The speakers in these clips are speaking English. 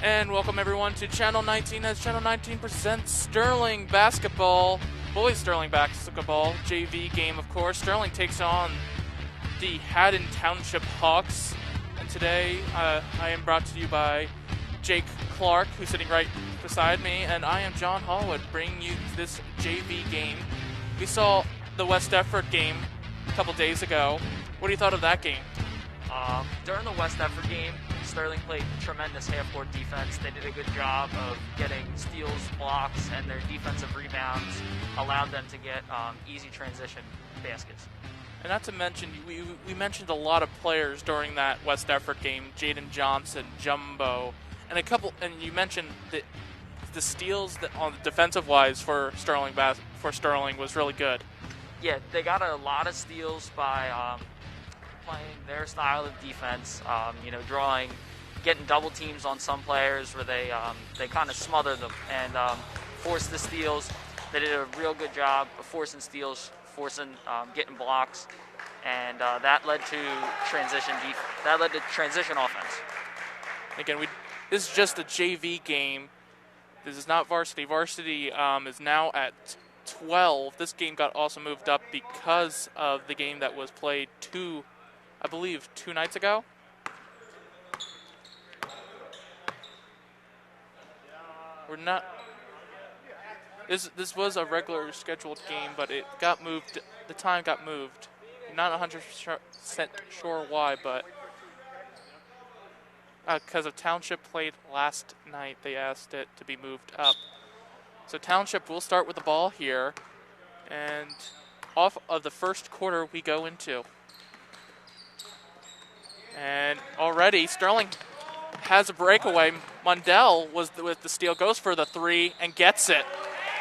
And welcome everyone to Channel 19 as Channel 19 presents Sterling Basketball, boys Sterling Basketball, JV game of course. Sterling takes on the Haddon Township Hawks. And today I am brought to you by Jake Clark, who's sitting right beside me, and I am John Hollywood, bringing you this JV game. We saw the West Effort game a couple days ago. What do you thought of that game? During the West Effort game, Sterling played tremendous half-court defense. They did a good job of getting steals, blocks, and their defensive rebounds allowed them to get easy transition baskets. And not to mention, we mentioned a lot of players during that West Effort game: Jaden Johnson, Jumbo, and you mentioned that the steals that on the defensive wise for Sterling was really good. Yeah, they got a lot of steals by playing their style of defense. Getting double teams on some players where they kind of smother them and force the steals. They did a real good job of forcing steals, getting blocks, and that led to transition offense. Again, this is just a JV game. This is not varsity. Varsity is now at 12. This game got also moved up because of the game that was played two nights ago. This was a regular scheduled game, but it got moved. The time got moved. Not 100% sure why, but because of Township played last night, they asked it to be moved up. So Township will start with the ball here, and off of the first quarter we go into. And already Sterling has a breakaway. Mundell was with the steal, goes for the three, and gets it.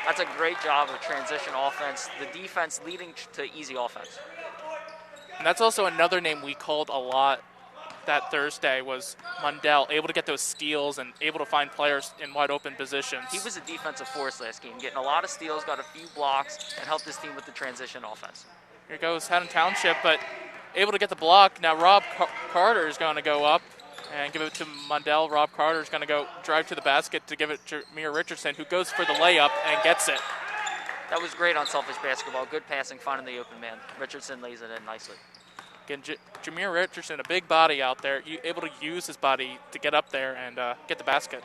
That's a great job of transition offense. The defense leading to easy offense. And that's also another name we called a lot that Thursday was Mundell, able to get those steals and able to find players in wide open positions. He was a defensive force last game, getting a lot of steals, got a few blocks, and helped his team with the transition offense. Here goes Haddon Township, but able to get the block. Now Rob Carter is going to go up and give it to Mundell. Rob Carter is going to go drive to the basket to give it to Jameer Richardson, who goes for the layup and gets it. That was great on selfish basketball. Good passing, finding the open man. Richardson lays it in nicely. Again, Jameer Richardson, a big body out there, able to use his body to get up there and get the basket.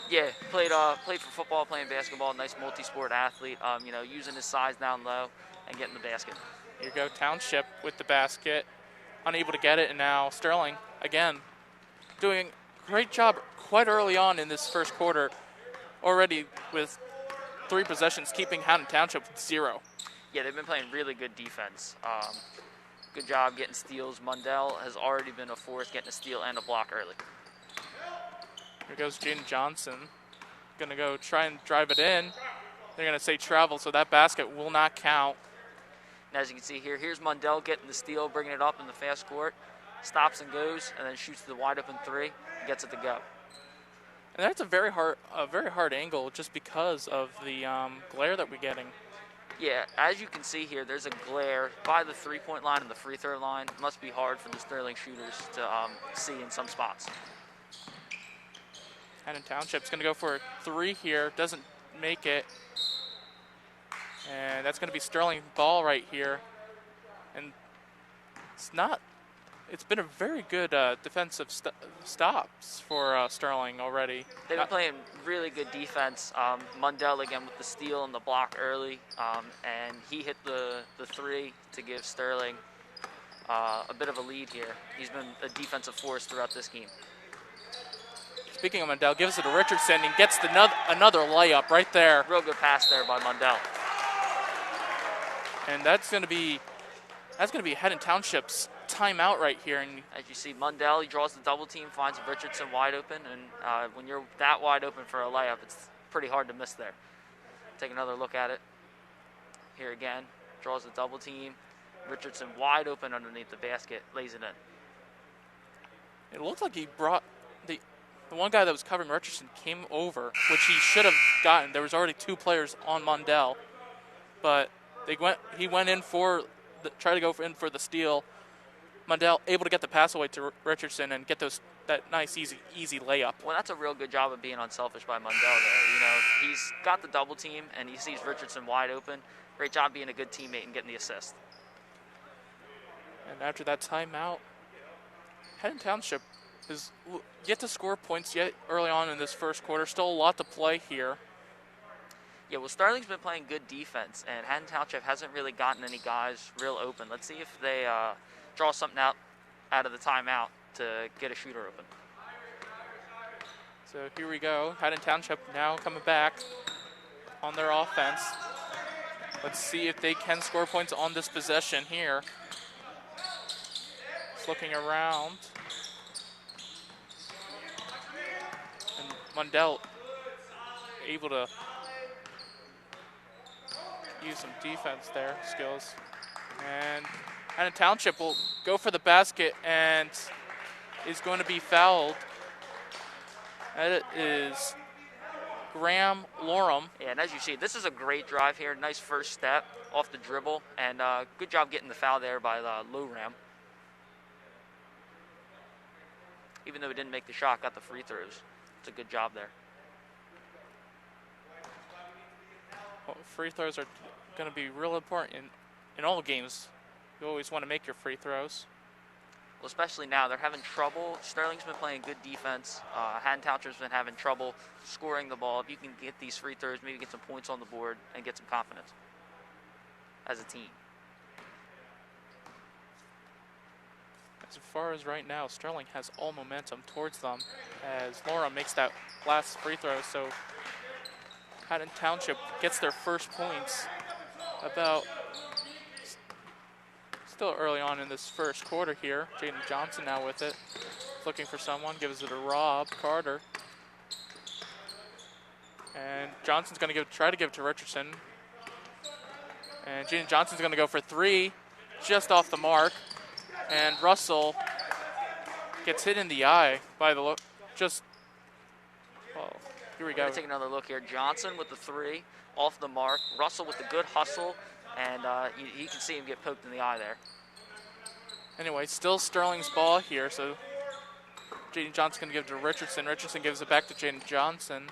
Yeah, played for football, playing basketball. Nice multi-sport athlete. Using his size down low and getting the basket. Here you go, Township with the basket, unable to get it, and now Sterling again doing a great job quite early on in this first quarter, already with 3 possessions, keeping Haddon Township with 0. Yeah, they've been playing really good defense. Good job getting steals. Mundell has already been a force, getting a steal and a block early. Here goes Jaden Johnson. Going to go try and drive it in. They're going to say travel, so that basket will not count. And as you can see here, here's Mundell getting the steal, bringing it up in the fast court. Stops and goes, and then shoots the wide open 3, and gets it to go. And that's a very hard angle just because of the glare that we're getting. Yeah, as you can see here, there's a glare by the 3-point line and the free throw line. It must be hard for the Sterling shooters to see in some spots. Haddon Township's going to go for a 3 here. Doesn't make it. And that's going to be Sterling ball right here. And it's been a very good defensive stops for Sterling already. They've been playing really good defense. Mundell again with the steal and the block early, and he hit the 3 to give Sterling a bit of a lead here. He's been a defensive force throughout this game. Speaking of Mundell, gives it to Richardson and gets another layup right there. Real good pass there by Mundell. And that's going to be Haddon Township's timeout right here. And as you see, Mundell, he draws the double team, finds Richardson wide open, and when you're that wide open for a layup, it's pretty hard to miss there. Take another look at it. Here again, draws the double team. Richardson wide open underneath the basket, lays it in. It looked like he brought the one guy that was covering Richardson came over, which he should have gotten. There was already 2 players on Mundell, but he went in for in for the steal. Mundell able to get the pass away to Richardson and get that nice, easy layup. Well, that's a real good job of being unselfish by Mundell there. You know, he's got the double team, and he sees Richardson wide open. Great job being a good teammate and getting the assist. And after that timeout, Haddon Township has yet to score points yet early on in this first quarter. Still a lot to play here. Yeah, well, Sterling's been playing good defense, and Haddon Township hasn't really gotten any guys real open. Let's see if they draw something out of the timeout to get a shooter open. So here we go. Haddon Township now coming back on their offense. Let's see if they can score points on this possession here. Just looking around. And Mundell able to use some defense there, skills. And Haddon Township will go for the basket and is going to be fouled. That is Graham Lorem. Yeah, and as you see, this is a great drive here. Nice first step off the dribble, and good job getting the foul there by Loram. Even though he didn't make the shot, got the free throws. It's a good job there. Well, free throws are going to be real important in all games. You always want to make your free throws. Well, especially now, they're having trouble. Sterling's been playing good defense. Haddon Township's been having trouble scoring the ball. If you can get these free throws, maybe get some points on the board and get some confidence as a team. As far as right now, Sterling has all momentum towards them as Laura makes that last free throw. So Haddon Township gets their first points about still early on in this first quarter here. Jaden Johnson now with it. Looking for someone, gives it to Rob Carter. And Johnson's going to try to give it to Richardson. And Jaden Johnson's going to go for three, just off the mark. And Russell gets hit in the eye by the look. Well, here we go. We're going to take another look here. Johnson with the three, off the mark. Russell with the good hustle. And you can see him get poked in the eye there. Anyway, still Sterling's ball here, so Jaden Johnson's going to give it to Richardson. Richardson gives it back to Jaden Johnson.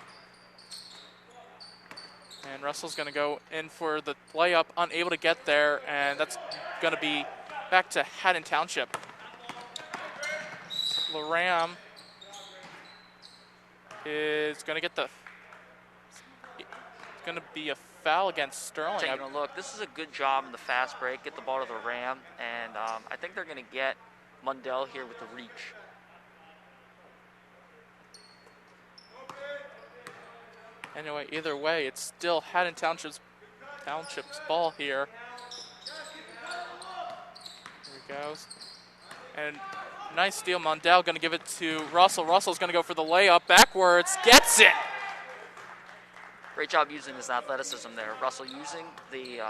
And Russell's going to go in for the layup, unable to get there, and that's going to be back to Haddon Township. Laram is going to get it's going to be a foul against Sterling. Taking a look. This is a good job in the fast break. Get the ball to the Ram, and I think they're going to get Mundell here with the reach. Anyway, either way, it's still Haddon Township's ball here. Here he goes. And nice steal. Mundell going to give it to Russell. Russell's going to go for the layup backwards. Gets it! Great job using his athleticism there. Russell using he's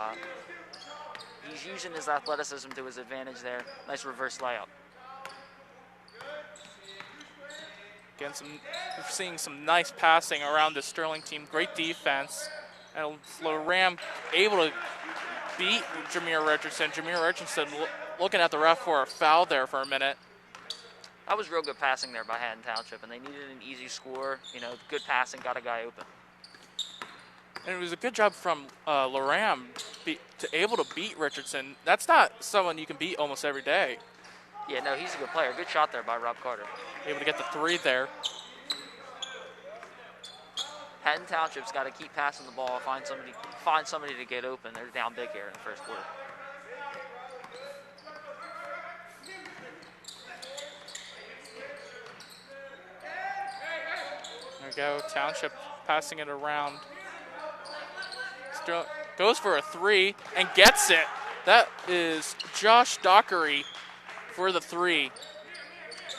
using his athleticism to his advantage there. Nice reverse layup. Again, we're seeing some nice passing around the Sterling team. Great defense. And Loram able to beat Jameer Richardson. Jameer Richardson looking at the ref for a foul there for a minute. That was real good passing there by Haddon Township, and they needed an easy score. You know, good passing, got a guy open. And it was a good job from Loram to able to beat Richardson. That's not someone you can beat almost every day. Yeah, no, he's a good player. Good shot there by Rob Carter. Able to get the three there. Haddon Township's got to keep passing the ball, find somebody to get open. They're down big here in the first quarter. There we go. Township passing it around. Goes for a three and gets it. That is Josh Dockery for the three.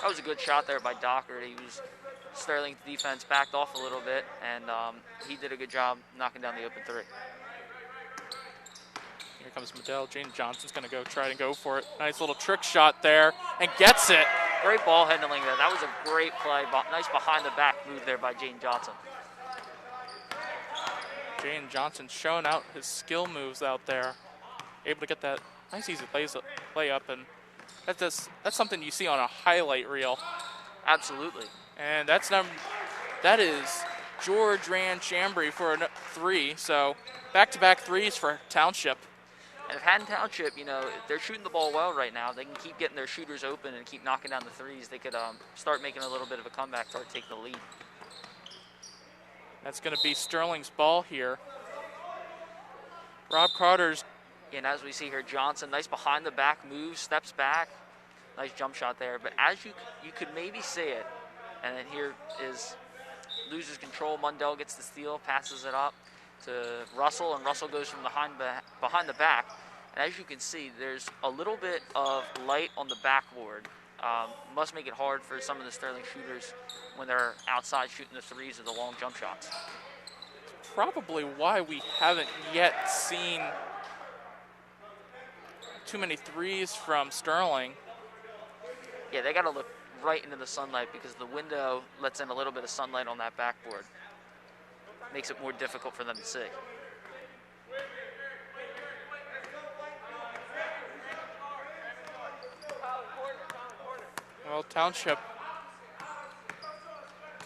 That was a good shot there by Dockery. Sterling's defense backed off a little bit, and he did a good job knocking down the open three. Here comes Mundell. Jaden Johnson's going to try to go for it. Nice little trick shot there and gets it. Great ball handling there. That was a great play. Nice behind-the-back move there by Jaden Johnson. Jaden Johnson showing out his skill moves out there. Able to get that nice easy layup and That's something you see on a highlight reel. Absolutely. And that is George Chambry for a 3. So back-to-back threes for Township. And if Haddon Township, if they're shooting the ball well right now, they can keep getting their shooters open and keep knocking down the threes. They could start making a little bit of a comeback, start taking the lead. That's going to be Sterling's ball here. Rob Carter's. And as we see here, Johnson, nice behind the back move, steps back. Nice jump shot there. But as you could maybe see it, and then here loses control. Mundell gets the steal, passes it up to Russell, and Russell goes from behind the back. And as you can see, there's a little bit of light on the backboard. Must make it hard for some of the Sterling shooters when they're outside shooting the threes or the long jump shots. Probably why we haven't yet seen too many threes from Sterling. Yeah, they got to look right into the sunlight because the window lets in a little bit of sunlight on that backboard. Makes it more difficult for them to see. Well, Township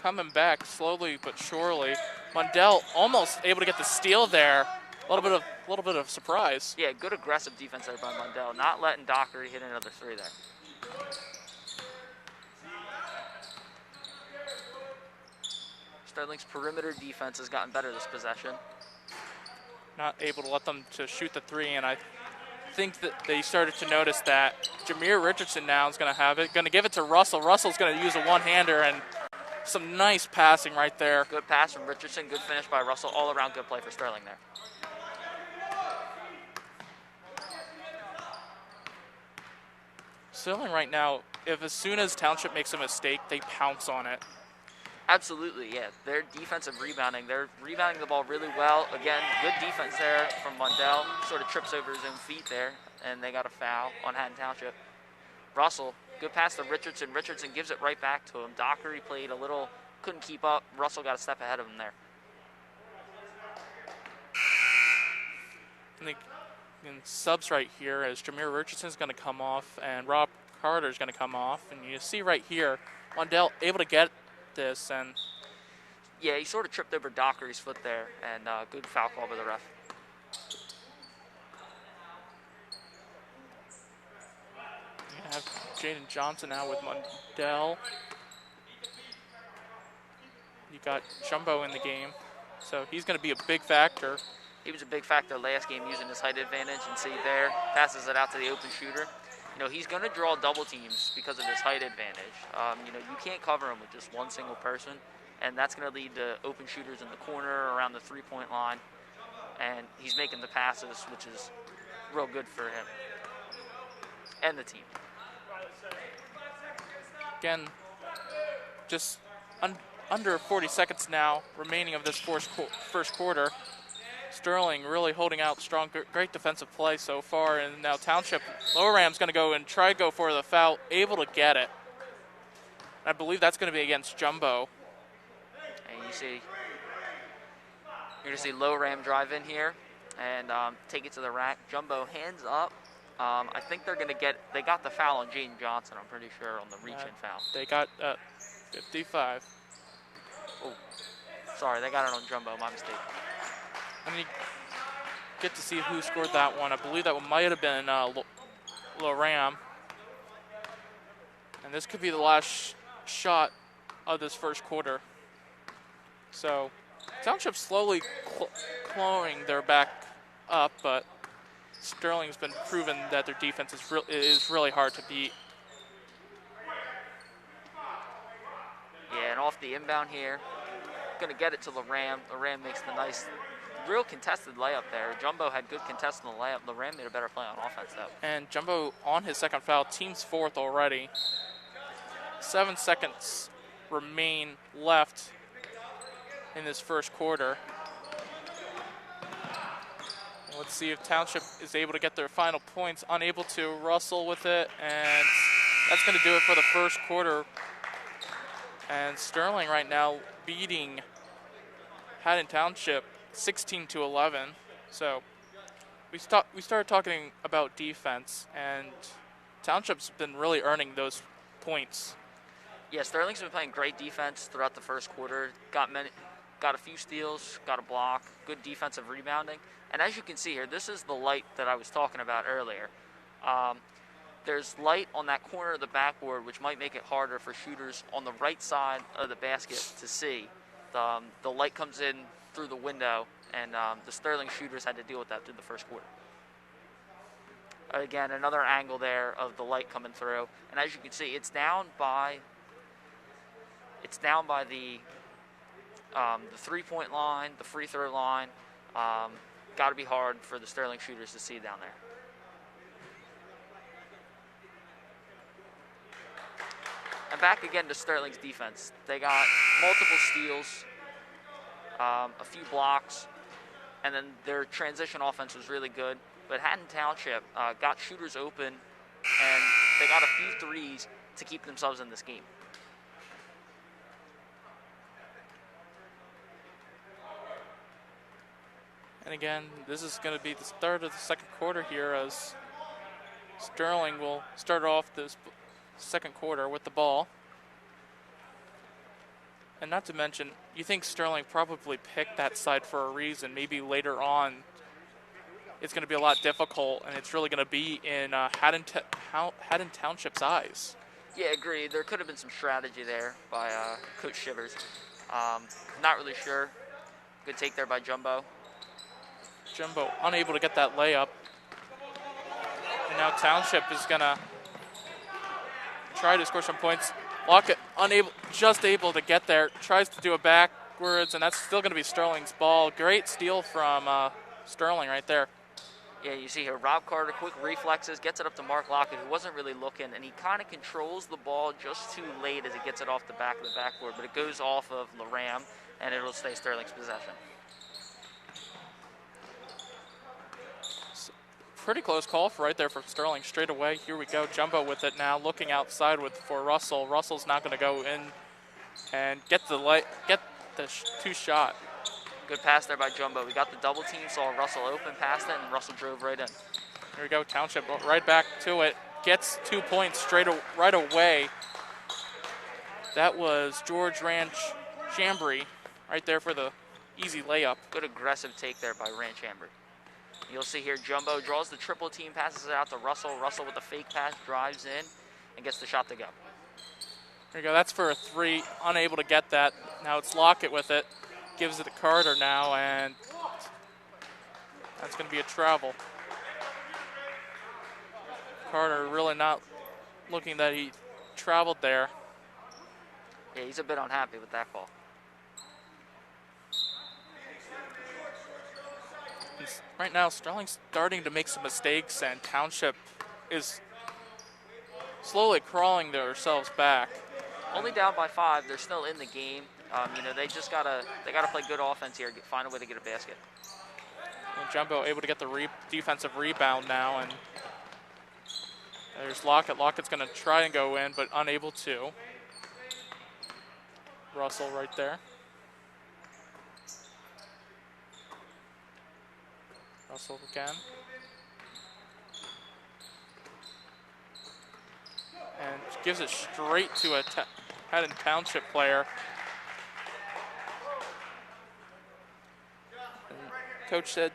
coming back slowly but surely. Mundell almost able to get the steal there. A little bit of surprise. Yeah, good aggressive defense there by Mundell, not letting Dockery hit another 3 there. Sterling's perimeter defense has gotten better this possession. Not able to let them to shoot the 3, and I think that they started to notice that Jameer Richardson now is going to have it. Going to give it to Russell. Russell's going to use a one-hander, and some nice passing right there. Good pass from Richardson, good finish by Russell. All around good play for Sterling there. Sterling right now, as soon as Township makes a mistake, they pounce on it. Absolutely, yeah. Their defensive rebounding, they're rebounding the ball really well. Again, good defense there from Mundell. Sort of trips over his own feet there, and they got a foul on Haddon Township. Russell, good pass to Richardson. Richardson gives it right back to him. Dockery played a little, couldn't keep up. Russell got a step ahead of him there. And subs right here as Jameer Richardson's going to come off and Rob Carter's going to come off. And you see right here, Mundell able to get this. And yeah, he sort of tripped over Dockery's foot there, and good foul call by the ref. You have Jaden Johnson now with Mundell. You got Jumbo in the game, so he's going to be a big factor. He was a big factor last game using his height advantage, and see there, passes it out to the open shooter. He's going to draw double teams because of his height advantage. You can't cover him with just one single person, and that's going to lead to open shooters in the corner around the three-point line, and he's making the passes, which is real good for him and the team. Again, just under 40 seconds now remaining of this first quarter. Sterling really holding out strong, great defensive play so far, and now Township, Lower Ram's going to go and try to go for the foul, able to get it. I believe that's going to be against Jumbo. And you're going to see Lower Ram drive in here and take it to the rack. Jumbo hands up. I think they got the foul on Jaden Johnson, I'm pretty sure, on the reach-in foul. They got 55. Oh, sorry, they got it on Jumbo, my mistake. And you get to see who scored that one. I believe that one might have been Loram. And this could be the last shot of this first quarter. So Township slowly clawing their back up, but Sterling's been proven that their defense is really hard to beat. Yeah, and off the inbound here, going to get it to Loram. Loram makes the nice, real contested layup there. Jumbo had good contest on the layup. Loram made a better play on offense, though. And Jumbo on his second foul, team's fourth already. 7 seconds remain left in this first quarter. Let's see if Township is able to get their final points. Unable to. Russell with it, and that's going to do it for the first quarter. And Sterling right now beating Haddon Township 16-11. So we started talking about defense, and Township's been really earning those points. Yeah, Sterling's been playing great defense throughout the first quarter. Got a few steals, got a block, good defensive rebounding. And as you can see here, this is the light that I was talking about earlier. There's light on that corner of the backboard, which might make it harder for shooters on the right side of the basket to see. The light comes in through the window, and the Sterling shooters had to deal with that through the first quarter. Again, another angle there of the light coming through. And as you can see, it's down by the three-point line, the free throw line. Got to be hard for the Sterling shooters to see down there. And back again to Sterling's defense. They got multiple steals, a few blocks, and then their transition offense was really good. But Haddon Township got shooters open, and they got a few threes to keep themselves in this game. And again, this is going to be the start of the second quarter here, as Sterling will start off this second quarter with the ball. And not to mention, you think Sterling probably picked that side for a reason. Maybe later on it's going to be a lot difficult, and it's really going to be in Haddon Township's eyes. Yeah, agree. There could have been some strategy there by Coach Shivers. Not really sure. Good take there by Jumbo. Jumbo unable to get that layup. And now Township is going to try to score some points. Lockett just able to get there. Tries to do it backwards, and that's still going to be Sterling's ball. Great steal from Sterling right there. Yeah, you see here, Rob Carter, quick reflexes, gets it up to Mark Lockett, who wasn't really looking, and he kind of controls the ball just too late as he gets it off the back of the backboard, but it goes off of Laram, and it'll stay Sterling's possession. Pretty close call right there from Sterling straight away. Here we go. Jumbo with it now, looking outside for Russell. Russell's not going to go in and get the two shot. Good pass there by Jumbo. We got the double team, saw Russell open past it, and Russell drove right in. Here we go. Township right back to it. Gets 2 points right away. That was George Ranch Chambry right there for the easy layup. Good aggressive take there by Ranch Chambry. You'll see here Jumbo draws the triple team, passes it out to Russell. Russell with a fake pass, drives in, and gets the shot to go. There you go. That's for a three. Unable to get that. Now it's Lockett with it. Gives it to Carter now, and that's going to be a travel. Carter really not looking that he traveled there. Yeah, he's a bit unhappy with that call. Right now, Sterling's starting to make some mistakes, and Township is slowly crawling themselves back. Only down by 5. They're still in the game. They just gotta play good offense here, find a way to get a basket. And Jumbo able to get the defensive rebound now, and there's Lockett. Lockett's going to try and go in, but unable to. Russell right there. Russell again. And gives it straight to a Haddon Township player. And coach said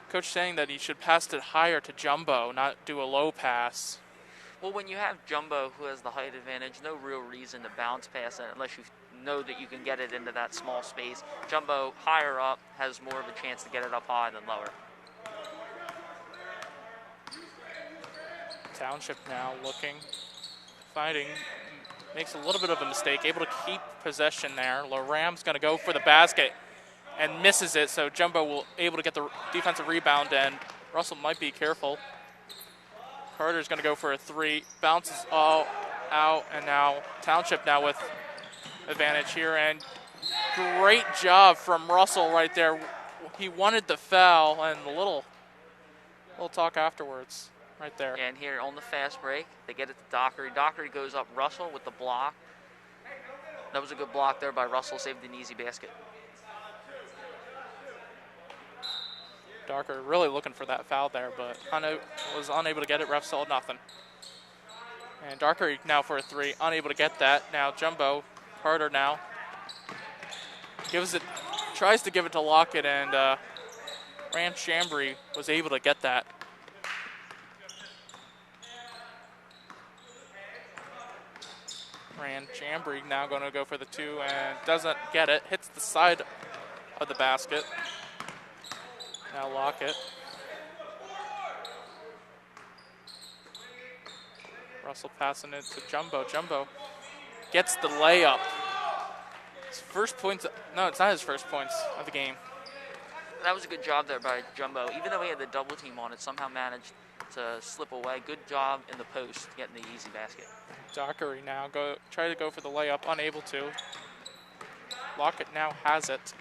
coach saying that he should pass it higher to Jumbo, not do a low pass. Well, when you have Jumbo, who has the height advantage, no real reason to bounce pass it unless you know that you can get it into that small space. Jumbo, higher up, has more of a chance to get it up high than lower. Township now looking, fighting, makes a little bit of a mistake, able to keep possession there. Laram's going to go for the basket and misses it, so Jumbo will able to get the defensive rebound, and Russell might be careful. Carter's going to go for a three, bounces all out, and now Township now with advantage here, and great job from Russell right there. He wanted the foul, and a little talk afterwards right there. And here on the fast break, they get it to Dockery. Dockery goes up Russell with the block. That was a good block there by Russell, saved an easy basket. Darker really looking for that foul there, but was unable to get it. Ref saw nothing. And Darker now for a 3, unable to get that. Now Jumbo, Carter now. Tries to give it to Lockett, and Rand Chambry was able to get that. Rand Chambry now going to go for the 2 and doesn't get it. Hits the side of the basket. Now Lockett. Russell passing it to Jumbo. Jumbo gets the layup. His first points. No, it's not his first points of the game. That was a good job there by Jumbo. Even though he had the double team on it, somehow managed to slip away. Good job in the post, getting the easy basket. Dockery now try to go for the layup, unable to. Lockett now has it.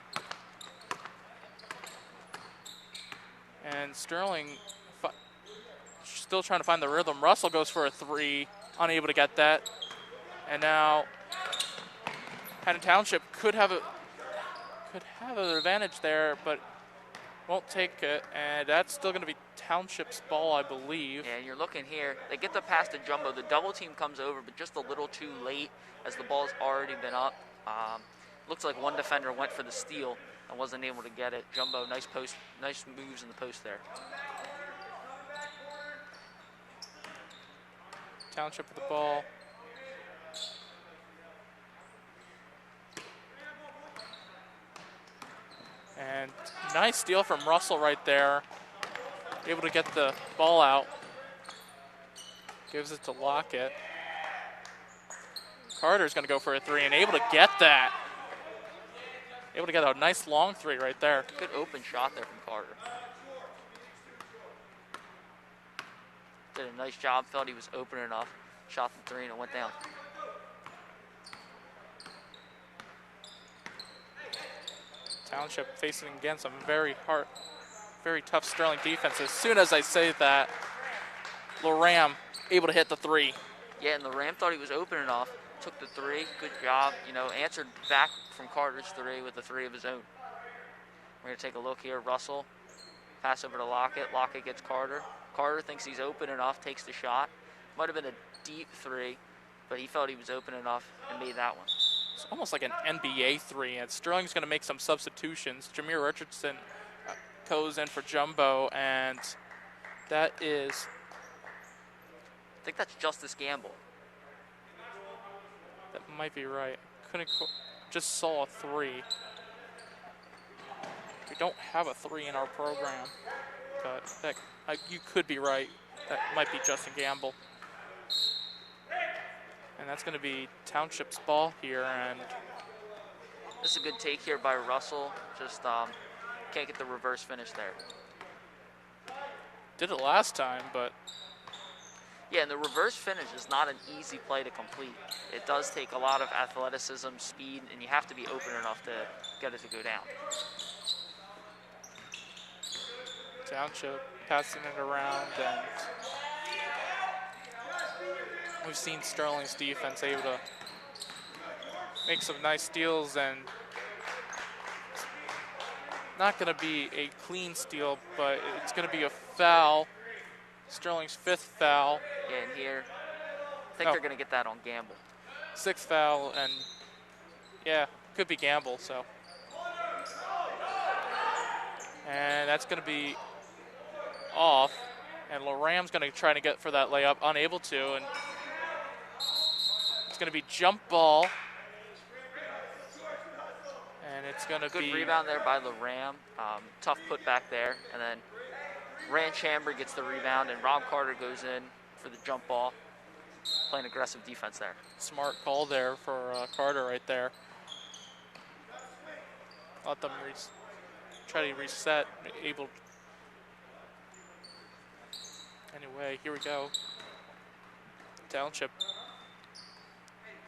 And Sterling still trying to find the rhythm. Russell goes for a 3, unable to get that. And now Haddon Township could have an advantage there, but won't take it. And that's still going to be Township's ball, I believe. Yeah, you're looking here. They get the pass to Jumbo. The double team comes over, but just a little too late as the ball's already been up. Looks like one defender went for the steal and wasn't able to get it. Jumbo, nice moves in the post there. Township with the ball. And nice steal from Russell right there. Able to get the ball out. Gives it to Lockett. Carter's going to go for a 3 and able to get that. Able to get a nice long 3 right there. Good open shot there from Carter. Did a nice job, felt he was open enough. Shot the 3 and it went down. Township facing against some very tough Sterling defense. As soon as I say that, Loram able to hit the 3. Yeah, and Loram thought he was open enough. Took the 3. Good job. Answered back from Carter's 3 with a 3 of his own. We're going to take a look here. Russell, pass over to Lockett. Lockett gets Carter. Carter thinks he's open enough, takes the shot. Might have been a deep 3, but he felt he was open enough and made that one. It's almost like an NBA 3, and Sterling's going to make some substitutions. Jameer Richardson goes in for Jumbo, and that is... I think that's Justice Gamble. That might be right. Just saw a 3. We don't have a 3 in our program, but you could be right. That might be Justin Gamble. And that's going to be Township's ball here. And this is a good take here by Russell. Just can't get the reverse finish there. Did it last time, but... Yeah, and the reverse finish is not an easy play to complete. It does take a lot of athleticism, speed, and you have to be open enough to get it to go down. Township passing it around, and we've seen Sterling's defense able to make some nice steals, and not going to be a clean steal, but it's going to be a foul. Sterling's 5th foul. Yeah, and here, I think they're going to get that on Gamble. 6th foul, and yeah, could be Gamble, so. And that's going to be off, and Loram's going to try to get for that layup, unable to, and it's going to be jump ball. And it's going to be... Good rebound there by Loram. Tough put back there, and then Rand Chambry gets the rebound, and Rob Carter goes in for the jump ball, playing aggressive defense there. Smart call there for Carter right there. Let them try to reset. Anyway, here we go. Township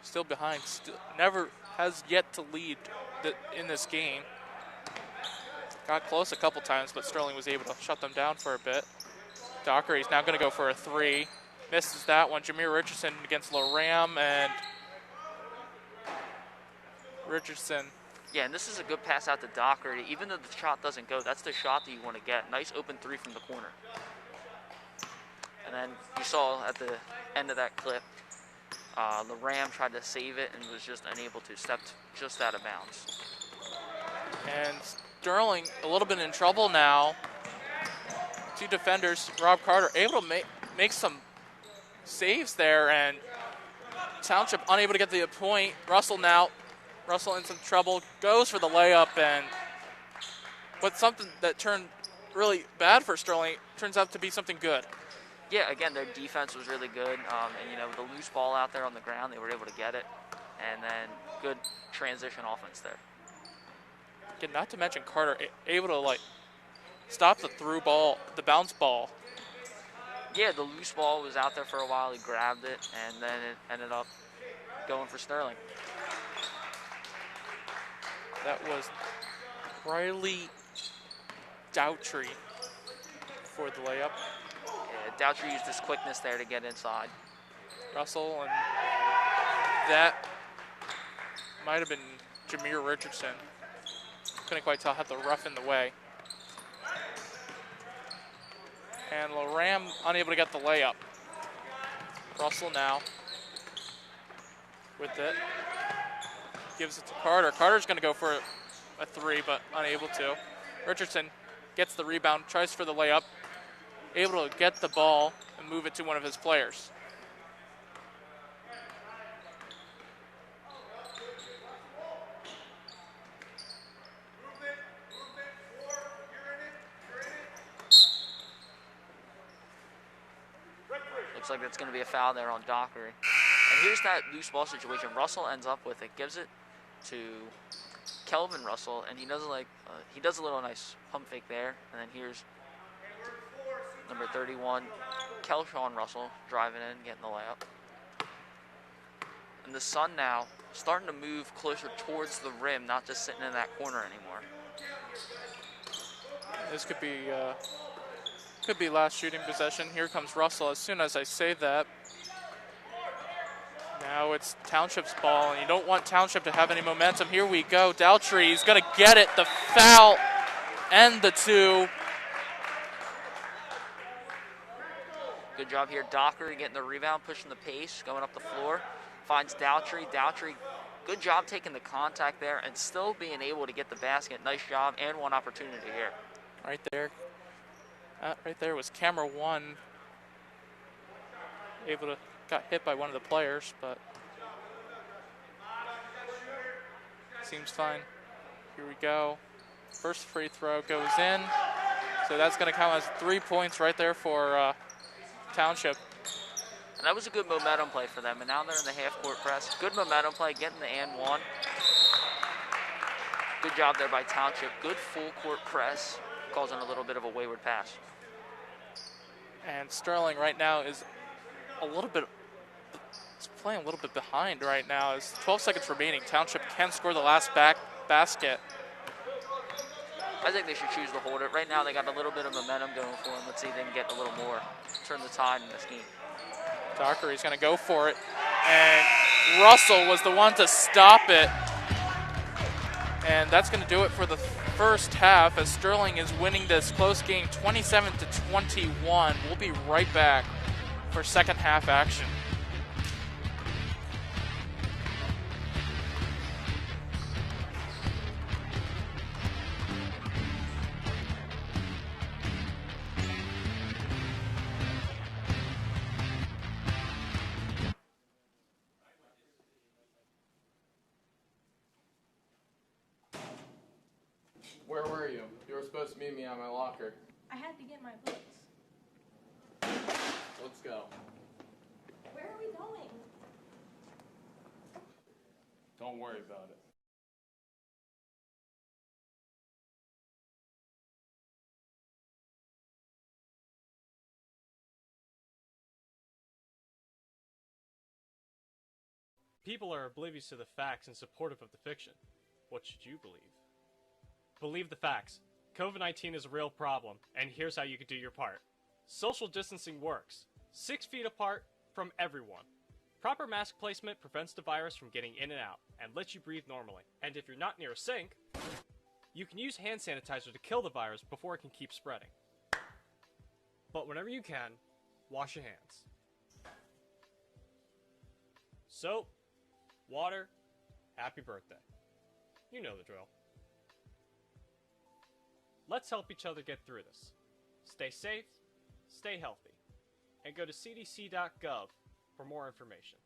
still behind. Never has yet to lead in this game. Got close a couple times, but Sterling was able to shut them down for a bit. Dockery's now going to go for a 3. Misses that one. Jameer Richardson against Loram, and Richardson Yeah, and this is a good pass out to Doherty. Even though the shot doesn't go, that's the shot that you want to get. Nice open three from the corner. And then you saw at the end of that clip, the Ram tried to save it and was just unable to. Stepped just out of bounds. And Sterling a little bit in trouble now. Two defenders, Rob Carter, able to make some saves there, and Township unable to get the point. Russell in some trouble, goes for the layup, but something that turned really bad for Sterling turns out to be something good. Yeah, again, their defense was really good, and with the loose ball out there on the ground, they were able to get it, and then good transition offense there. Again, not to mention Carter able to stop the through ball, the bounce ball. Yeah, the loose ball was out there for a while. He grabbed it, and then it ended up going for Sterling. That was Riley Doughtry for the layup. Yeah, Doughtry used his quickness there to get inside. Russell, and that might have been Jameer Richardson. Couldn't quite tell, had the rough in the way. And Ram unable to get the layup. Russell now with it. Gives it to Carter. Carter's going to go for a three, but unable to. Richardson gets the rebound, tries for the layup. Able to get the ball and move it to one of his players. Looks like that's going to be a foul there on Doherty. And here's that loose ball situation. Russell ends up with it, gives it to Kelvin Russell, and he does a little nice pump fake there. And then here's number 31, Kelshawn Russell, driving in, getting the layup. And the Sun now starting to move closer towards the rim, not just sitting in that corner anymore. This could be last shooting possession. Here comes Russell as soon as I say that. Now it's Township's ball, and you don't want Township to have any momentum. Here we go. Doughtry is going to get it. The foul and the two. Good job here. Doherty getting the rebound, pushing the pace, going up the floor. Finds Doughtry. Doughtry, good job taking the contact there and still being able to get the basket. Nice job and one opportunity here. Right there. Right there was camera one. Got hit by one of the players, but seems fine. Here we go. First free throw goes in. So that's going to count as 3 points right there for Township. And that was a good momentum play for them. And now they're in the half-court press. Good momentum play, getting the and one. Good job there by Township. Good full-court press, causing a little bit of a wayward pass. And Sterling right now is playing a little bit behind right now. As 12 seconds remaining, Township can score the last basket. I think they should choose to hold it. Right now they got a little bit of momentum going for them. Let's see if they can get a little more. Turn the tide in this game. Doherty's going to go for it. And Russell was the one to stop it. And that's going to do it for the first half as Sterling is winning this close game 27-21. We'll be right back for second half action. Where were you? You were supposed to meet me at my locker. I had to get my books. Let's go. Where are we going? Don't worry about it. People are oblivious to the facts and supportive of the fiction. What should you believe? Believe the facts. COVID-19 is a real problem, and here's how you can do your part. Social distancing works. 6 feet apart from everyone. Proper mask placement prevents the virus from getting in and out, and lets you breathe normally. And if you're not near a sink, you can use hand sanitizer to kill the virus before it can keep spreading. But whenever you can, wash your hands. Soap, water, happy birthday. You know the drill. Let's help each other get through this. Stay safe, stay healthy, and go to cdc.gov for more information.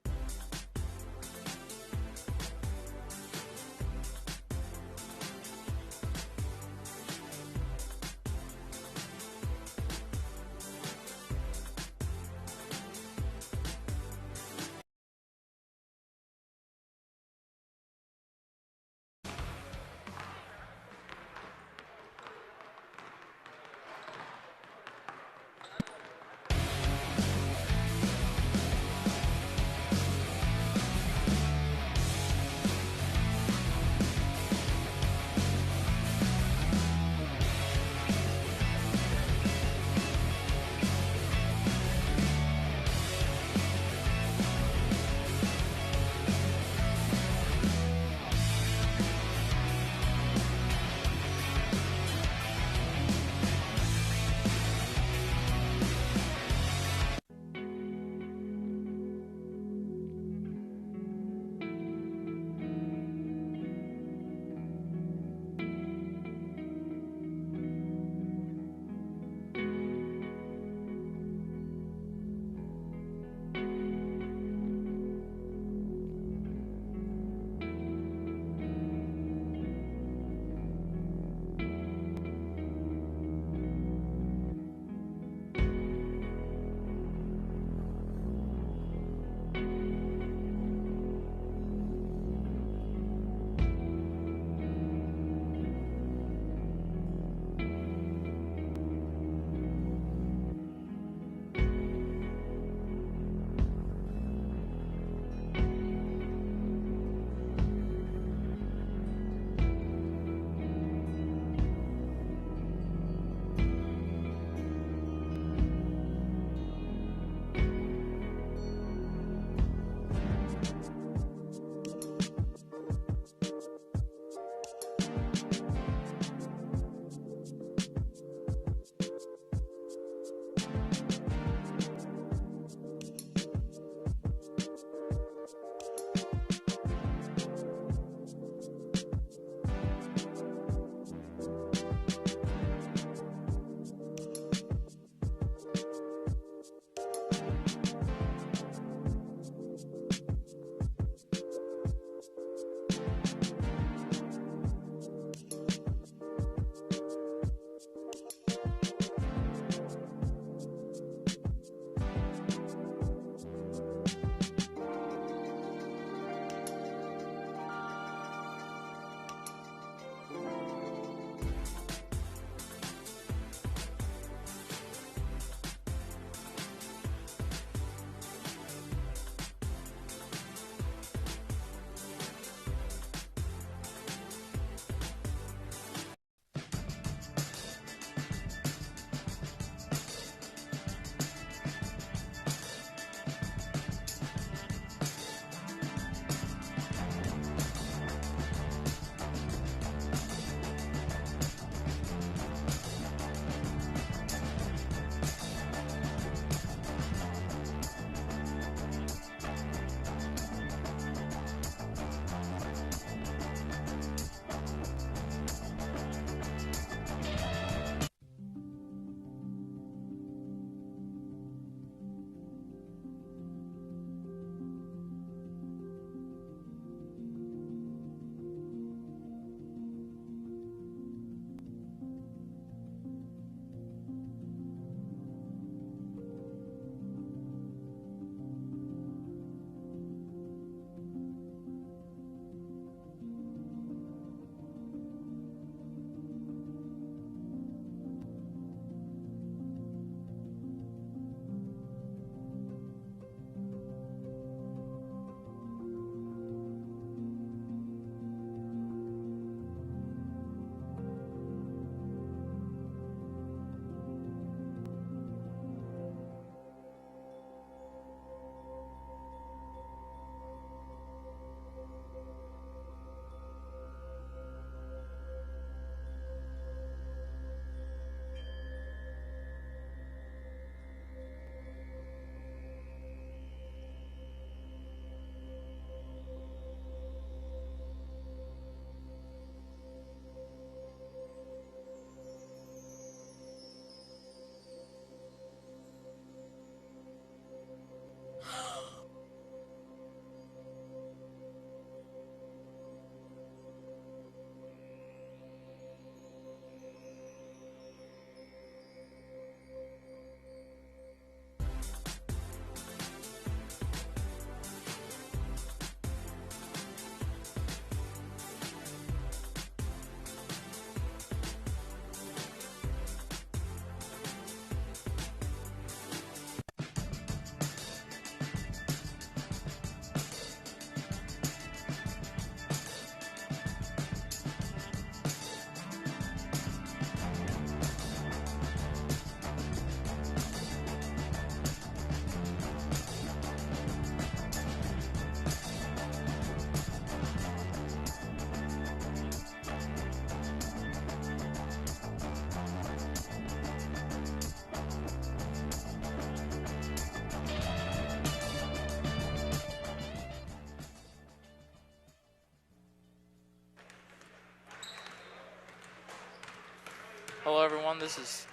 Hello, everyone. This is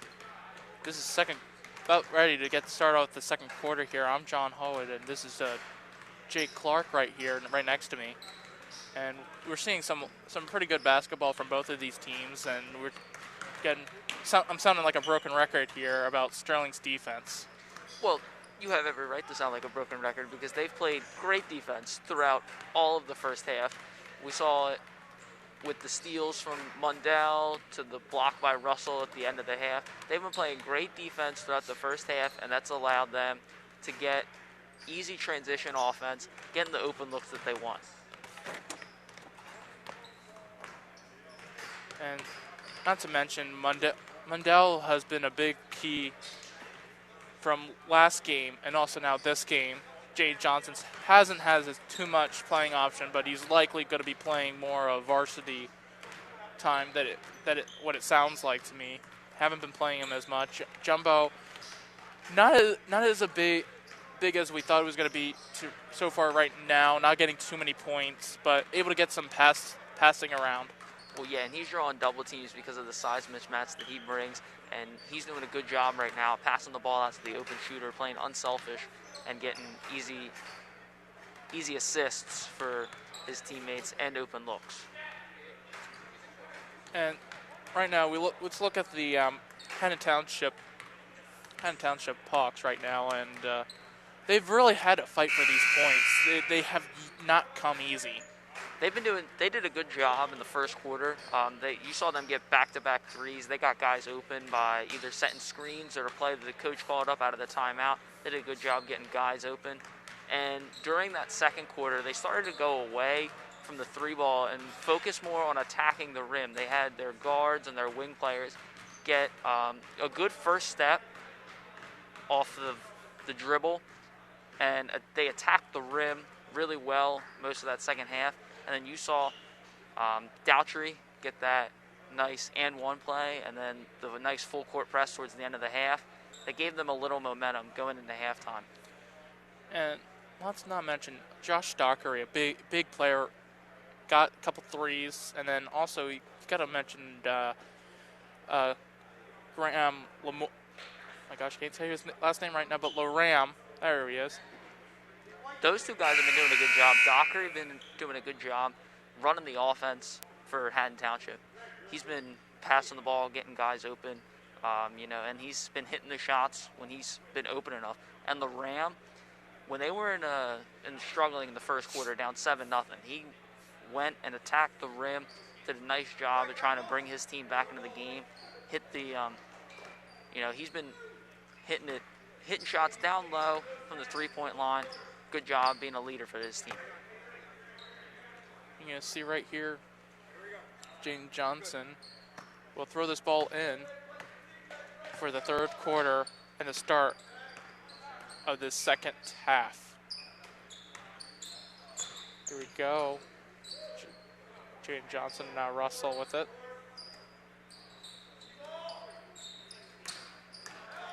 about ready to get started with the second quarter here. I'm John Howard, and this is Jake Clark right here, right next to me. And we're seeing some pretty good basketball from both of these teams, and we're getting. I'm sounding like a broken record here about Sterling's defense. Well, you have every right to sound like a broken record because they've played great defense throughout all of the first half. We saw it with the steals from Mundell to the block by Russell at the end of the half. They've been playing great defense throughout the first half, and that's allowed them to get easy transition offense, getting the open looks that they want. And not to mention, Mundell has been a big key from last game and also now this game. Jade Johnson hasn't had too much playing option, but he's likely going to be playing more of varsity time what it sounds like to me. Haven't been playing him as much. Jumbo, not as big as we thought it was going to be so far right now. Not getting too many points, but able to get some passing around. Well, yeah, and he's drawing double teams because of the size mismatch that he brings, and he's doing a good job right now, passing the ball out to the open shooter, playing unselfish, and getting easy assists for his teammates and open looks. And right now, let's look at the Haddon Township Hawks right now, and they've really had to fight for these points. They have not come easy. They did a good job in the first quarter. You saw them get back-to-back threes. They got guys open by either setting screens or a play that the coach called up out of the timeout. They did a good job getting guys open. And during that second quarter, they started to go away from the three ball and focus more on attacking the rim. They had their guards and their wing players get a good first step off the dribble, and they attacked the rim really well most of that second half. And then you saw Daughtry get that nice and one play, and then the nice full court press towards the end of the half. That gave them a little momentum going into halftime. And let's not mention Josh Dockery, a big player, got a couple threes, and then also you got to mention Graham. Oh my gosh, I can't tell you his last name right now, but Loram. There he is. Those two guys have been doing a good job. Dockery has been doing a good job running the offense for Haddon Township. He's been passing the ball, getting guys open, and he's been hitting the shots when he's been open enough. And Loram, when they were struggling in the first quarter, down 7-0, he went and attacked the rim, did a nice job of trying to bring his team back into the game. Hit the, he's been hitting shots down low from the three-point line. Good job being a leader for this team. You're going to see right here, Jane Johnson will throw this ball in for the third quarter and the start of the second half. Here we go. Jane Johnson now Russell with it.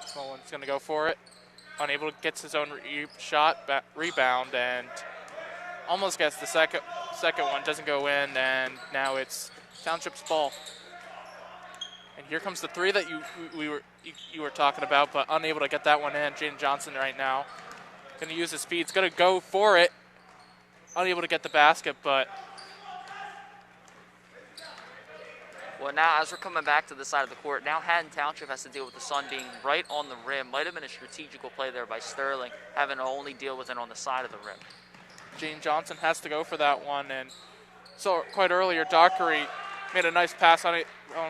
Smollen's going to go for it. Unable to get his own rebound, and almost gets the second one. Doesn't go in, and now it's Township's ball. And here comes the three that you were talking about, but unable to get that one in. Jaden Johnson right now going to use his speed. He's going to go for it. Unable to get the basket, but well, now as we're coming back to the side of the court, now Haddon Township has to deal with the sun being right on the rim. Might have been a strategical play there by Sterling, having to only deal with it on the side of the rim. Jane Johnson has to go for that one, and so quite earlier, Dockery made a nice pass on it,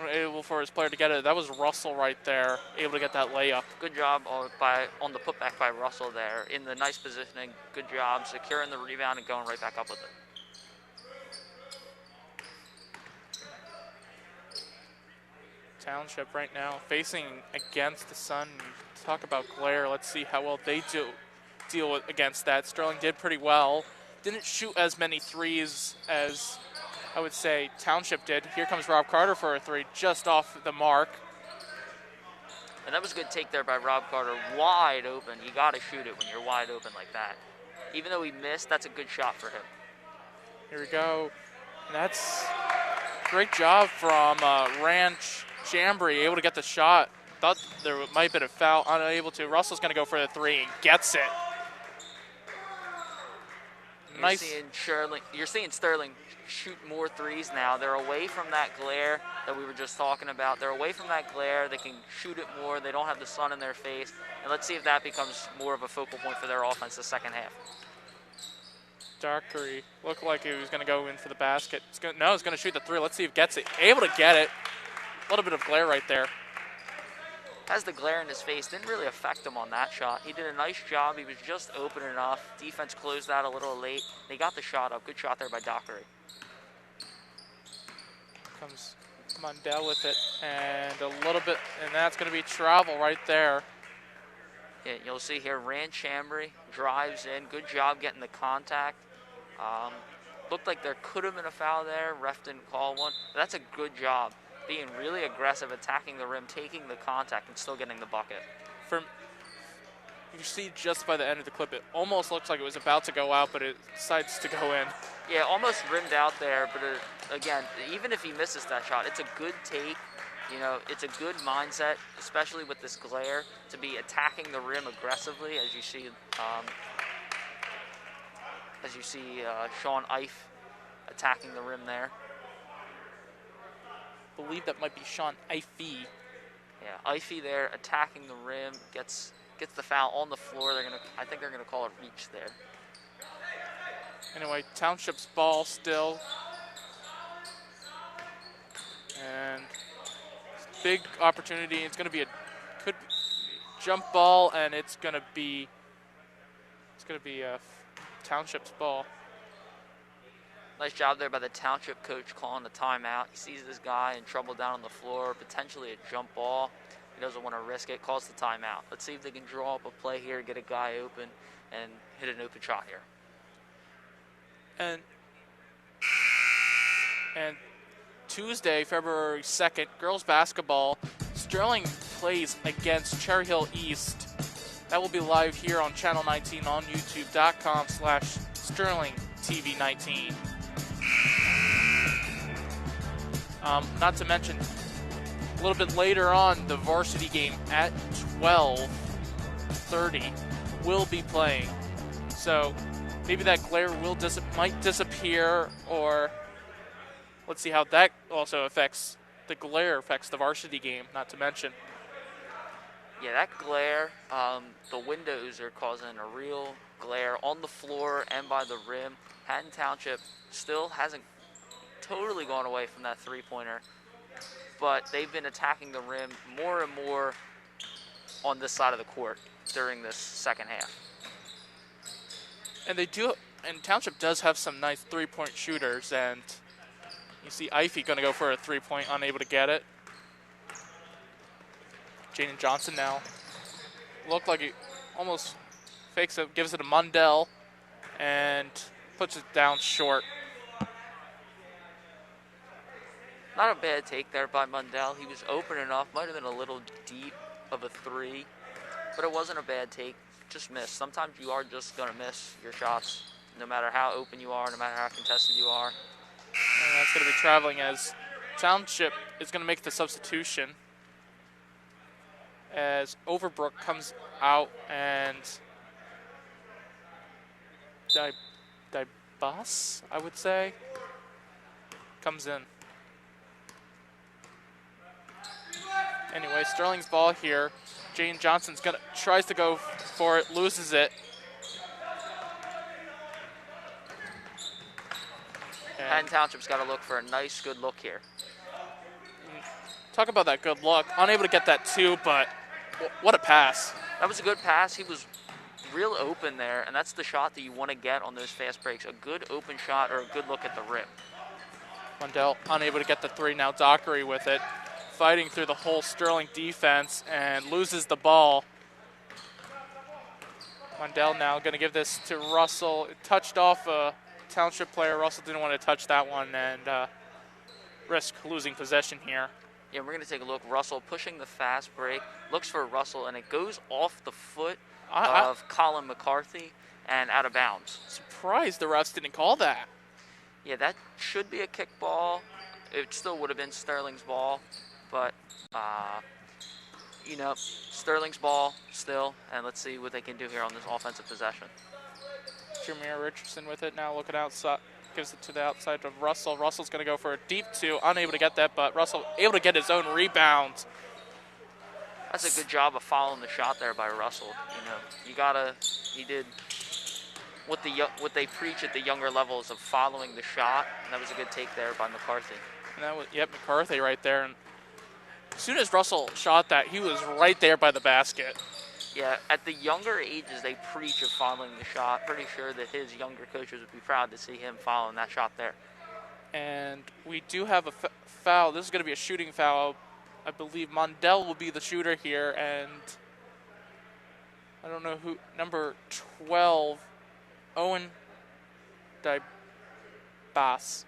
able for his player to get it. That was Russell right there, able to get that layup. Good job on the putback by Russell there. In the nice positioning, good job securing the rebound and going right back up with it. Township right now facing against the sun. Talk about glare. Let's see how well they deal against that. Sterling did pretty well. Didn't shoot as many threes as I would say Township did. Here comes Rob Carter for a three, just off the mark. And that was a good take there by Rob Carter. Wide open. You got to shoot it when you're wide open like that. Even though he missed, that's a good shot for him. Here we go. And that's great job from Ranch Chambry able to get the shot. Thought there might have been a foul, unable to. Russell's going to go for the three and gets it. Nice. You're seeing Sterling shoot more threes now. They're away from that glare that we were just talking about. They're away from that glare. They can shoot it more. They don't have the sun in their face. And let's see if that becomes more of a focal point for their offense the second half. Darkery looked like he was going to go in for the basket. He's going to shoot the three. Let's see if he gets it. Able to get it. A little bit of glare right there. Has the glare in his face. Didn't really affect him on that shot. He did a nice job. He was just open enough. Defense closed out a little late. They got the shot up. Good shot there by Dockery. Comes Mundell with it, and a little bit, and that's going to be travel right there. Yeah, you'll see here, Rand Chambry drives in. Good job getting the contact. Looked like there could have been a foul there. Ref didn't call one. But that's a good job. Being really aggressive, attacking the rim, taking the contact, and still getting the bucket. You see just by the end of the clip, it almost looks like it was about to go out, but it decides to go in. Yeah, almost rimmed out there, but again, even if he misses that shot, it's a good take. You know, it's a good mindset, especially with this glare, to be attacking the rim aggressively, as you see Sean Ife attacking the rim there. I believe that might be Sean Ife. Yeah, Ife there attacking the rim, gets the foul on the floor. I think they're gonna call it reach there. Anyway, Township's ball still. And big opportunity. It's going to be could be jump ball, and it's going to be a Township's ball. Nice job there by the Township coach calling the timeout. He sees this guy in trouble down on the floor, potentially a jump ball. He doesn't want to risk it, calls the timeout. Let's see if they can draw up a play here, get a guy open, and hit an open shot here. And Tuesday, February 2nd, girls basketball, Sterling plays against Cherry Hill East. That will be live here on Channel 19 on YouTube.com/SterlingTV19. Not to mention, a little bit later on, the varsity game at 12:30 will be playing. So maybe that glare might disappear, or let's see how that also affects the glare affects the varsity game, not to mention. Yeah, that glare, the windows are causing a real glare on the floor and by the rim. Haddon Township still hasn't totally gone away from that three-pointer, but they've been attacking the rim more and more on this side of the court during this second half. And Township does have some nice three-point shooters, and you see Ife going to go for a three-point, unable to get it. Jaden Johnson now looked like he almost fakes it, gives it to Mundell, and puts it down short. Not a bad take there by Mundell. He was open enough, might have been a little deep of a three, but it wasn't a bad take, just missed. Sometimes you are just going to miss your shots, no matter how open you are, no matter how contested you are. And that's going to be traveling as Township is going to make the substitution as Overbrook comes out and Dybus, I would say, comes in. Anyway, Sterling's ball here. Jane Johnson's tries to go for it, loses it. Haddon Township's got to look for a nice, good look here. Talk about that good look. Unable to get that too, but what a pass. That was a good pass. He was real open there, and that's the shot that you want to get on those fast breaks. A good open shot or a good look at the rim. Mundell unable to get the three. Now Dockery with it, fighting through the whole Sterling defense and loses the ball. Mundell now going to give this to Russell. It touched off a Township player. Russell didn't want to touch that one and risk losing possession here. Yeah, we're going to take a look. Russell pushing the fast break. Looks for Russell, and it goes off the foot of Colin McCarthy and out of bounds. Surprised the refs didn't call that. Yeah, that should be a kick ball. It still would have been Sterling's ball, but You know, Sterling's ball still, and let's see what they can do here on this offensive possession. Jameer Richardson with it now, looking outside, gives it to the outside of Russell. Russell's going to go for a deep two, unable to get that, but Russell able to get his own rebound. That's a good job of following the shot there by Russell. You know, he did what they preach at the younger levels of following the shot, and that was a good take there by McCarthy. And that was, McCarthy right there. And as soon as Russell shot that, he was right there by the basket. Yeah, at the younger ages, they preach of following the shot. Pretty sure that his younger coaches would be proud to see him following that shot there. And we do have a foul. This is going to be a shooting foul. I believe Mondell will be the shooter here, and I don't know who, number 12, Owen Dibas.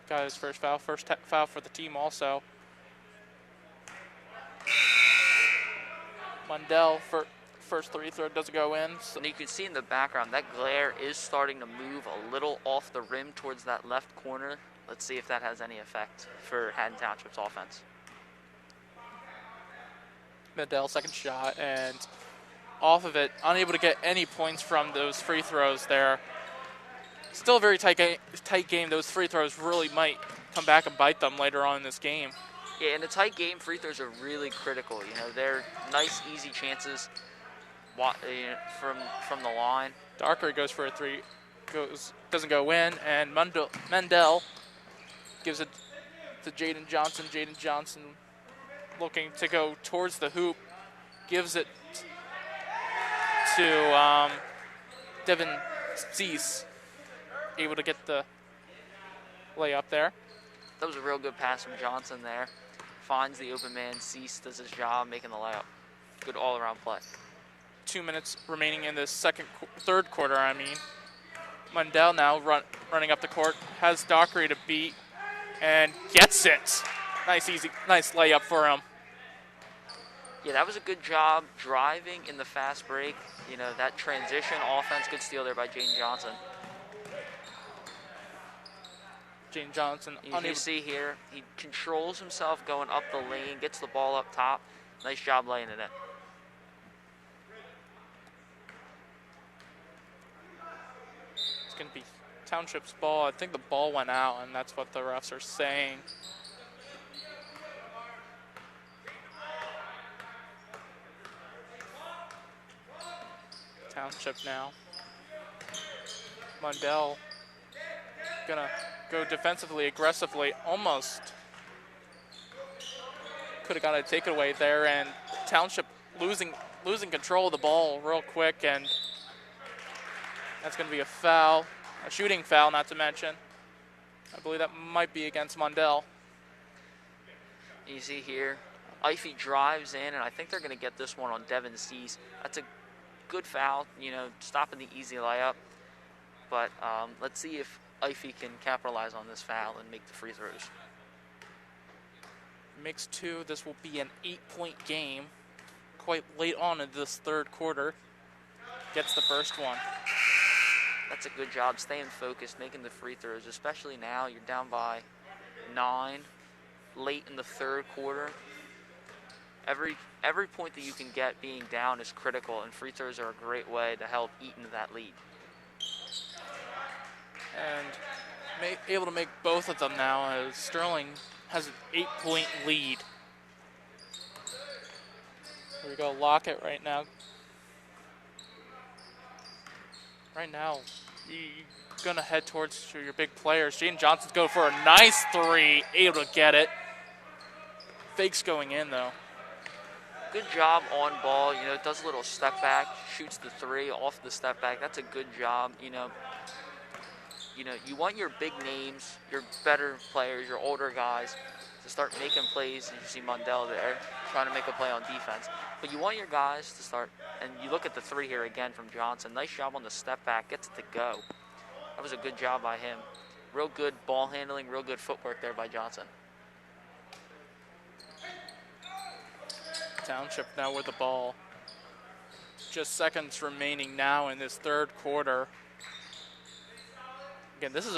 Got his first foul, foul for the team also. Mondell, first free throw doesn't go in. So. And you can see in the background, that glare is starting to move a little off the rim towards that left corner. Let's see if that has any effect for Haddon Township's offense. Mondell, second shot, and off of it, unable to get any points from those free throws there. Still a very tight game. Those free throws really might come back and bite them later on in this game. Yeah, in a tight game, free throws are really critical. You know, they're nice, easy chances from the line. Dockery goes for a three, doesn't go in, and Mendel gives it to Jaden Johnson. Jaden Johnson looking to go towards the hoop, gives it to Devin Cease, able to get the layup there. That was a real good pass from Johnson there. Finds the open man. Cease does his job making the layup. Good all-around play. 2 minutes remaining in this third quarter, I mean. Mundell now running up the court, has Dockery to beat, and gets it. Nice layup for him. Yeah, that was a good job driving in the fast break. You know, that transition offense, good steal there by Jaden Johnson. Jaden Johnson. You see here, he controls himself going up the lane, gets the ball up top. Nice job laying it in. It's going to be Township's ball. I think the ball went out, and that's what the refs are saying. Township now. Mundell gonna go defensively, aggressively, almost could have got a takeaway there, and Township losing control of the ball real quick, and that's gonna be a foul, a shooting foul, not to mention. I believe that might be against Mundell. You see here, Ify drives in, and I think they're gonna get this one on Devin Cease. That's a good foul, you know, stopping the easy layup. But let's see if Ify can capitalize on this foul and make the free throws. Makes two. This will be an 8-point game. Quite late on in this third quarter. Gets the first one. That's a good job staying focused, making the free throws, especially now you're down by 9 late in the third quarter. Every point that you can get being down is critical, and free throws are a great way to help eat into that lead. And able to make both of them now, as Sterling has an 8-point lead. Here we go, Lockett right now. Right now, you're going to head towards your big players. Jaden Johnson's going for a nice three, able to get it. Fake's going in, though. Good job on ball. You know, does a little step back, shoots the three off the step back. That's a good job. You know, you want your big names, your better players, your older guys to start making plays. You see Mundell there trying to make a play on defense. But you want your guys to start, and you look at the three here again from Johnson. Nice job on the step back, gets it to go. That was a good job by him. Real good ball handling, real good footwork there by Johnson. Township now with the ball. Just seconds remaining now in this third quarter. Again, this is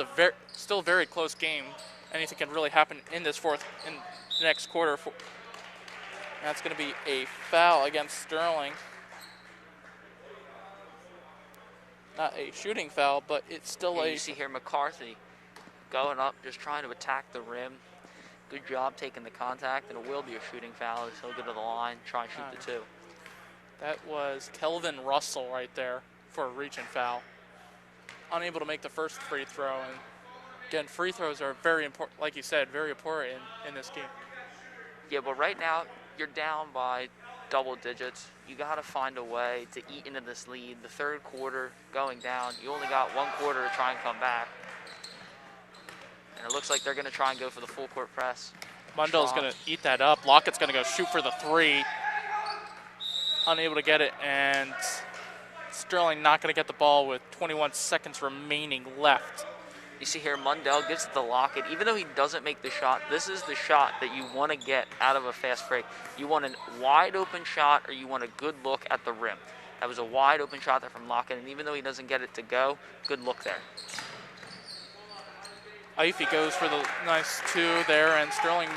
still a very close game. anything can really happen in this in the next quarter. That's going to be a foul against Sterling. Not a shooting foul, but it's still You see here McCarthy going up, just trying to attack the rim. Good job taking the contact, and it will be a shooting foul as he'll go to the line, try and shoot the two. That was Kelvin Russell right there for a reach and foul. Unable to make the first free throw, and again, free throws are very important, like you said, very important in this game. Yeah, but right now, you're down by double digits. You got to find a way to eat into this lead. The third quarter going down, you only got one quarter to try and come back. And it looks like they're going to try and go for the full court press. Mundell's going to eat that up. Lockett's going to go shoot for the three. Unable to get it, and Sterling not going to get the ball with 21 seconds remaining left. You see here, Mundell gets it to Lockett. Even though he doesn't make the shot, this is the shot that you want to get out of a fast break. You want a wide open shot, or you want a good look at the rim. That was a wide open shot there from Lockett, and even though he doesn't get it to go, good look there. Ify goes for the nice two there, and Sterling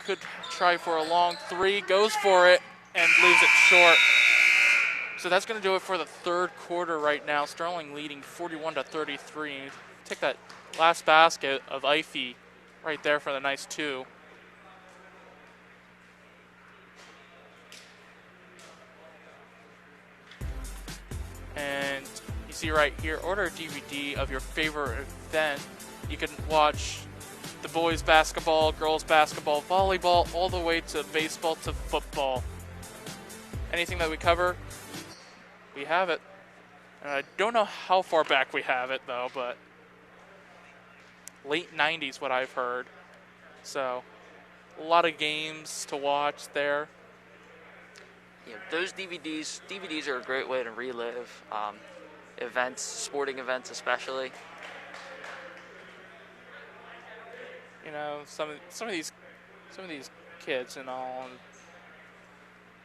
could try for a long three, goes for it, and leaves it short. So that's going to do it for the third quarter right now. Sterling leading 41-33. Take that last basket of Ify right there for the nice two. And you see right here, order a DVD of your favorite event. You can watch the boys basketball, girls basketball, volleyball, all the way to baseball to football. Anything that we cover, we have it. And I don't know how far back we have it, though, but late 90s, what I've heard. So, a lot of games to watch there. Yeah, those DVDs are a great way to relive events, sporting events especially. You know, some of these kids and all,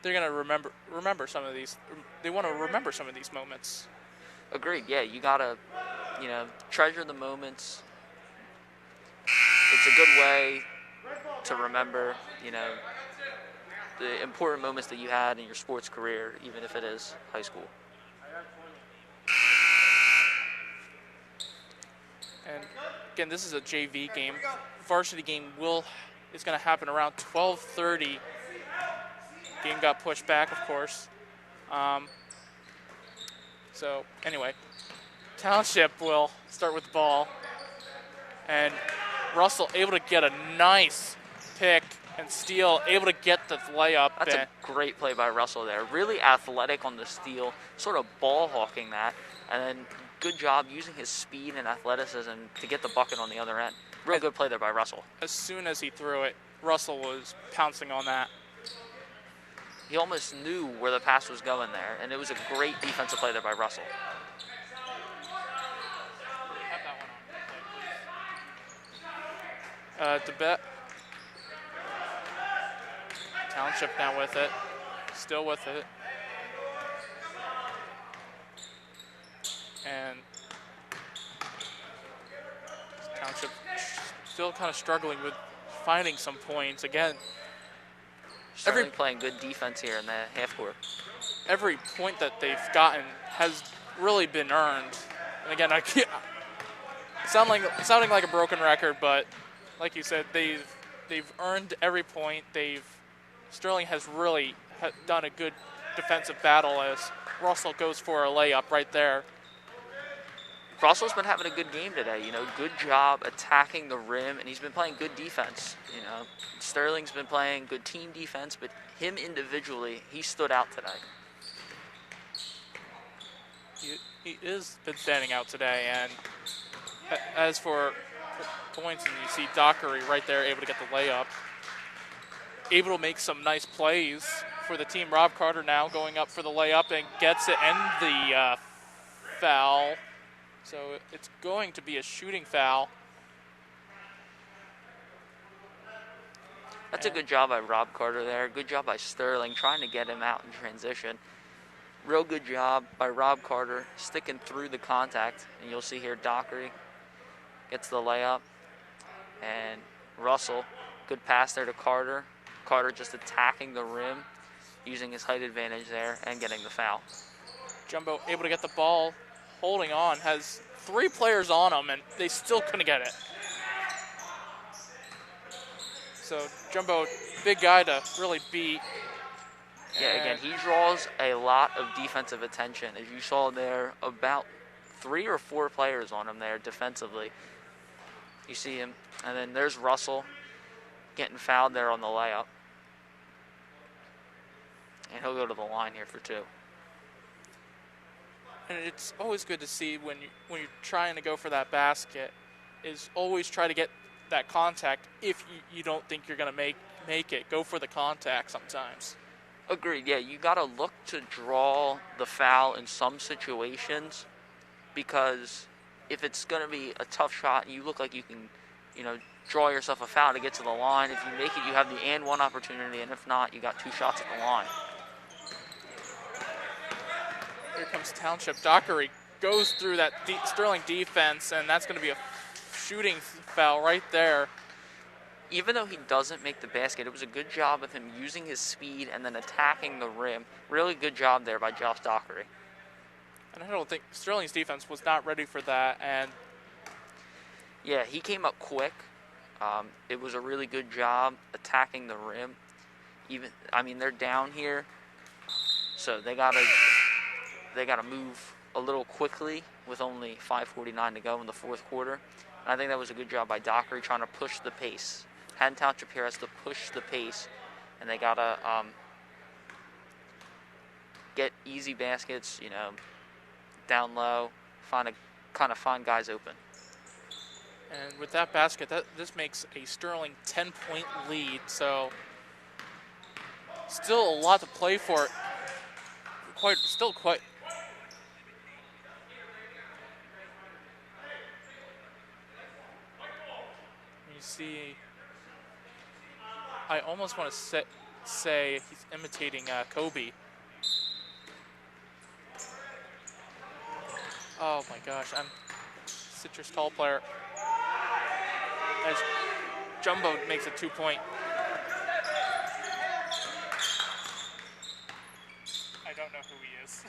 they're gonna remember some of these. They want to remember some of these moments. Agreed. Yeah, you gotta, treasure the moments. It's a good way to remember, the important moments that you had in your sports career, even if it is high school. And again, this is a JV game. Varsity game is going to happen around 12:30. Game got pushed back, of course. So anyway, Township will start with the ball, and Russell able to get a nice pick and steal, able to get the layup. That's a great play by Russell there. Really athletic on the steal, sort of ball hawking that, and then good job using his speed and athleticism to get the bucket on the other end. Real good play there by Russell. As soon as he threw it, Russell was pouncing on that. He almost knew where the pass was going there, and it was a great defensive play there by Russell. Have that one on, please. DeBet. Township now with it. Still with it. And Township still kind of struggling with finding some points. Again, Certainly playing good defense here in the half court. Every point that they've gotten has really been earned. And again, I can't, sounding like a broken record, but like you said, they've earned every point. Sterling has really done a good defensive battle as Russell goes for a layup right there. Russell's been having a good game today, good job attacking the rim, and he's been playing good defense. Sterling's been playing good team defense, but him individually, he stood out today. He is been standing out today, and as for points, and you see Dockery right there able to get the layup, able to make some nice plays for the team. Rob Carter now going up for the layup and gets it, and the foul. So it's going to be a shooting foul. That's a good job by Rob Carter there. Good job by Sterling trying to get him out in transition. Real good job by Rob Carter sticking through the contact. And you'll see here Dockery gets the layup. And Russell, good pass there to Carter. Carter just attacking the rim, using his height advantage there and getting the foul. Jumbo able to get the ball, holding on, has 3 players on him, and they still couldn't get it. So Jumbo, big guy to really beat. Yeah, again, he draws a lot of defensive attention. As you saw there, about 3 or 4 players on him there defensively. You see him, and then there's Russell getting fouled there on the layup. And he'll go to the line here for 2. And it's always good to see when you're trying to go for that basket, is always try to get that contact. If you don't think you're going to make it, go for the contact sometimes. Agreed. Yeah, you got to look to draw the foul in some situations, because if it's going to be a tough shot and you look like you can, draw yourself a foul to get to the line, if you make it, you have the and one opportunity, and if not, you got 2 shots at the line. Here comes Township. Dockery goes through that Sterling defense, and that's going to be a shooting foul right there. Even though he doesn't make the basket, it was a good job of him using his speed and then attacking the rim. Really good job there by Josh Dockery. And I don't think Sterling's defense was not ready for that. And yeah, he came up quick. It was a really good job attacking the rim. They're down here, so they gotta move a little quickly with only 5:49 to go in the 4th quarter. And I think that was a good job by Dockery trying to push the pace. Haddon Township here has to push the pace, and they gotta get easy baskets, down low, find guys open. And with that basket, this makes a Sterling 10-point lead. So still a lot to play for. Quite. You see, I almost want to say he's imitating Kobe. Oh my gosh, I'm Citrus tall player. As Jumbo makes a 2-point. I don't know who he is.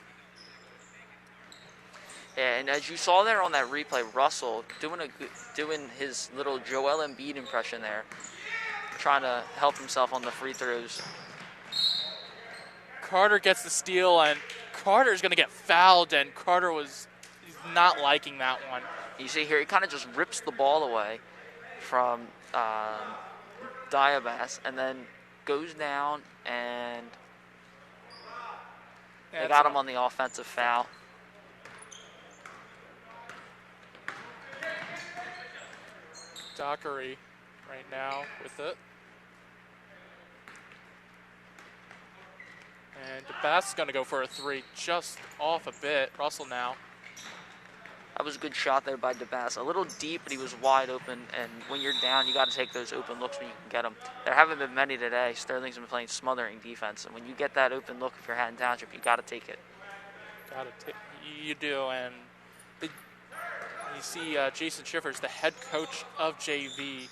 Yeah, and as you saw there on that replay, Russell doing his little Joel Embiid impression there, trying to help himself on the free throws. Carter gets the steal, and Carter's going to get fouled, and Carter was not liking that one. You see here, he kind of just rips the ball away from Diabas, and then goes down, and they got him on the offensive foul. Dockery right now with it. And DeBass is going to go for a 3, just off a bit. Russell now. That was a good shot there by DeBass. A little deep, but he was wide open. And when you're down, you got to take those open looks when you can get them. There haven't been many today. Sterling's been playing smothering defense. And when you get that open look, if you're Haddon Township, you got to take it. You do. And you see Jason Schiffers, the head coach of JV.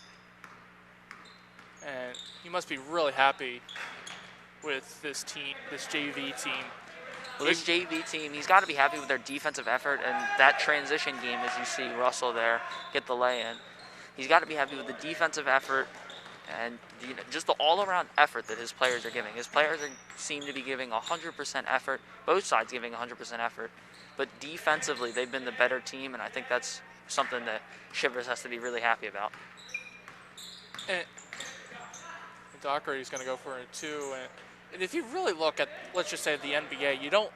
And he must be really happy with this team, this JV team. Well, this JV team, he's got to be happy with their defensive effort and that transition game, as you see Russell there get the lay-in. He's got to be happy with the defensive effort and just the all-around effort that his players are giving. His players seem to be giving 100% effort, both sides giving 100% effort. But defensively, they've been the better team, and I think that's something that Shivers has to be really happy about. And Dockery's going to go for a 2. And if you really look at, let's just say, the NBA, you don't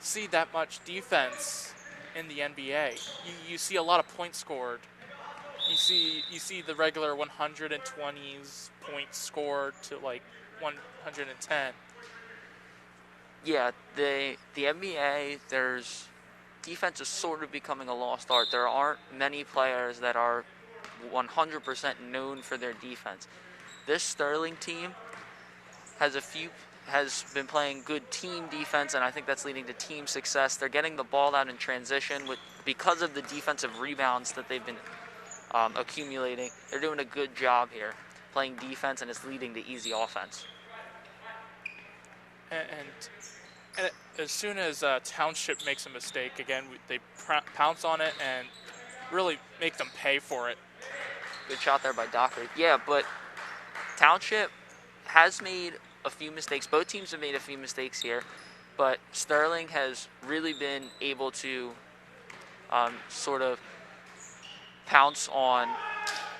see that much defense in the NBA. You see a lot of points scored. You see the regular 120s points scored to like 110. Yeah, the NBA, there's defense is sort of becoming a lost art. There aren't many players that are 100% known for their defense. This Sterling team has been playing good team defense, and I think that's leading to team success. They're getting the ball out in transition because of the defensive rebounds that they've been accumulating. They're doing a good job here, playing defense, and it's leading to easy offense. And as soon as Township makes a mistake, again, they pounce on it and really make them pay for it. Good shot there by Dockery. Yeah, but Township has made a few mistakes. Both teams have made a few mistakes here, but Sterling has really been able to sort of pounce on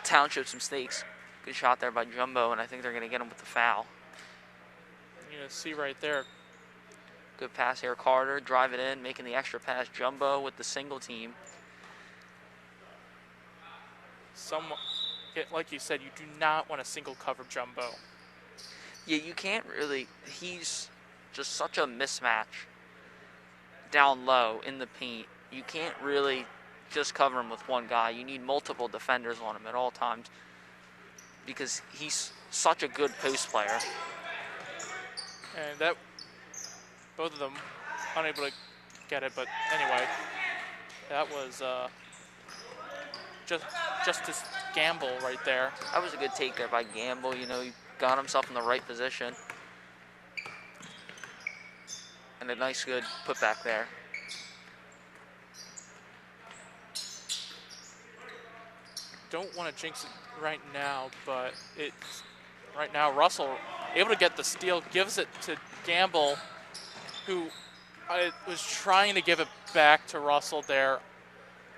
Township's mistakes. Good shot there by Jumbo, and I think they're going to get him with the foul. You know, see right there. Good pass here, Carter, drive it in, making the extra pass. Jumbo with the single team. Like you said, you do not want to single cover Jumbo. Yeah, you can't really. He's just such a mismatch down low in the paint. You can't really just cover him with one guy. You need multiple defenders on him at all times because he's such a good post player. And that, both of them unable to get it, but anyway, that was just this gamble right there. That was a good take there by Gamble. You know, he got himself in the right position. And a nice, good putback there. Don't want to jinx it right now, but it's right now Russell able to get the steal, gives it to Gamble, who was trying to give it back to Russell there.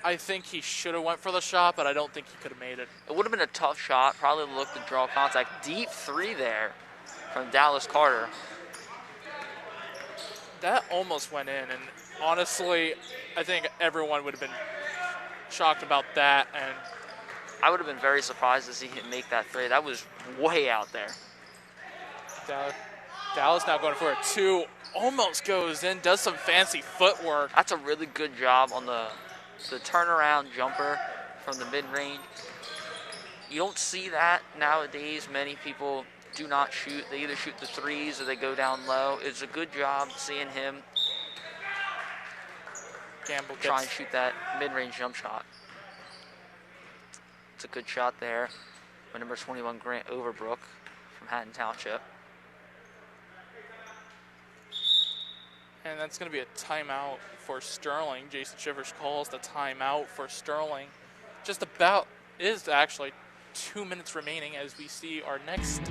I think he should have went for the shot, but I don't think he could have made it. It would have been a tough shot. Probably looked to draw contact. Deep three there from Dallas Carter. That almost went in, and honestly, I think everyone would have been shocked about that. And I would have been very surprised to see him make that three. That was way out there. Dallas now going for it. Two almost goes in, does some fancy footwork. That's a really good job on the turnaround jumper from the mid-range. You don't see that nowadays. Many people do not shoot. They either shoot the threes or they go down low. It's a good job seeing him Gamble try and shoot that mid-range jump shot. It's a good shot there by number 21, Grant Overbrook from Haddon Township. And that's going to be a timeout for Sterling. Jason Shivers calls the timeout for Sterling. Just about is actually 2 minutes remaining as we see our next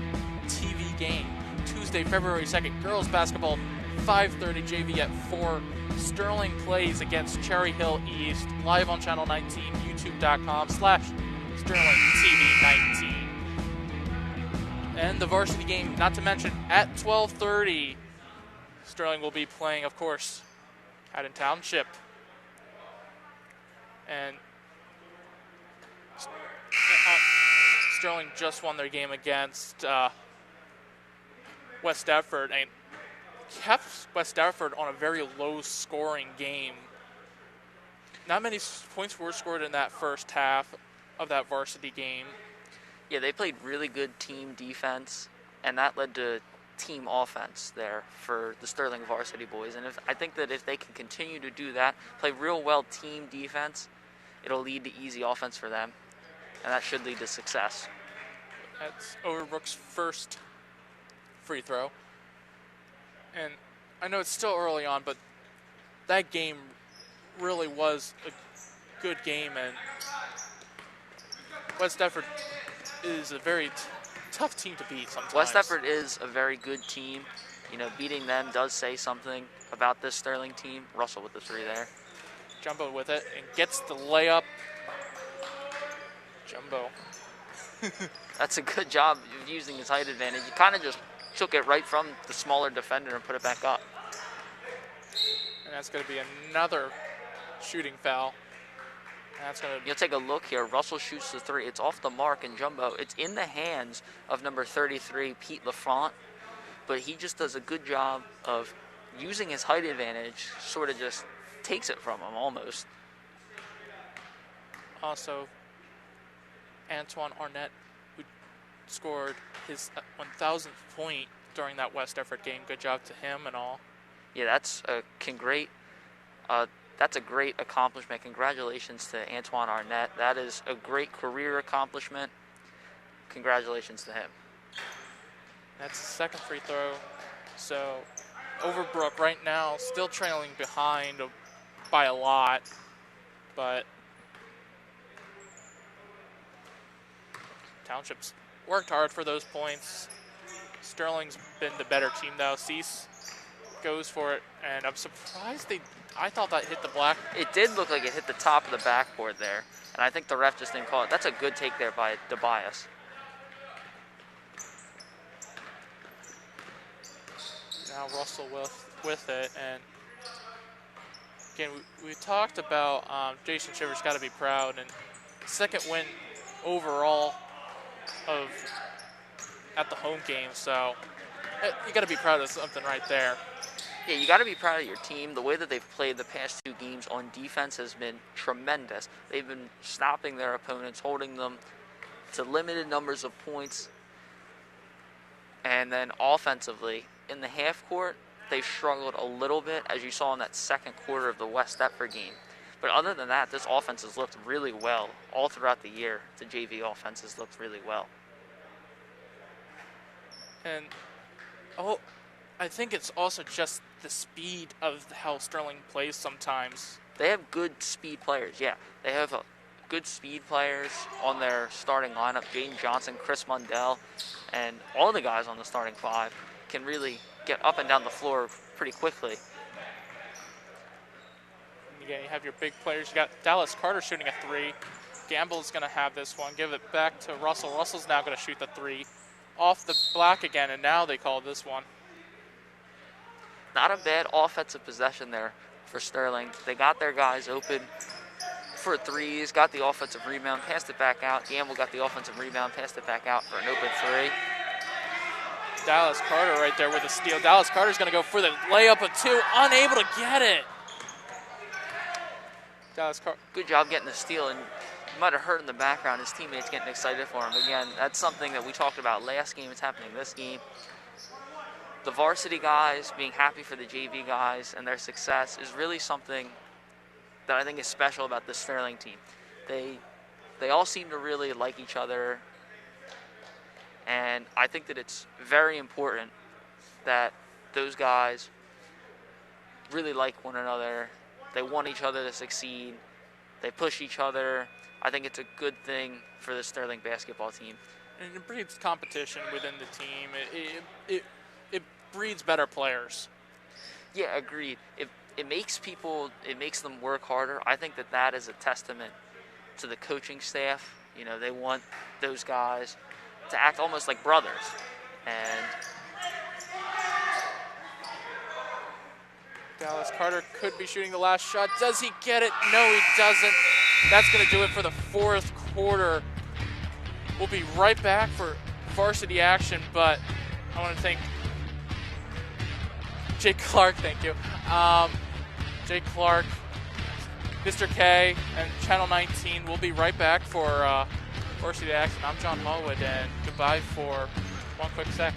TV game. Tuesday, February 2nd, girls basketball, 5:30 JV at 4. Sterling plays against Cherry Hill East, live on Channel 19, youtube.com/SterlingTV19. And the varsity game, not to mention, at 12:30, Sterling will be playing, of course, Haddon Township. And Sterling just won their game against West Deptford and kept West Deptford on a very low-scoring game. Not many points were scored in that first half of that varsity game. Yeah, they played really good team defense, and that led to team offense there for the Sterling varsity boys. And I think that if they can continue to do that, play real well team defense, it'll lead to easy offense for them, and that should lead to success. That's Overbrook's first free throw. And I know it's still early on, but that game really was a good game, and West Deptford is a very tough team to beat sometimes. West Deptford is a very good team. You know, beating them does say something about this Sterling team. Russell with the three there. Jumbo with it and gets the layup. Jumbo. That's a good job of using his height advantage. He kind of just took it right from the smaller defender and put it back up. And that's going to be another shooting foul. And that's going to. You'll take a look here. Russell shoots the three. It's off the mark, and Jumbo. It's in the hands of number 33, Pete LaFront, but he just does a good job of using his height advantage. Sort of just takes it from him almost. Also, Antoine Arnett, who scored his 1,000th point during that West Deptford game. Good job to him and all. Yeah, that's great that's a great accomplishment. Congratulations to Antoine Arnett. That is a great career accomplishment. Congratulations to him. That's the second free throw. So Overbrook right now still trailing behind by a lot, but Township's worked hard for those points. Sterling's been the better team though. Cease goes for it, and I'm surprised I thought that hit the black. It did look like it hit the top of the backboard there, and I think the ref just didn't call it. That's a good take there by Tobias. Now Russell with it, and again we talked about Jason Shivers got to be proud, and second win overall at the home game, so you got to be proud of something right there. Yeah, you got to be proud of your team. The way that they've played the past two games on defense has been tremendous. They've been stopping their opponents, holding them to limited numbers of points. And then offensively, in the half court, they've struggled a little bit, as you saw in that second quarter of the West Deptford game. But other than that, this offense has looked really well all throughout the year. The JV offense has looked really well. And I think it's also just the speed of how Sterling plays sometimes. They have good speed players, yeah. They have good speed players on their starting lineup. Jaden Johnson, Chris Mundell, and all the guys on the starting five can really get up and down the floor pretty quickly. And again, you have your big players. You got Dallas Carter shooting a three. Gamble's going to have this one. Give it back to Russell. Russell's now going to shoot the three. Off the block again, and now they call this one. Not a bad offensive possession there for Sterling. They got their guys open for threes, got the offensive rebound, passed it back out. Gamble got the offensive rebound, passed it back out for an open three. Dallas Carter right there with a steal. Dallas Carter's going to go for the layup of two, unable to get it. Dallas Carter. Good job getting the steal, and you might have heard in the background his teammates getting excited for him. Again, that's something that we talked about last game. It's happening this game. The varsity guys being happy for the JV guys and their success is really something that I think is special about the Sterling team. They all seem to really like each other, and I think that it's very important that those guys really like one another. They want each other to succeed. They push each other. I think it's a good thing for the Sterling basketball team. And it breeds competition within the team. It breeds better players. Yeah, agreed. It makes them work harder. I think that is a testament to the coaching staff. You know, they want those guys to act almost like brothers. And Dallas Carter could be shooting the last shot. Does he get it? No, he doesn't. That's going to do it for the fourth quarter. We'll be right back for varsity action, but I want to thank Jake Clark, thank you. Jake Clark, Mr. K, and Channel 19. We'll be right back for varsity action. I'm John Mulwood, and goodbye for one quick sec.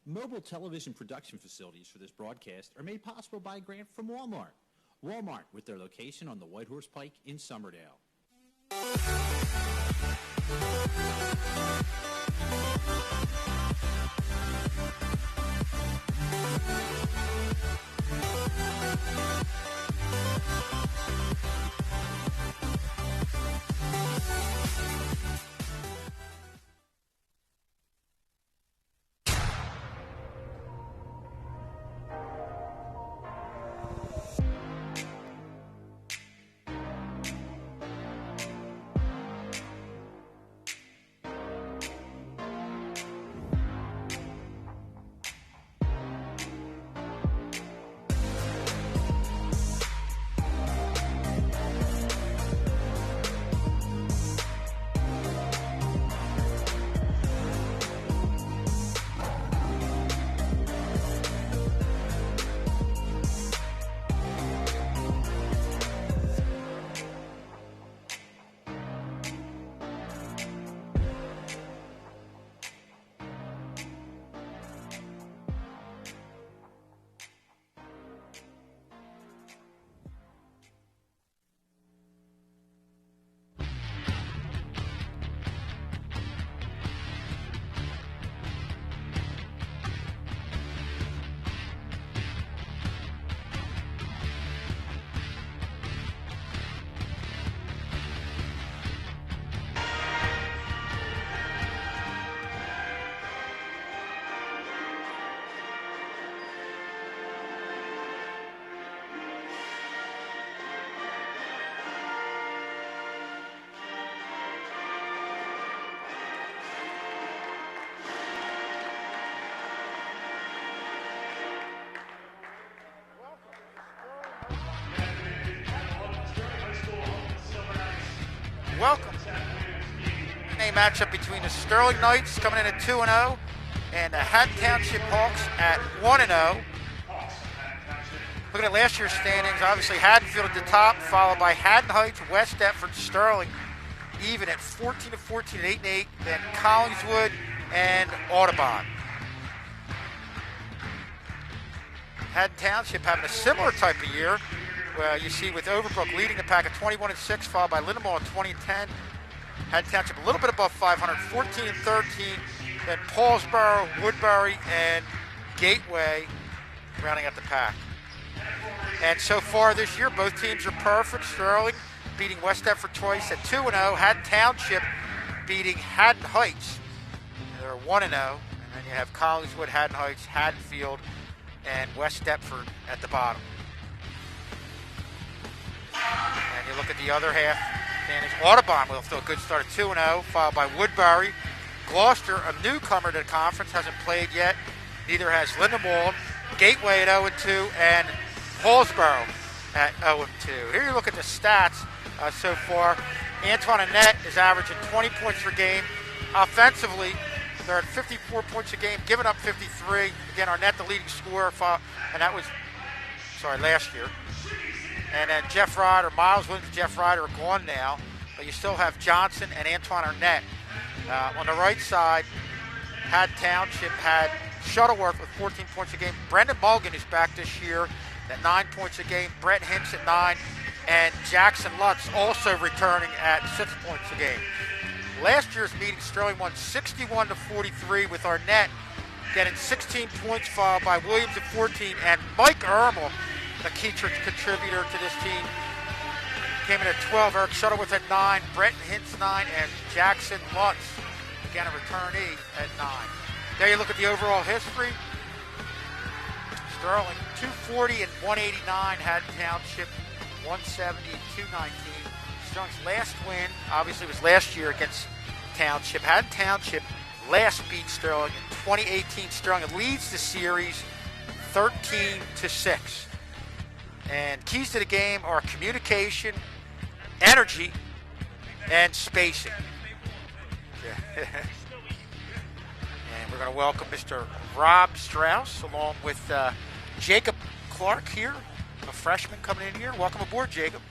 Mobile television production facilities for this broadcast are made possible by a grant from Walmart. Walmart, with their location on the White Horse Pike in Summerdale. Welcome. A matchup between the Sterling Knights coming in at 2-0 and the Haddon Township Hawks at 1-0. Looking at last year's standings, obviously Haddonfield at the top, followed by Haddon Heights, West Deptford, Sterling, even at 14-14 and 8-8, then Collingswood and Audubon. Haddon Township having a similar type of year. Well, you see with Overbrook leading the pack at 21-6, followed by Lindemore at 20-10. Haddon Township a little bit above 500, 14-13. Then Paulsboro, Woodbury, and Gateway rounding out the pack. And so far this year, both teams are perfect. Sterling beating West Deptford twice at 2-0. Haddon Township beating Haddon Heights. They're 1-0. And then you have Collingswood, Haddon Heights, Haddonfield, and West Deptford at the bottom. And you look at the other half, standings. Audubon will still a good start at 2-0, followed by Woodbury. Gloucester, a newcomer to the conference, hasn't played yet. Neither has Lindemore. Gateway at 0-2, and Paulsboro at 0-2. Here you look at the stats so far. Antoine Annette is averaging 20 points per game. Offensively, they're at 54 points a game, giving up 53. Again, Arnett the leading scorer, and that was, last year. And then Jeff Ryder, Miles Williams and Jeff Ryder are gone now, but you still have Johnson and Antoine Arnett. On the right side, Haddon Township had Shuttleworth with 14 points a game. Brendan Mulligan is back this year at 9 points a game. Brett Hintz at 9, and Jackson Lutz also returning at 6 points a game. Last year's meeting, Sterling won 61-43 with Arnett getting 16 points, followed by Williams at 14, and Mike Ermel, a key contributor to this team, came in at 12. Eric Shuttleworth at 9, Brett Hintz 9, and Jackson Lutz, again a returnee, at 9. There you look at the overall history. Sterling 240 and 189, Haddon Township 170 and 219. Sterling's last win, obviously, was last year against Township. Haddon Township last beat Sterling in 2018. Sterling leads the series 13-6. And keys to the game are communication, energy, and spacing. And we're going to welcome Mr. Rob Strauss along with Jacob Clark here, a freshman coming in here. Welcome aboard, Jacob.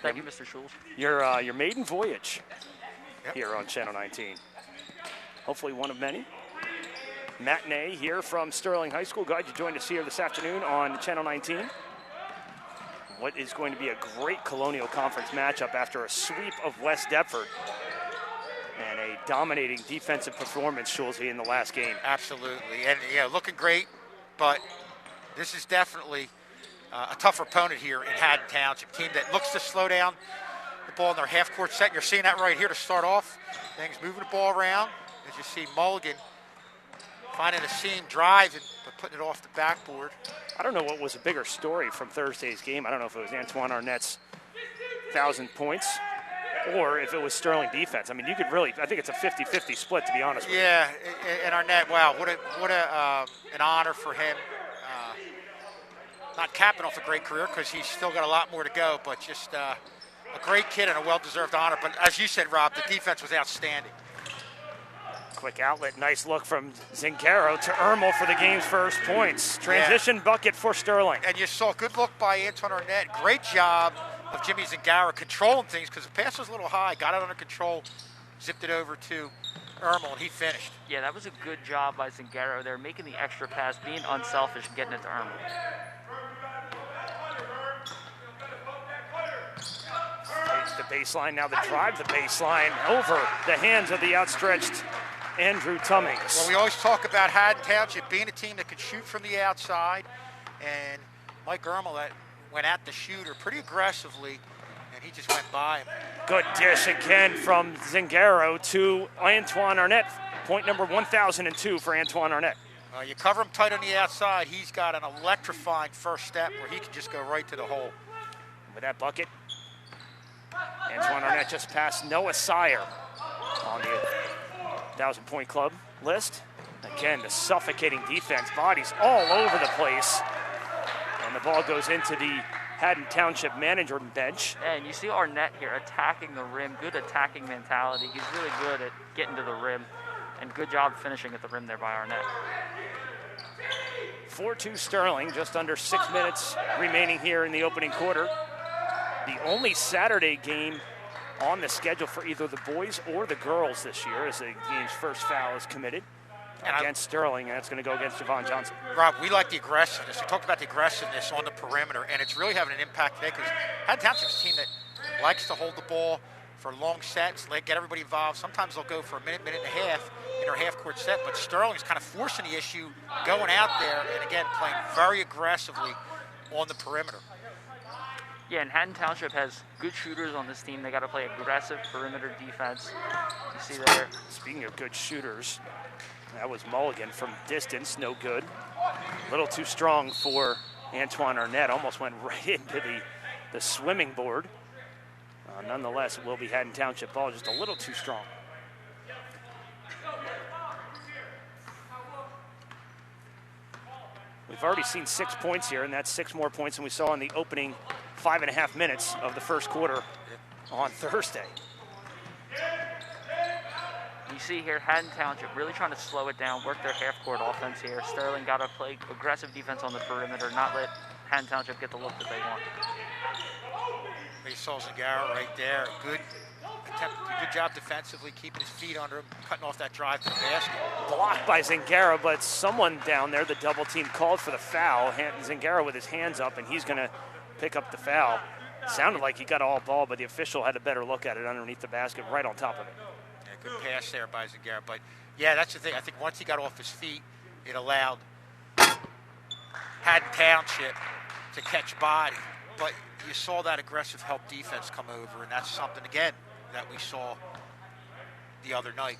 Thank you, Mr. Schultz. Your maiden voyage here on Channel 19. Hopefully one of many. matinee here from Sterling High School. Glad you joined us here this afternoon on Channel 19. What is going to be a great Colonial Conference matchup after a sweep of West Deptford and a dominating defensive performance, Schulze, in the last game. Absolutely, and looking great, but this is definitely a tougher opponent here in Haddon Township, team that looks to slow down the ball in their half-court set. And you're seeing that right here to start off. Things moving the ball around. As you see Mulligan finding a seam, driving, but putting it off the backboard. I don't know what was a bigger story from Thursday's game. I don't know if it was Antoine Arnett's 1,000 points or if it was Sterling defense. I mean, you could really, I think it's a 50-50 split, to be honest with you. Yeah, and Arnett, wow, what an honor for him. Not capping off a great career because he's still got a lot more to go, but just a great kid and a well-deserved honor. But as you said, Rob, the defense was outstanding. Quick outlet, nice look from Zingaro to Ermel for the game's first points. Transition bucket for Sterling. And you saw a good look by Antoine Arnett. Great job of Jimmy Zingaro controlling things because the pass was a little high, got it under control, zipped it over to Ermel, and he finished. Yeah, that was a good job by Zingaro there, making the extra pass, being unselfish, and getting it to Ermel. Takes the baseline, now the drive the baseline over the hands of the outstretched Andrew Tummings. Well, we always talk about Haddon Township being a team that could shoot from the outside, and Mike Ermel that went at the shooter pretty aggressively, and he just went by him. Good dish again from Zingaro to Antoine Arnett. Point number 1,002 for Antoine Arnett. You cover him tight on the outside, he's got an electrifying first step where he can just go right to the hole. With that bucket, Antoine Arnett just passed Noah Sire on the 1,000-point club list. Again, the suffocating defense, bodies all over the place. And the ball goes into the Haddon Township manager bench. And you see Arnett here attacking the rim, good attacking mentality. He's really good at getting to the rim, and good job finishing at the rim there by Arnett. 4-2 Sterling, just under 6 minutes remaining here in the opening quarter. The only Saturday game on the schedule for either the boys or the girls this year, as the game's first foul is committed against Sterling, and that's going to go against Javon Johnson. Rob, we like the aggressiveness. We talked about the aggressiveness on the perimeter, and it's really having an impact today because Haddon Township's a team that likes to hold the ball for long sets, get everybody involved. Sometimes they'll go for a minute, minute and a half in their half-court set, but Sterling's kind of forcing the issue, going out there, and again, playing very aggressively on the perimeter. Yeah, and Haddon Township has good shooters on this team. They got to play aggressive perimeter defense. You see there. Speaking of good shooters, that was Mulligan from distance, no good. A little too strong for Antoine Arnett, almost went right into the swimming board. Nonetheless, it will be Haddon Township ball, just a little too strong. We've already seen 6 points here, and that's 6 more points than we saw in the opening 5.5 minutes of the first quarter on Thursday. You see here, Haddon Township really trying to slow it down, work their half-court offense here. Sterling got to play aggressive defense on the perimeter, not let Haddon Township get the look that they want. You saw Zingaro right there. Good job defensively, keeping his feet under him, cutting off that drive to the basket. Blocked by Zingaro, but someone down there, the double team, called for the foul. Zingaro with his hands up, and he's going to pick up the foul. Sounded like he got all ball, but the official had a better look at it underneath the basket, right on top of it. Yeah, good pass there by Zingaro. But, yeah, that's the thing. I think once he got off his feet, it allowed Haddon Township to catch body. But you saw that aggressive help defense come over, and that's something, again, that we saw the other night.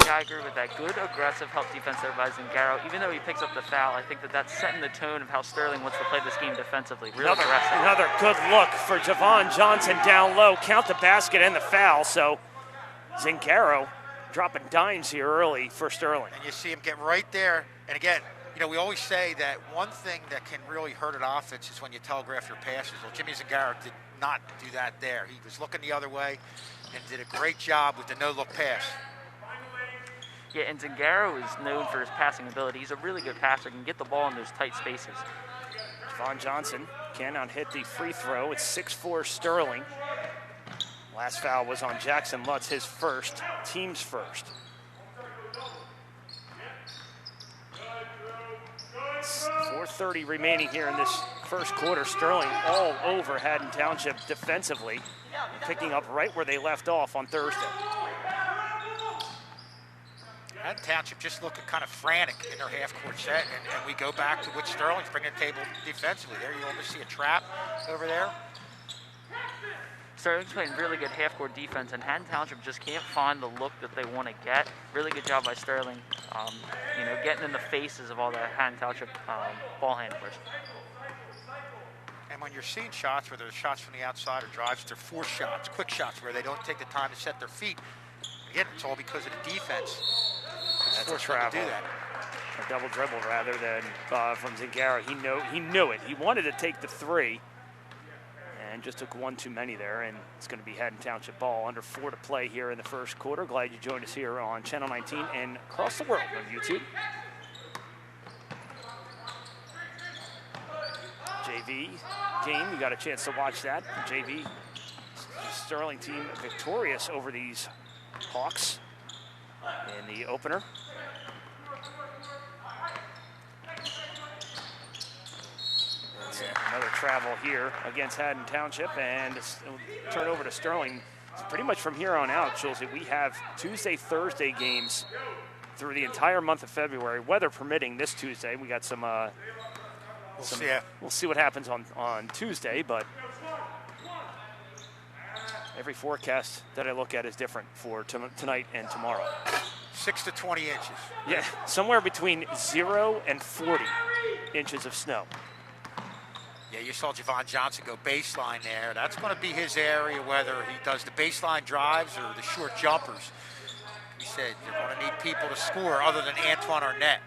Yeah, I agree with that. Good aggressive help defense there by Zingaro. Even though he picks up the foul, I think that's setting the tone of how Sterling wants to play this game defensively. Real aggressive. Another good look for Javon Johnson down low. Count the basket and the foul. So Zingaro dropping dimes here early for Sterling. And you see him get right there. And again, we always say that one thing that can really hurt an offense is when you telegraph your passes. Well, Jimmy Zingaro did not do that there. He was looking the other way and did a great job with the no-look pass. Yeah, and Zingaro is known for his passing ability. He's a really good passer, can get the ball in those tight spaces. Javon Johnson cannot hit the free throw. It's 6-4 Sterling. Last foul was on Jackson Lutz, his first, team's first. 4:30 remaining here in this first quarter. Sterling all over Haddon Township defensively, picking up right where they left off on Thursday. Haddon Township just looking kind of frantic in their half-court set, and we go back to what Sterling's bringing to the table defensively. There you almost see a trap over there. Sterling's playing really good half-court defense, and Haddon Township just can't find the look that they want to get. Really good job by Sterling, getting in the faces of all the Haddon Township ball handlers. And when you're seeing shots, whether it's shots from the outside or drives, they're forced shots, quick shots, where they don't take the time to set their feet. Again, it's all because of the defense. That's a travel. To do that. A double dribble rather than from Zingaro. He knew it. He wanted to take the three and just took one too many there, and it's going to be Haddon Township ball. Under 4 to play here in the first quarter. Glad you joined us here on Channel 19 and across the world on YouTube. JV game, you got a chance to watch that. JV Sterling team victorious over these Hawks in the opener. Another travel here against Haddon Township, and turn over to Sterling. Pretty much from here on out, Jules, we have Tuesday, Thursday games through the entire month of February, weather permitting. This Tuesday, we got some. We'll see what happens on Tuesday, but every forecast that I look at is different for tonight and tomorrow. 6 to 20 inches. Yeah, somewhere between 0 and 40 inches of snow. Yeah, you saw Javon Johnson go baseline there. That's going to be his area, whether he does the baseline drives or the short jumpers. He said you're going to need people to score other than Antoine Arnett.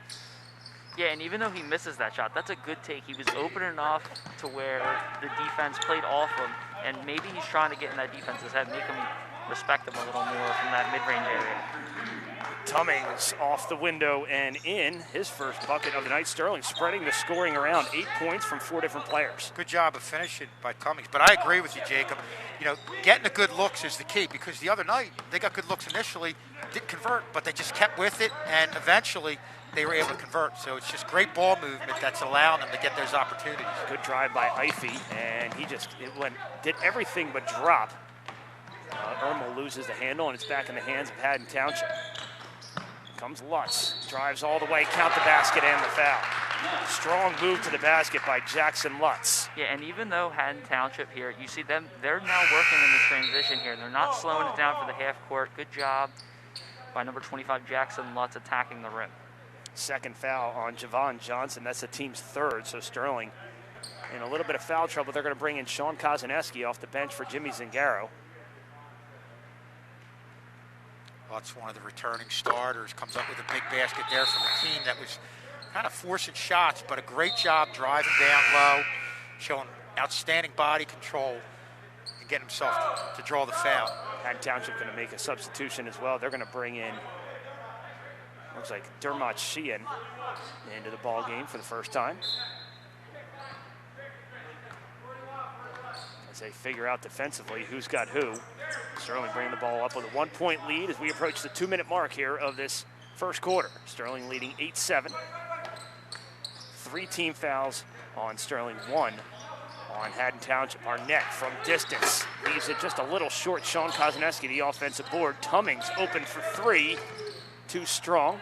Yeah, and even though he misses that shot, that's a good take. He was open enough to where the defense played off him, and maybe he's trying to get in that defense's head, make him respect him a little more from that mid-range area. Tummings off the window and in his first bucket of the night. Sterling spreading the scoring around. 8 points from 4 different players. Good job of finishing by Tummings. But I agree with you, Jacob. Getting the good looks is the key, because the other night they got good looks initially, didn't convert, but they just kept with it, and eventually they were able to convert. So it's just great ball movement that's allowing them to get those opportunities. Good drive by Ify, and he did everything but drop. Irma loses the handle, and it's back in the hands of Haddon Township. Comes Lutz, drives all the way, count the basket and the foul. Strong move to the basket by Jackson Lutz. Yeah, and even though Haddon Township here, you see them, they're now working in the transition here. They're not slowing it down for the half court. Good job by number 25, Jackson Lutz, attacking the rim. Second foul on Javon Johnson. That's the team's third, so Sterling in a little bit of foul trouble. They're going to bring in Sean Kozaneski off the bench for Jimmy Zingaro. Lutz, one of the returning starters, comes up with a big basket there from a team that was kind of forcing shots, but a great job driving down low, showing outstanding body control, and getting himself to draw the foul. Haddon Township going to make a substitution as well. They're going to bring in, looks like Dermot Sheehan into the ball game for the first time. As they figure out defensively who's got who. Sterling bringing the ball up with a 1-point lead as we approach the 2-minute mark here of this first quarter. Sterling leading 8-7. 3 team fouls on Sterling, 1 on Haddon Township. Arnett from distance leaves it just a little short. Sean Kozaneski, the offensive board. Tummings open for 3. Too strong.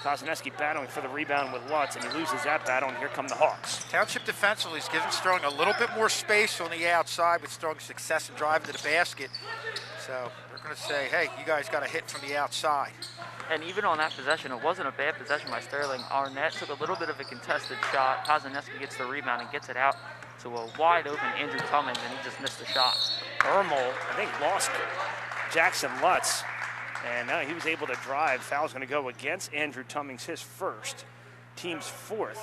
Kozaneski battling for the rebound with Lutz, and he loses that battle, and here come the Hawks. Township defensively is giving Sterling a little bit more space on the outside with Sterling's success in driving to the basket. So they're going to say, hey, you guys got to hit from the outside. And even on that possession, it wasn't a bad possession by Sterling. Arnett took a little bit of a contested shot. Kozaneski gets the rebound and gets it out to a wide open Andrew Tummings, and he just missed the shot. Ermel, I think, lost Jackson Lutz. And now he was able to drive. Foul's going to go against Andrew Tummings, his first, team's 4th.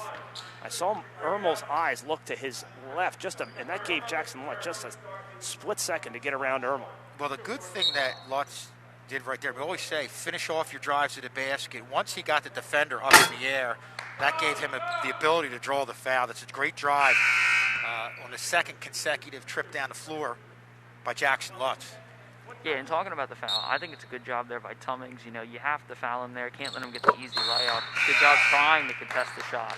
I saw Ermel's eyes look to his left, and that gave Jackson Lutz just a split second to get around Ermel. Well, the good thing that Lutz did right there, we always say, finish off your drives to the basket. Once he got the defender up in the air, that gave him the ability to draw the foul. That's a great drive on the second consecutive trip down the floor by Jackson Lutz. Yeah, and talking about the foul, I think it's a good job there by Tummings. You have to foul him there. Can't let him get the easy layup. Good job trying to contest the shot.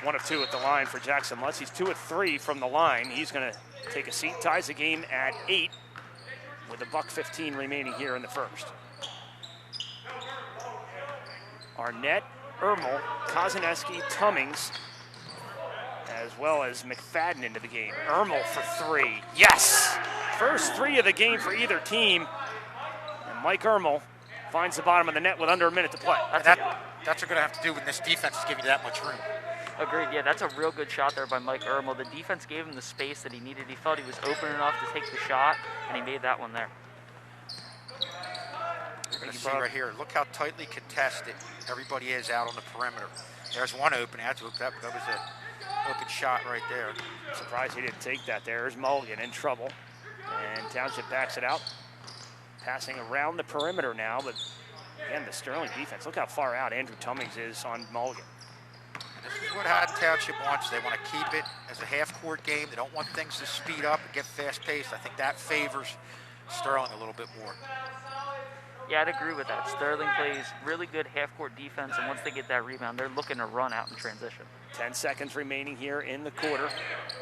1 of 2 at the line for Jackson Lutz. He's 2 of 3 from the line. He's going to take a seat, ties the game at 8 with $1:15 remaining here in the first. Arnett, Ermel, Kozaneski, Tummings, as well as McFadden into the game. Ermel for 3. Yes! First 3 of the game for either team. And Mike Ermel finds the bottom of the net with under a minute to play. That's what you're going to have to do when this defense is giving you that much room. Agreed. Yeah, that's a real good shot there by Mike Ermel. The defense gave him the space that he needed. He felt he was open enough to take the shot, and he made that one there. You're going to see right here, look how tightly contested everybody is out on the perimeter. There's one opening. That was an open shot right there. Surprised he didn't take that there. There's Mulligan in trouble. And Township backs it out. Passing around the perimeter now, but again, the Sterling defense. Look how far out Andrew Tummings is on Mulligan. And this is what Haddon Township wants. They want to keep it as a half-court game. They don't want things to speed up and get fast-paced. I think that favors Sterling a little bit more. Yeah, I'd agree with that. Sterling plays really good half-court defense, and once they get that rebound, they're looking to run out in transition. 10 seconds remaining here in the quarter.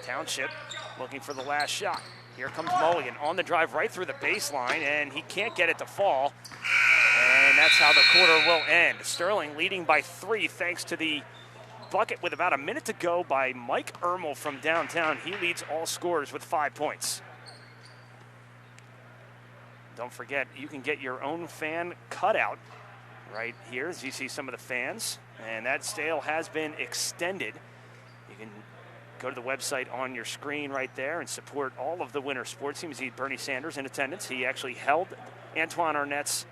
Township looking for the last shot. Here comes Mulligan on the drive right through the baseline, and he can't get it to fall. And that's how the quarter will end. Sterling leading by 3 thanks to the bucket with about a minute to go by Mike Ermel from downtown. He leads all scorers with 5 points. Don't forget, you can get your own fan cutout right here as you see some of the fans. And that sale has been extended. You can go to the website on your screen right there and support all of the winter sports teams. See Bernie Sanders in attendance. He actually held Antoine Arnett's,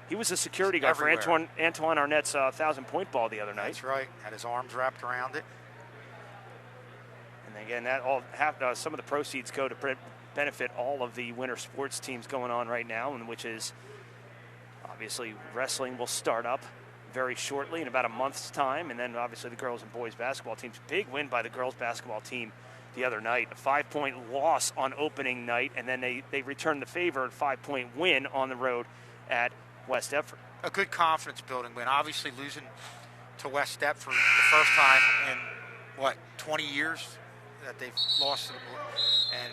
he was a security guard for Antoine Arnett's 1,000-point ball the other night. That's right. Had his arms wrapped around it. And again, some of the proceeds go to benefit all of the winter sports teams going on right now, and which is obviously wrestling will start up very shortly in about a month's time, and then obviously the girls and boys basketball teams. Big win by the girls basketball team the other night, a 5-point loss on opening night, and then they returned the favor, 5-point win on the road at West Deptford. A good confidence building win. Obviously losing to West Deptford the first time in 20 years that they've lost to them. And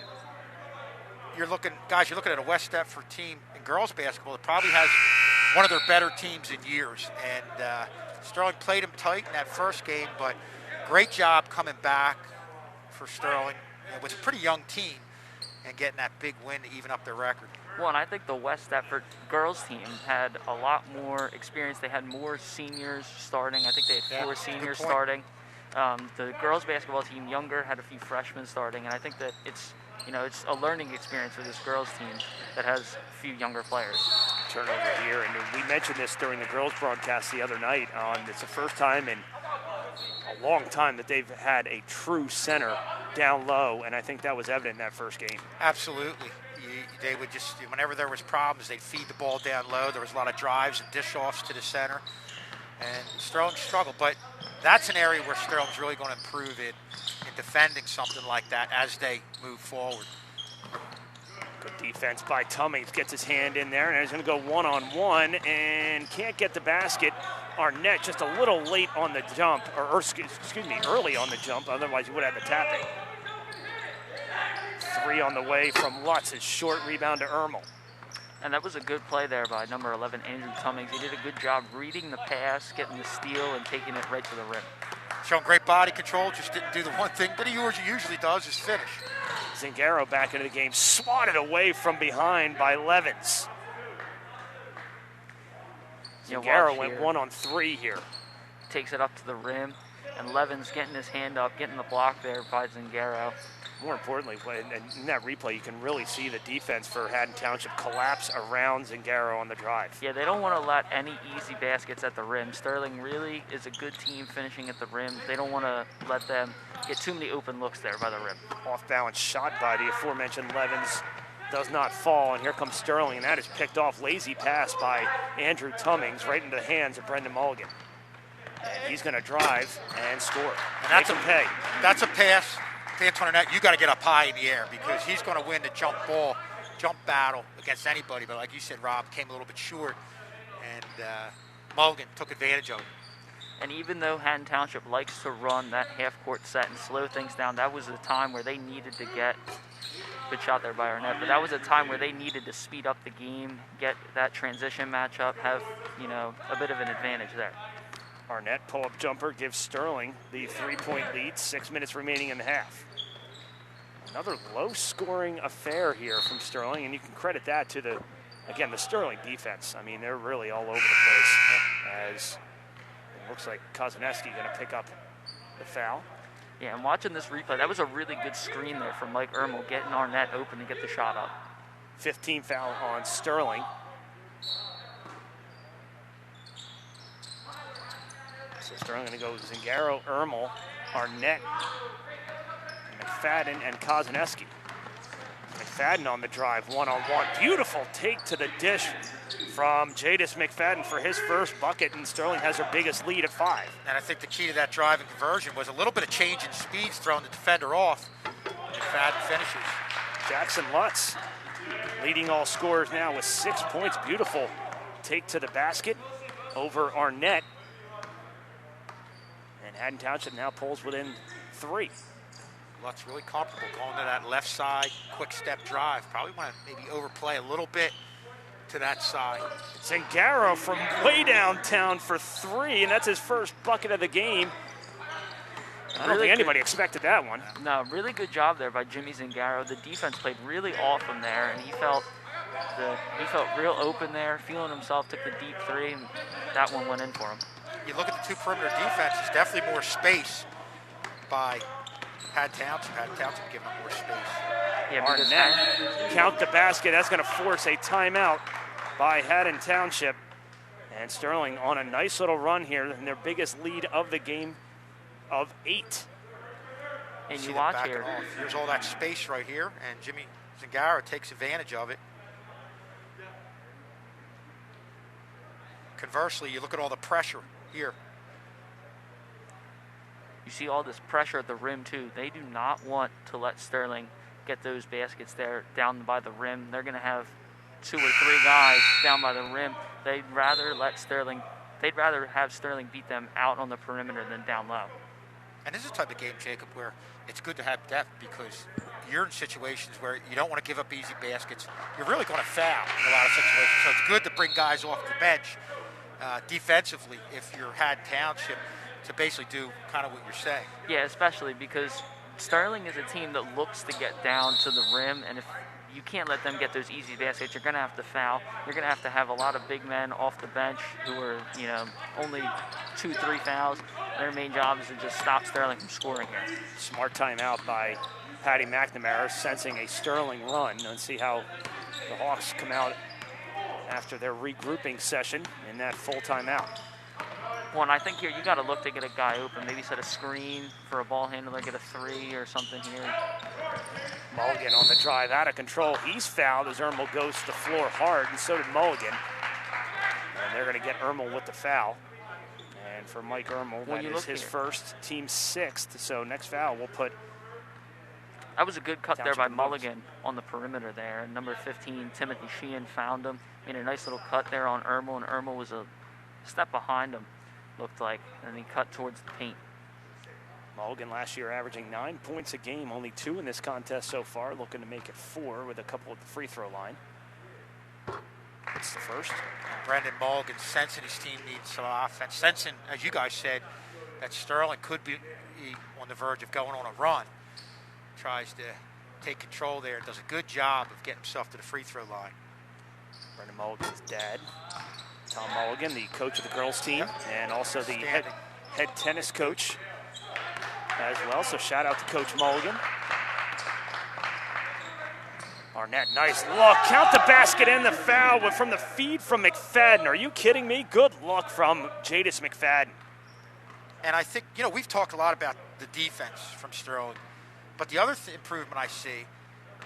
you're looking at a West Deptford team in girls basketball that probably has one of their better teams in years. And Sterling played them tight in that first game, but great job coming back for Sterling with a pretty young team and getting that big win to even up their record. Well, and I think the West Deptford girls team had a lot more experience. They had more seniors starting. I think they had 4 seniors starting. The girls basketball team, younger, had a few freshmen starting, and I think that it's a learning experience for this girls team that has a few younger players. Turnover here, and we mentioned this during the girls broadcast the other night. It's the first time in a long time that they've had a true center down low, and I think that was evident in that first game. Absolutely. They would just, whenever there was problems, they'd feed the ball down low. There was a lot of drives and dish-offs to the center, and Sterling struggled. But that's an area where Sterling's really going to improve in defending something like that as they move forward. Good defense by Tummings, gets his hand in there, and he's going to go one-on-one and can't get the basket. Arnett just a little late on the jump, or excuse me, early on the jump, otherwise he would have the tapping. 3 on the way from Lutz, his short rebound to Ermel. And that was a good play there by number 11, Andrew Tummings. He did a good job reading the pass, getting the steal, and taking it right to the rim. Showing great body control, just didn't do the one thing that he usually does, is finish. Zingaro back into the game, swatted away from behind by Levins. Zingaro went 1-on-3 here. Takes it up to the rim, and Levins getting his hand up, getting the block there by Zingaro. More importantly, in that replay, you can really see the defense for Haddon Township collapse around Zingaro on the drive. Yeah, they don't want to let any easy baskets at the rim. Sterling really is a good team finishing at the rim. They don't want to let them get too many open looks there by the rim. Off-balance shot by the aforementioned Levins does not fall, and here comes Sterling, and that is picked off. Lazy pass by Andrew Tummings right into the hands of Brendan Mulligan. And he's going to drive and score. And that's a pass. Antoine Arnett, you got to get up high in the air because he's going to win the jump battle against anybody. But like you said, Rob came a little bit short, and Mulligan took advantage of it. And even though Haddon Township likes to run that half-court set and slow things down, that was a time where they needed to get – good shot there by Arnett, but that was a time where they needed to speed up the game, get that transition matchup, have, a bit of an advantage there. Arnett pull-up jumper gives Sterling the 3-point lead, 6 minutes remaining in the half. Another low-scoring affair here from Sterling, and you can credit that to the Sterling defense. I mean, they're really all over the place as it looks like Kozaneski going to pick up the foul. Yeah, and watching this replay, that was a really good screen there from Mike Ermel, getting Arnett open to get the shot up. 15 foul on Sterling. So Sterling going to go Zingaro, Ermel, Arnett, McFadden, and Kozaneski. McFadden on the drive, one-on-one. Beautiful take to the dish from Jadis McFadden for his first bucket, and Sterling has her biggest lead at 5. And I think the key to that drive and conversion was a little bit of change in speeds, throwing the defender off. McFadden finishes. Jackson Lutz leading all scorers now with 6 points. Beautiful take to the basket over Arnett. And Haddon Township now pulls within 3. Lutz really comfortable going to that left side, quick step drive. Probably want to maybe overplay a little bit to that side. Zingaro from way downtown for 3, and that's his first bucket of the game. I don't think anybody expected that one. No, really good job there by Jimmy Zingaro. The defense played really off him there, and he felt real open there, feeling himself, took the deep 3, and that one went in for him. You look at the 2 perimeter defenses, definitely more space by Haddon Township. Haddon Township giving up more space. Yeah, Arnett count the basket. That's going to force a timeout by Haddon Township. And Sterling on a nice little run here, and their biggest lead of the game of 8. And you watch here. Here's all that space right here, and Jimmy Zingaro takes advantage of it. Conversely, you look at all the pressure here. You see all this pressure at the rim, too. They do not want to let Sterling get those baskets there down by the rim. They're going to have 2 or 3 guys down by the rim. They'd rather have Sterling beat them out on the perimeter than down low. And this is the type of game, Jacob, where it's good to have depth because you're in situations where you don't want to give up easy baskets. You're really going to foul in a lot of situations. So it's good to bring guys off the bench defensively if you're Haddon Township to basically do kind of what you're saying. Yeah, especially because Sterling is a team that looks to get down to the rim, and if you can't let them get those easy baskets, you're going to have to foul. You're going to have a lot of big men off the bench who are, only 2-3 fouls. Their main job is to just stop Sterling from scoring here. Smart timeout by Patty McNamara, sensing a Sterling run. And see how the Hawks come out after their regrouping session in that full timeout. Well, and I think here you got to look to get a guy open. Maybe set a screen for a ball handler, get a 3 or something here. Mulligan on the drive, out of control. He's fouled as Ermel goes to the floor hard, and so did Mulligan. And they're going to get Ermel with the foul. And for Mike Ermel, that is his first, team 6th. So next foul will put... That was a good cut there by Mulligan on the perimeter there. Number 15, Timothy Sheehan, found him. Made a nice little cut there on Ermel, and Ermel was a step behind him, looked like, and he cut towards the paint. Mulligan last year averaging 9 points a game, only 2 in this contest so far, looking to make it 4 with a couple at the free throw line. It's the first. Brendan Mulligan sensing his team needs some offense. Sensing, as you guys said, that Sterling could be on the verge of going on a run. Tries to take control there. Does a good job of getting himself to the free throw line. Brendan Mulligan's dad, Tom Mulligan, the coach of the girls team, and also the head tennis coach as well. So shout out to Coach Mulligan. Arnett, nice look. Count the basket and the foul from the feed from McFadden. Are you kidding me? Good luck from Jadis McFadden. And I think, we've talked a lot about the defense from Sterling. But the other improvement I see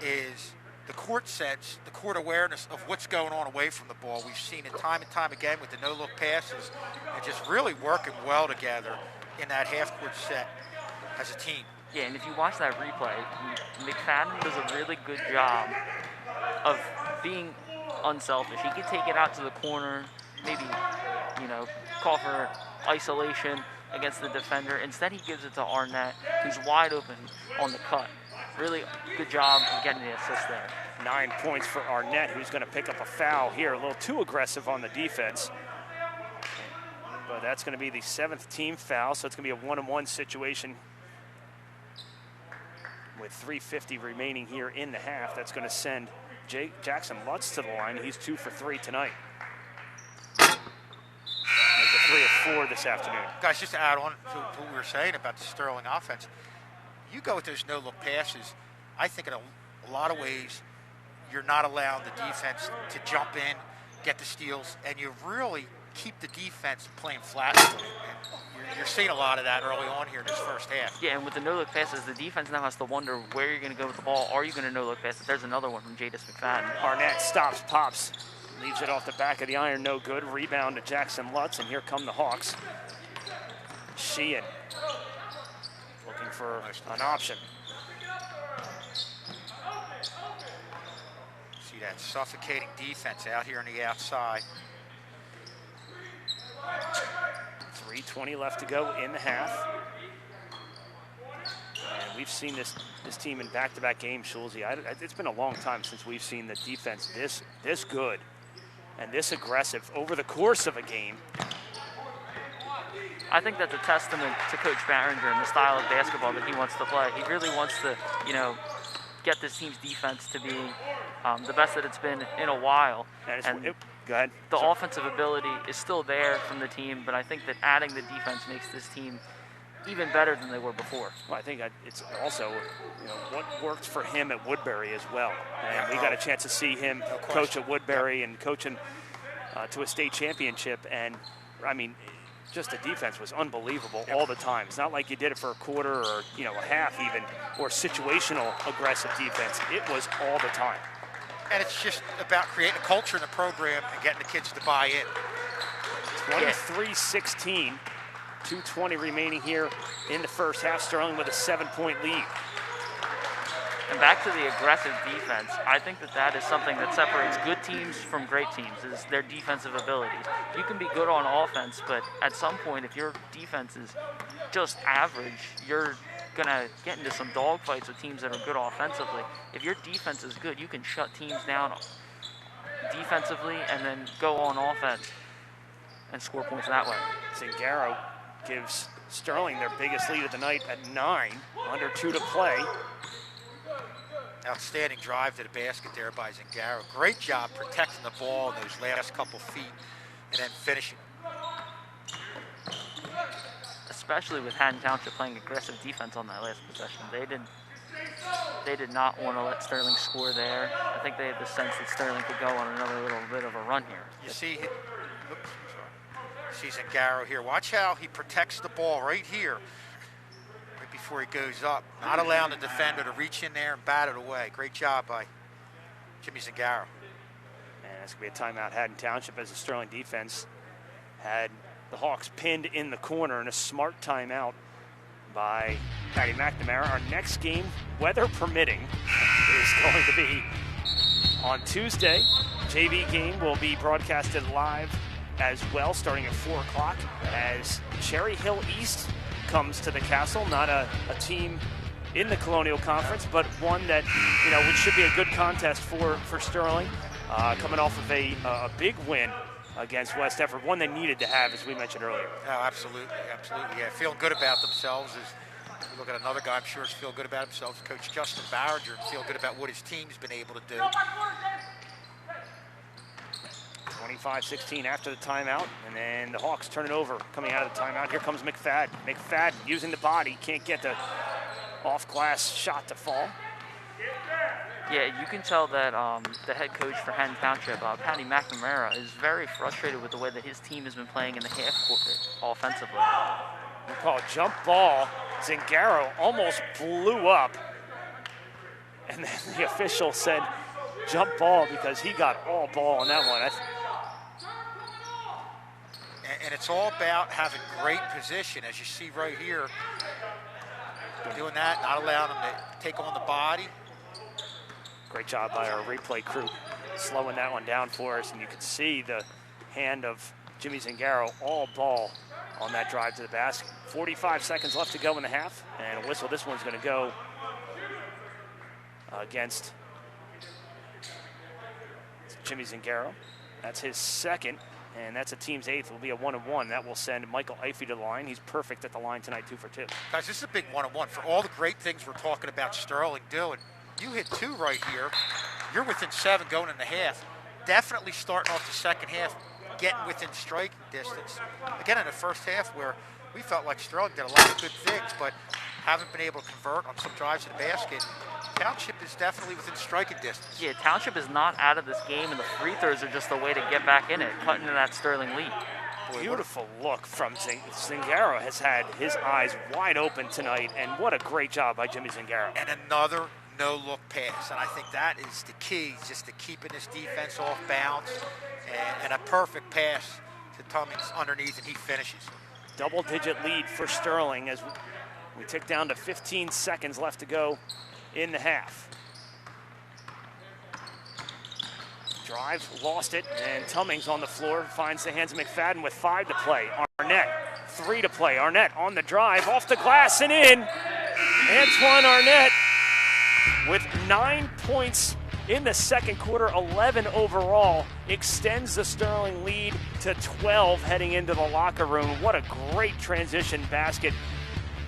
is the court sense, the court awareness of what's going on away from the ball. We've seen it time and time again with the no-look passes and just really working well together in that half-court set as a team. Yeah, and if you watch that replay, McFadden does a really good job of being unselfish. He could take it out to the corner, maybe, call for isolation against the defender. Instead, he gives it to Arnett, who's wide open on the cut. Really good job of getting the assist there. 9 points for Arnett, who's going to pick up a foul here. A little too aggressive on the defense. But that's going to be the 7th team foul, so it's going to be a 1-on-1 situation with 3:50 remaining here in the half. That's going to send Jackson Lutz to the line. He's 2 for 3 tonight. Make it 3 of 4 this afternoon. Guys, just to add on to what we were saying about the Sterling offense, you go with those no-look passes, I think in a lot of ways you're not allowing the defense to jump in, get the steals, and you really keep the defense playing flat. And you're seeing a lot of that early on here in this first half. Yeah, and with the no-look passes, the defense now has to wonder where you're going to go with the ball. Are you going to no-look pass it? There's another one from Jadis McFadden. Arnett stops, pops, leaves it off the back of the iron, no good. Rebound to Jackson Lutz, and here come the Hawks. Sheehan looking for an option. See that suffocating defense out here on the outside. 3:20 left to go in the half. And we've seen this team in back-to-back games, Schulze. It's been a long time since we've seen the defense this good and this aggressive over the course of a game. I think that's a testament to Coach Barringer and the style of basketball that he wants to play. He really wants to, get this team's defense to be the best that it's been in a while. Go ahead. The offensive ability is still there from the team, but I think that adding the defense makes this team even better than they were before. Well, I think it's also what worked for him at Woodbury as well. And we got a chance to see him coach at Woodbury and coaching to a state championship. And, I mean, just the defense was unbelievable all the time. It's not like you did it for a quarter or, a half even, or situational aggressive defense. It was all the time. And it's just about creating a culture in the program and getting the kids to buy in. 23-16, 2:20 remaining here in the first half. Sterling with a 7-point lead. And back to the aggressive defense, I think that is something that separates good teams from great teams, is their defensive abilities. You can be good on offense, but at some point, if your defense is just average, you're going to get into some dogfights with teams that are good offensively. If your defense is good, you can shut teams down defensively and then go on offense and score points that way. Zingaro gives Sterling their biggest lead of the night at 9, under 2 to play. Outstanding drive to the basket there by Zingaro. Great job protecting the ball in those last couple feet and then finishing. Especially with Haddon Township playing aggressive defense on that last possession. They did not want to let Sterling score there. I think they had the sense that Sterling could go on another little bit of a run here. You see Zingaro here. Watch how he protects the ball right here, right before he goes up. Not allowing the defender to reach in there and bat it away. Great job by Jimmy Zingaro. And that's going to be a timeout. Haddon Township, as the Sterling defense had the Hawks pinned in the corner, and a smart timeout by Patty McNamara. Our next game, weather permitting, is going to be on Tuesday. JV game will be broadcasted live as well, starting at 4 o'clock, as Cherry Hill East comes to the Castle. Not a team in the Colonial Conference, but one that, which should be a good contest for Sterling, coming off of a big win against West Effort, one they needed to have, as we mentioned earlier. Oh, absolutely. Yeah, feeling good about themselves. As we look at another guy, I'm sure is feeling good about himself, Coach Justin Barringer, and feel good about what his team's been able to do. 25-16 after the timeout, and then the Hawks turn it over. Coming out of the timeout, here comes McFadden. McFadden using the body, can't get the off-glass shot to fall. Yeah, you can tell that the head coach for Haddon Township, Patty McNamara, is very frustrated with the way that his team has been playing in the half court offensively. We call it jump ball. Zingaro almost blew up, and then the official said jump ball because he got all ball on that one. And it's all about having great position, as you see right here. Doing that, not allowing them to take on the body. Great job by our replay crew slowing that one down for us, and you can see the hand of Jimmy Zingaro all ball on that drive to the basket. 45 seconds left to go in the half, and a whistle. This one's going to go against Jimmy Zingaro. That's his second, and that's a team's eighth. It will be a 1-1. That will send Michael Ifey to the line. He's perfect at the line tonight, 2 for 2. Guys, this is a big 1-1. For all the great things we're talking about Sterling doing, you hit 2 right here. You're within 7 going in the half. Definitely starting off the second half, getting within striking distance. Again, in the first half where we felt like Sterling did a lot of good things, but haven't been able to convert on some drives to the basket. Township is definitely within striking distance. Yeah, Township is not out of this game, and the free throws are just the way to get back in it, cutting into that Sterling lead. Beautiful look from Zingaro. Has had his eyes wide open tonight, and what a great job by Jimmy Zingaro. And another no-look pass, and I think that is the key, just to keeping this defense off bounds, and a perfect pass to Cummings underneath, and he finishes. Double-digit lead for Sterling as we tick down to 15 seconds left to go in the half. Drive, lost it, and Cummings on the floor finds the hands of McFadden with 5 to play. Arnett, 3 to play. Arnett on the drive, off the glass and in. Antoine Arnett with 9 points in the second quarter, 11 overall, extends the Sterling lead to 12 heading into the locker room. What a great transition basket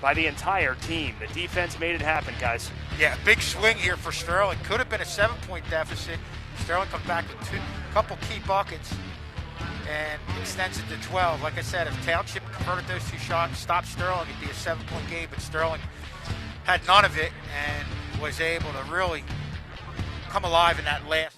by the entire team. The defense made it happen, guys. Yeah, big swing here for Sterling. Could have been a 7-point deficit. Sterling comes back with a couple key buckets and extends it to 12. Like I said, if Township converted those 2 shots, stopped Sterling, it'd be a 7-point game, but Sterling had none of it and was able to really come alive in that last.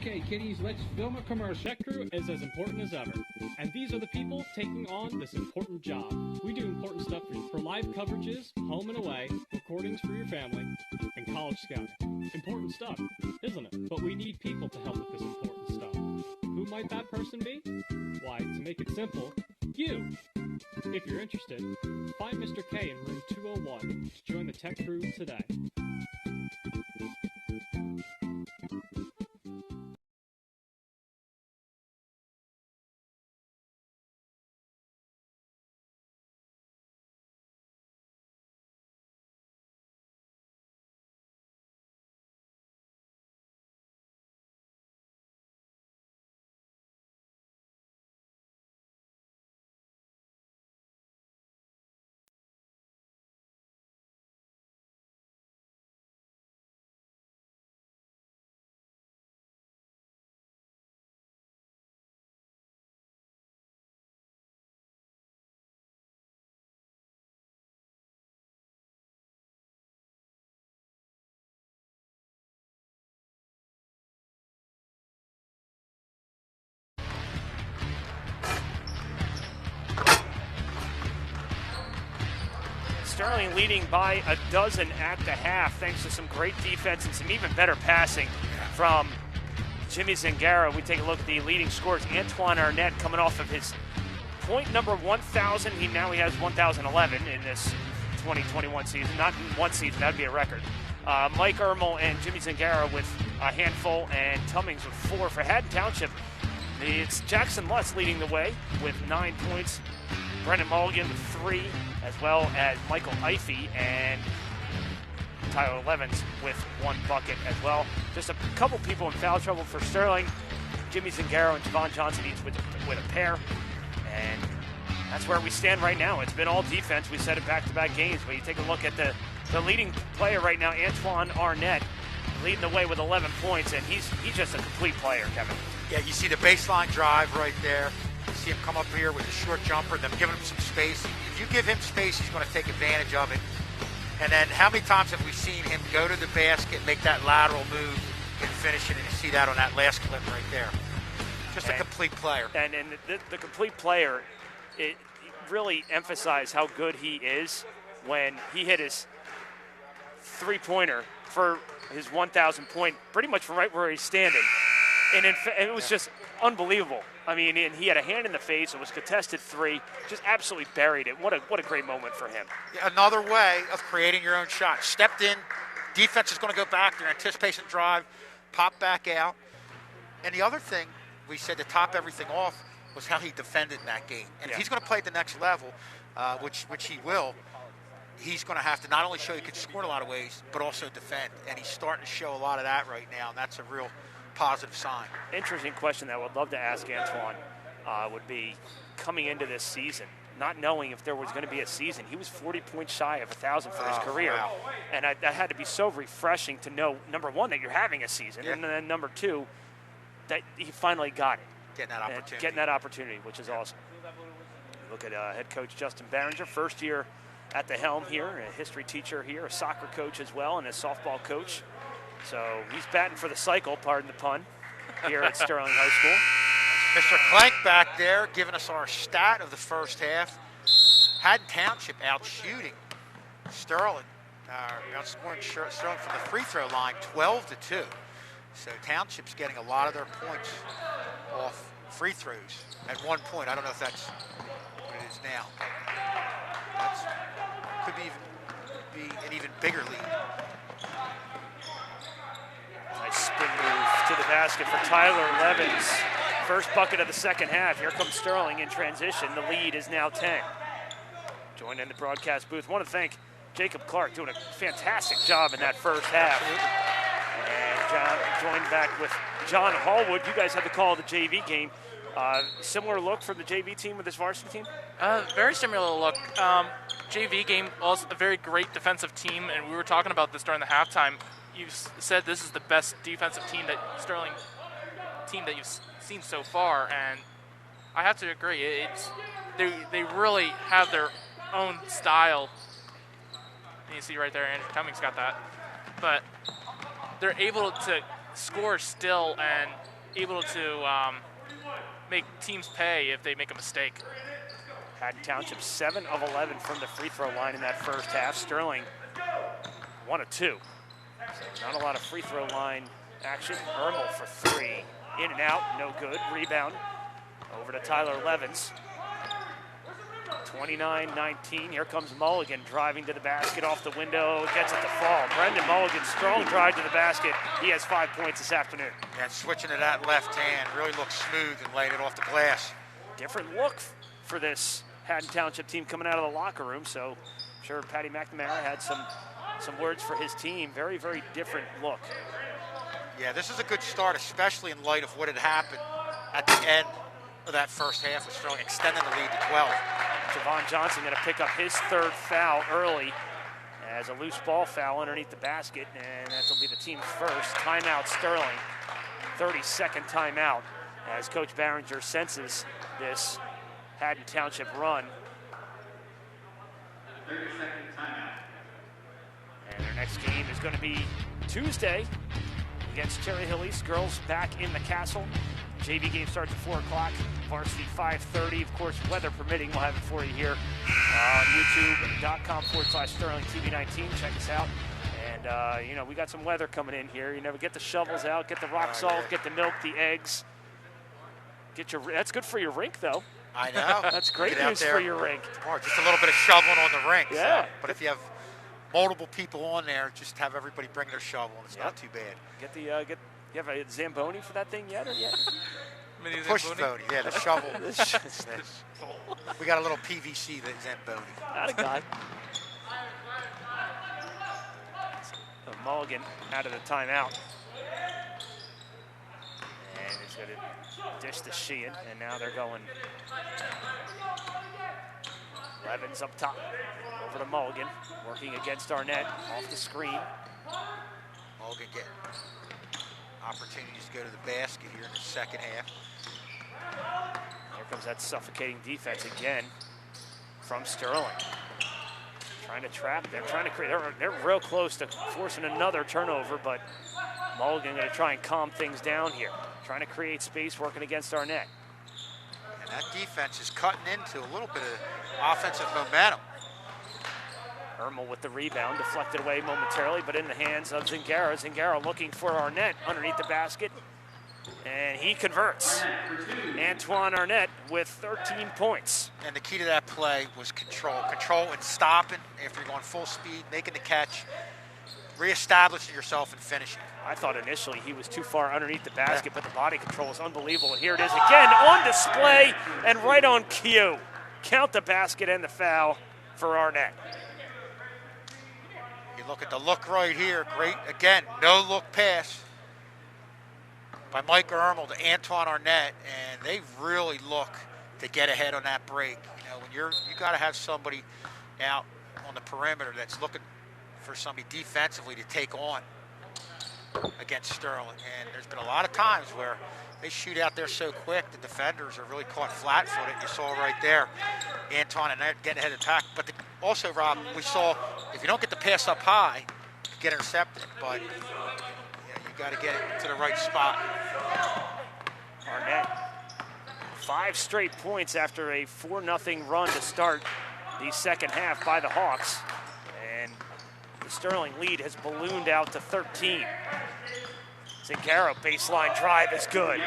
Okay, kiddies, let's film a commercial. Tech Crew is as important as ever, and these are the people taking on this important job. We do important stuff for you, for live coverages, home and away, recordings for your family, and college scouting. Important stuff, isn't it? But we need people to help with this important stuff. Who might that person be? Why, to make it simple, you! If you're interested, find Mr. K in room 201 to join the Tech Crew today. Sterling leading by a dozen at the half, thanks to some great defense and some even better passing from Jimmy Zangara. We take a look at the leading scorers. Antoine Arnett coming off of his point number 1,000. He has 1,011 in this 2021 season. Not in one season, that'd be a record. Mike Ermel and Jimmy Zangara with a handful, and Tummings with 4 for Haddon Township. It's Jackson Lutz leading the way with 9 points. Brendan Mulligan with 3, as well as Michael Ifey and Tyler Levens with 1 bucket as well. Just a couple people in foul trouble for Sterling. Jimmy Zangaro and Javon Johnson each with a pair. And that's where we stand right now. It's been all defense. We said it back-to-back games, but you take a look at the leading player right now, Antoine Arnett, leading the way with 11 points, and he's just a complete player, Kevin. Yeah, you see the baseline drive right there. You see him come up here with a short jumper, them giving him some space. If you give him space, he's going to take advantage of it. And then how many times have we seen him go to the basket, make that lateral move, and finish it? And you see that on that last clip right there. Just a complete player. And the complete player, it really emphasized how good he is when he hit his three-pointer for his 1,000 point, pretty much from right where he's standing. And it was just unbelievable. I mean, and he had a hand in the face. It was contested 3. Just absolutely buried it. What a great moment for him. Yeah, another way of creating your own shot. Stepped in. Defense is going to go back. Their anticipation drive. Pop back out. And the other thing we said to top everything off was how he defended in that game. And if he's going to play at the next level, which he will, he's going to have to not only show he can score in a lot of ways, but also defend. And he's starting to show a lot of that right now. And that's a real positive sign. Interesting question that I would love to ask Antoine would be, coming into this season, not knowing if there was going to be a season. He was 40 points shy of 1,000 for his career. Wow. And that had to be so refreshing to know, number one, that you're having a season, and then number two, that he finally got it. Getting that opportunity, which is awesome. Look at head coach Justin Barringer, first year at the helm here, a history teacher here, a soccer coach as well, and a softball coach. So he's batting for the cycle, pardon the pun, here at Sterling High School. Mr. Clank back there giving us our stat of the first half. Haddon Township out shooting Sterling, outscoring Sterling from the free throw line 12-2. So Township's getting a lot of their points off free throws at 1 point. I don't know if that's what it is now. Could be an even bigger lead. Nice spin move to the basket for Tyler Levens. First bucket of the second half. Here comes Sterling in transition. The lead is now 10. Joined in the broadcast booth. Want to thank Jacob Clark, doing a fantastic job in that first half. And joined back with John Hallwood. You guys had the call of the JV game. Similar look from the JV team with this varsity team? Very similar look. JV game, also a very great defensive team, and we were talking about this during the halftime. You said this is the best defensive team that Sterling team that you've seen so far, and I have to agree. They really have their own style. And you see right there, Andrew Cummings got that, but they're able to score still, and able to make teams pay if they make a mistake. Haddon Township 7 of 11 from the free throw line in that first half. Sterling 1 of 2. So not a lot of free throw line action. Ermel for 3. In and out, no good. Rebound over to Tyler Levins. 29-19. Here comes Mulligan driving to the basket off the window. Gets it to fall. Brendan Mulligan, strong drive to the basket. He has 5 points this afternoon. And switching to that left hand really looks smooth and laying it off the glass. Different look for this Haddon Township team coming out of the locker room. So I'm sure Patty McNamara had some words for his team. Very, very different look. Yeah, this is a good start, especially in light of what had happened at the end of that first half with Sterling extending the lead to 12. Javon Johnson going to pick up his 3rd foul early as a loose ball foul underneath the basket, and that'll be the team's first. Timeout Sterling, 32nd timeout as Coach Barringer senses this Haddon Township run. 30-second timeout. And their next game is going to be Tuesday against Cherry Hill East. Girls back in the castle. JV game starts at 4 o'clock. Varsity 5:30. Of course, weather permitting, we'll have it for you here on youtube.com/Sterling TV19. Check us out. And, you know, we got some weather coming in here. You know, get the shovels out, get the rock salt, get the milk, the eggs. That's good for your rink, though. I know. That's great news for your rink. Or just a little bit of shoveling on the rink. Yeah. So. But if you have multiple people on there, just have everybody bring their shovel, and it's not too bad. You have a Zamboni for that thing yet? Or yet? Push Zamboni, yeah, the shovel. We got a little PVC Zamboni. Not a guy. So Mulligan out of the timeout. And he's going to dish to Sheehan, and now they're going. Levins up top, over to Mulligan, working against Arnett, off the screen. Mulligan getting opportunities to go to the basket here in the second half. Here comes that suffocating defense again from Sterling. Trying to trap, they're trying to create, they're real close to forcing another turnover, but Mulligan going to try and calm things down here. Trying to create space, working against Arnett. And that defense is cutting into a little bit of offensive momentum. Ermel with the rebound, deflected away momentarily, but in the hands of Zingaro. Zingaro looking for Arnett underneath the basket, and he converts. Antoine Arnett with 13 points. And the key to that play was control. Control and stopping after you're going full speed, making the catch, reestablishing yourself and finishing. I thought initially he was too far underneath the basket, but the body control is unbelievable. And here it is again on display and right on cue. Count the basket and the foul for Arnett. You look at the look right here. Great, again, no look pass by Mike Ermel to Antoine Arnett, and they really look to get ahead on that break. You know, when you got to have somebody out on the perimeter that's looking for somebody defensively to take on against Sterling. And there's been a lot of times where they shoot out there so quick, the defenders are really caught flat-footed. You saw right there, Antoine Arnett getting ahead of the pack. But also, Rob, we saw if you don't get the pass up high, you get intercepted. But you got to get it to the right spot. Arnett, 5 straight points after a 4-0 run to start the second half by the Hawks. And the Sterling lead has ballooned out to 13. Zingaro, baseline drive is good.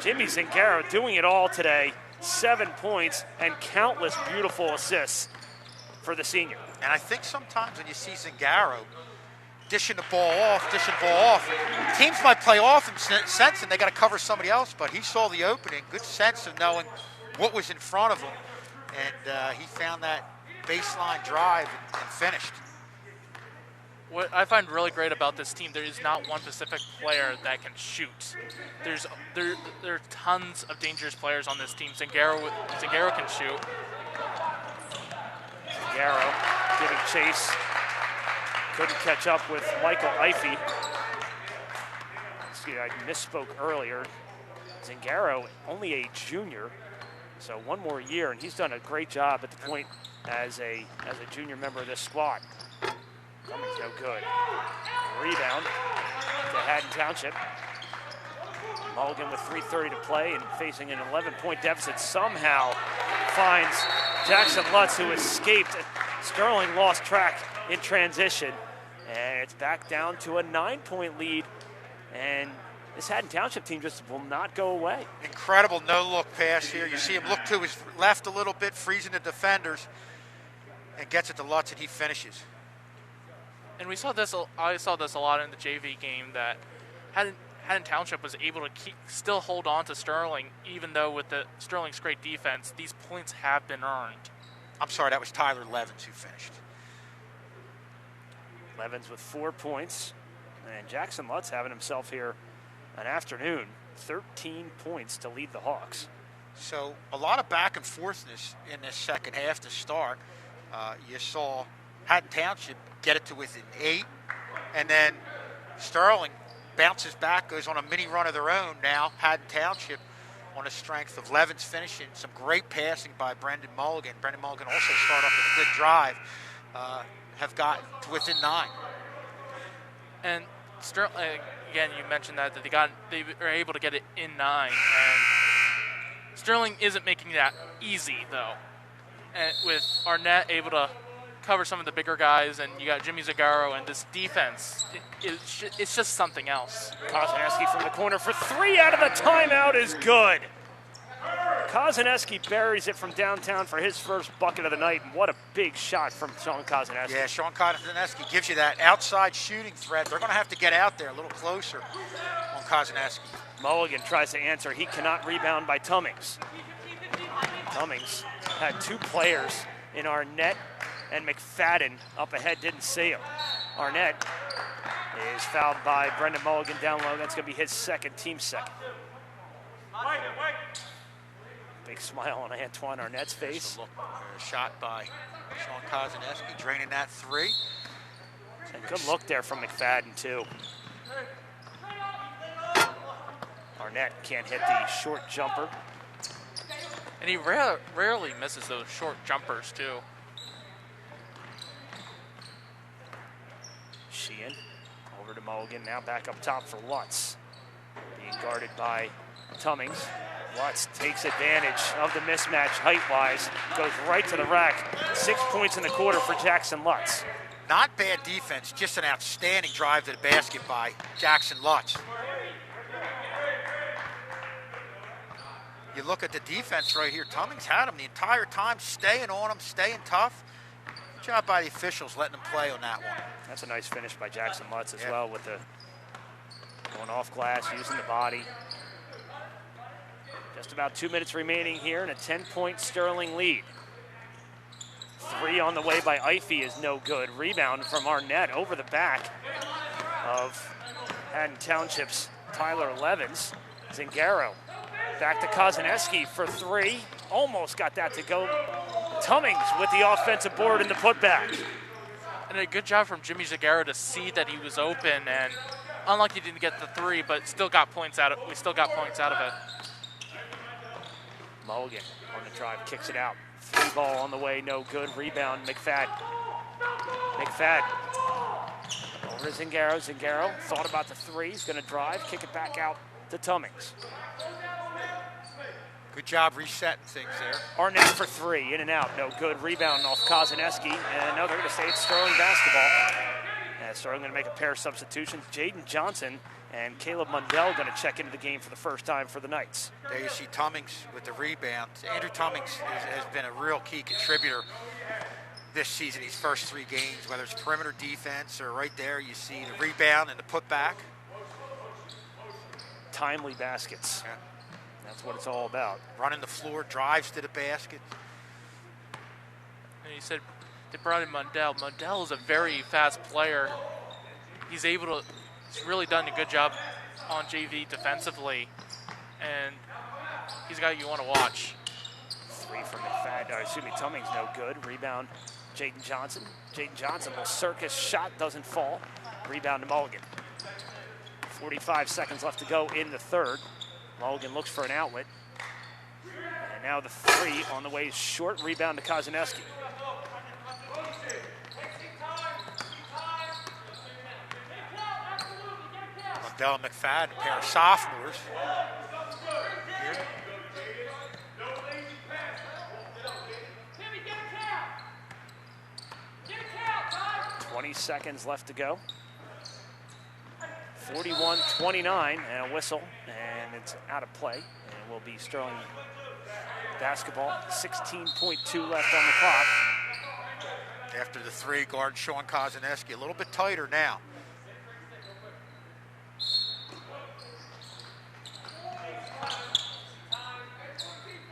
Jimmy Zingaro doing it all today. 7 points and countless beautiful assists for the senior. And I think sometimes when you see Zingaro dishing the ball off, teams might play off him sense and they got to cover somebody else, but he saw the opening, good sense of knowing what was in front of him, and he found that baseline drive and finished. What I find really great about this team, there is not one specific player that can shoot. There are tons of dangerous players on this team. Zingaro can shoot. Zingaro giving chase. Couldn't catch up with Michael Ifey. Excuse me, I misspoke earlier. Zingaro, only a junior, so one more year, and he's done a great job at the point as a junior member of this squad. Cummings no good. Rebound to Haddon Township. Mulligan with 3:30 to play and facing an 11-point deficit somehow finds Jackson Lutz, who escaped. Sterling lost track in transition, and it's back down to a 9-point lead, and this Haddon Township team just will not go away. Incredible no-look pass here. You see him look to his left a little bit, freezing the defenders, and gets it to Lutz, and he finishes. And I saw this a lot in the JV game, that Haddon Township was able to still hold on to Sterling, even though with the Sterling's great defense, these points have been earned. I'm sorry, that was Tyler Levins who finished. Levins with 4 points, and Jackson Lutz having himself here an afternoon. 13 points to lead the Hawks. So a lot of back and forthness in this second half to start. You saw Haddon Township get it to within 8, and then Sterling bounces back, goes on a mini run of their own now. Haddon Township on the strength of Levins finishing, some great passing by Brendan Mulligan. Brendan Mulligan also started off with a good drive, have gotten to within 9. And Sterling, again, you mentioned that they were able to get it in 9, and Sterling isn't making that easy though. And with Arnett able to cover some of the bigger guys, and you got Jimmy Zagaro, and this defense, it's just something else. Kozaneski from the corner for 3 out of the timeout is good. Kozaneski buries it from downtown for his first bucket of the night, and what a big shot from Sean Kozaneski. Yeah, Sean Kozaneski gives you that outside shooting threat. They're going to have to get out there a little closer on Kozaneski. Mulligan tries to answer. He cannot rebound by Tummings. Tummings had 2 players in Arnett and McFadden up ahead, didn't see him. Arnett is fouled by Brendan Mulligan down low. That's going to be his second, team second. Big smile on Antoine Arnett's face. Shot by Sean Kozaneski, draining that 3. And good look there from McFadden, too. Arnett can't hit the short jumper. And he rarely misses those short jumpers, too. Sheehan over to Mulligan, now back up top for Lutz. Being guarded by Tummings. Lutz takes advantage of the mismatch height-wise, goes right to the rack. 6 points in the quarter for Jackson Lutz. Not bad defense, just an outstanding drive to the basket by Jackson Lutz. You look at the defense right here, Tummings had him the entire time, staying on him, staying tough. Good job by the officials letting him play on that one. That's a nice finish by Jackson Lutz as well, with the going off glass, using the body. Just about 2 minutes remaining here and a 10-point Sterling lead. 3 on the way by Ify is no good. Rebound from Arnett over the back of Haddon Township's Tyler Levins. Zingaro back to Kozaneski for 3. Almost got that to go. Tummings with the offensive board and the putback. And a good job from Jimmy Zagaro to see that he was open, and unlike he didn't get the 3, but still got points out of it. We still got points out of it. Mulligan on the drive, kicks it out. 3 ball on the way, no good. Rebound, McFadden. McFadden over to Zingaro. Zingaro thought about the 3. He's going to drive, kick it back out to Tummings. Good job resetting things there. Arnett for 3, in and out, no good. Rebound off Kozaneski, and now they're going to say it's Sterling basketball. Sterling going to make a pair of substitutions. Jaden Johnson and Caleb Mundell going to check into the game for the first time for the Knights. There you see Tummings with the rebound. Andrew Tummings has been a real key contributor this season, these first 3 games, whether it's perimeter defense or right there, you see the rebound and the putback. Timely baskets. Yeah. That's what it's all about. Running the floor, drives to the basket. And he said they brought in Mundell. Mundell is a very fast player. He's really done a good job on JV defensively, and he's a guy you want to watch. 3 from McFadden, Tummings no good. Rebound, Jaden Johnson. Jaden Johnson, little circus shot, doesn't fall. Rebound to Mulligan. 45 seconds left to go in the third. Mulligan looks for an outlet. And now the 3 on the way, short. Rebound to Kozaneski. Bella McFadden, a pair of sophomores. Here. 20 seconds left to go. 41-29 and a whistle, and it's out of play. And it will be Sterling basketball. 16.2 left on the clock. After the three, guard Sean Kozaneski a little bit tighter now.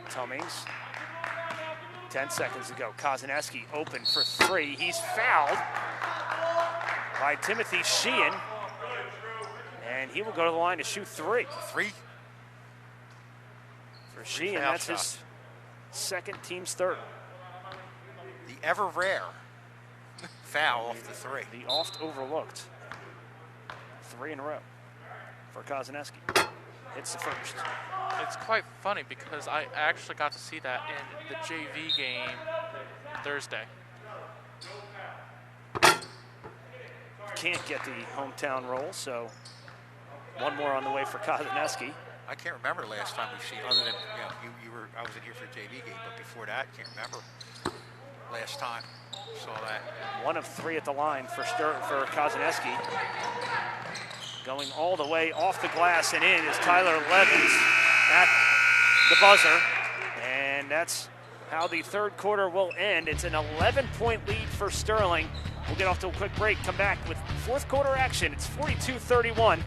Cummings. 10 seconds to go. Kozaneski open for three. He's fouled by Timothy Sheehan. And he will go to the line to shoot three. Three for Sheehan, that's his second, team's third. The ever rare foul off the three. The oft overlooked 3 in a row for Kozaneski. Hits the first. It's quite funny because I actually got to see that in the JV game Thursday. Can't get the hometown roll, so one more on the way for Kozaneski. I can't remember the last time we've seen it, other than you were. I wasn't here for the JV game, but before that, can't remember last time saw that. 1 of 3 at the line for Kozaneski. Going all the way off the glass and in is Tyler Levens at the buzzer, and that's how the third quarter will end. It's an 11-point lead for Sterling. We'll get off to a quick break, come back with fourth quarter action. It's 42-31.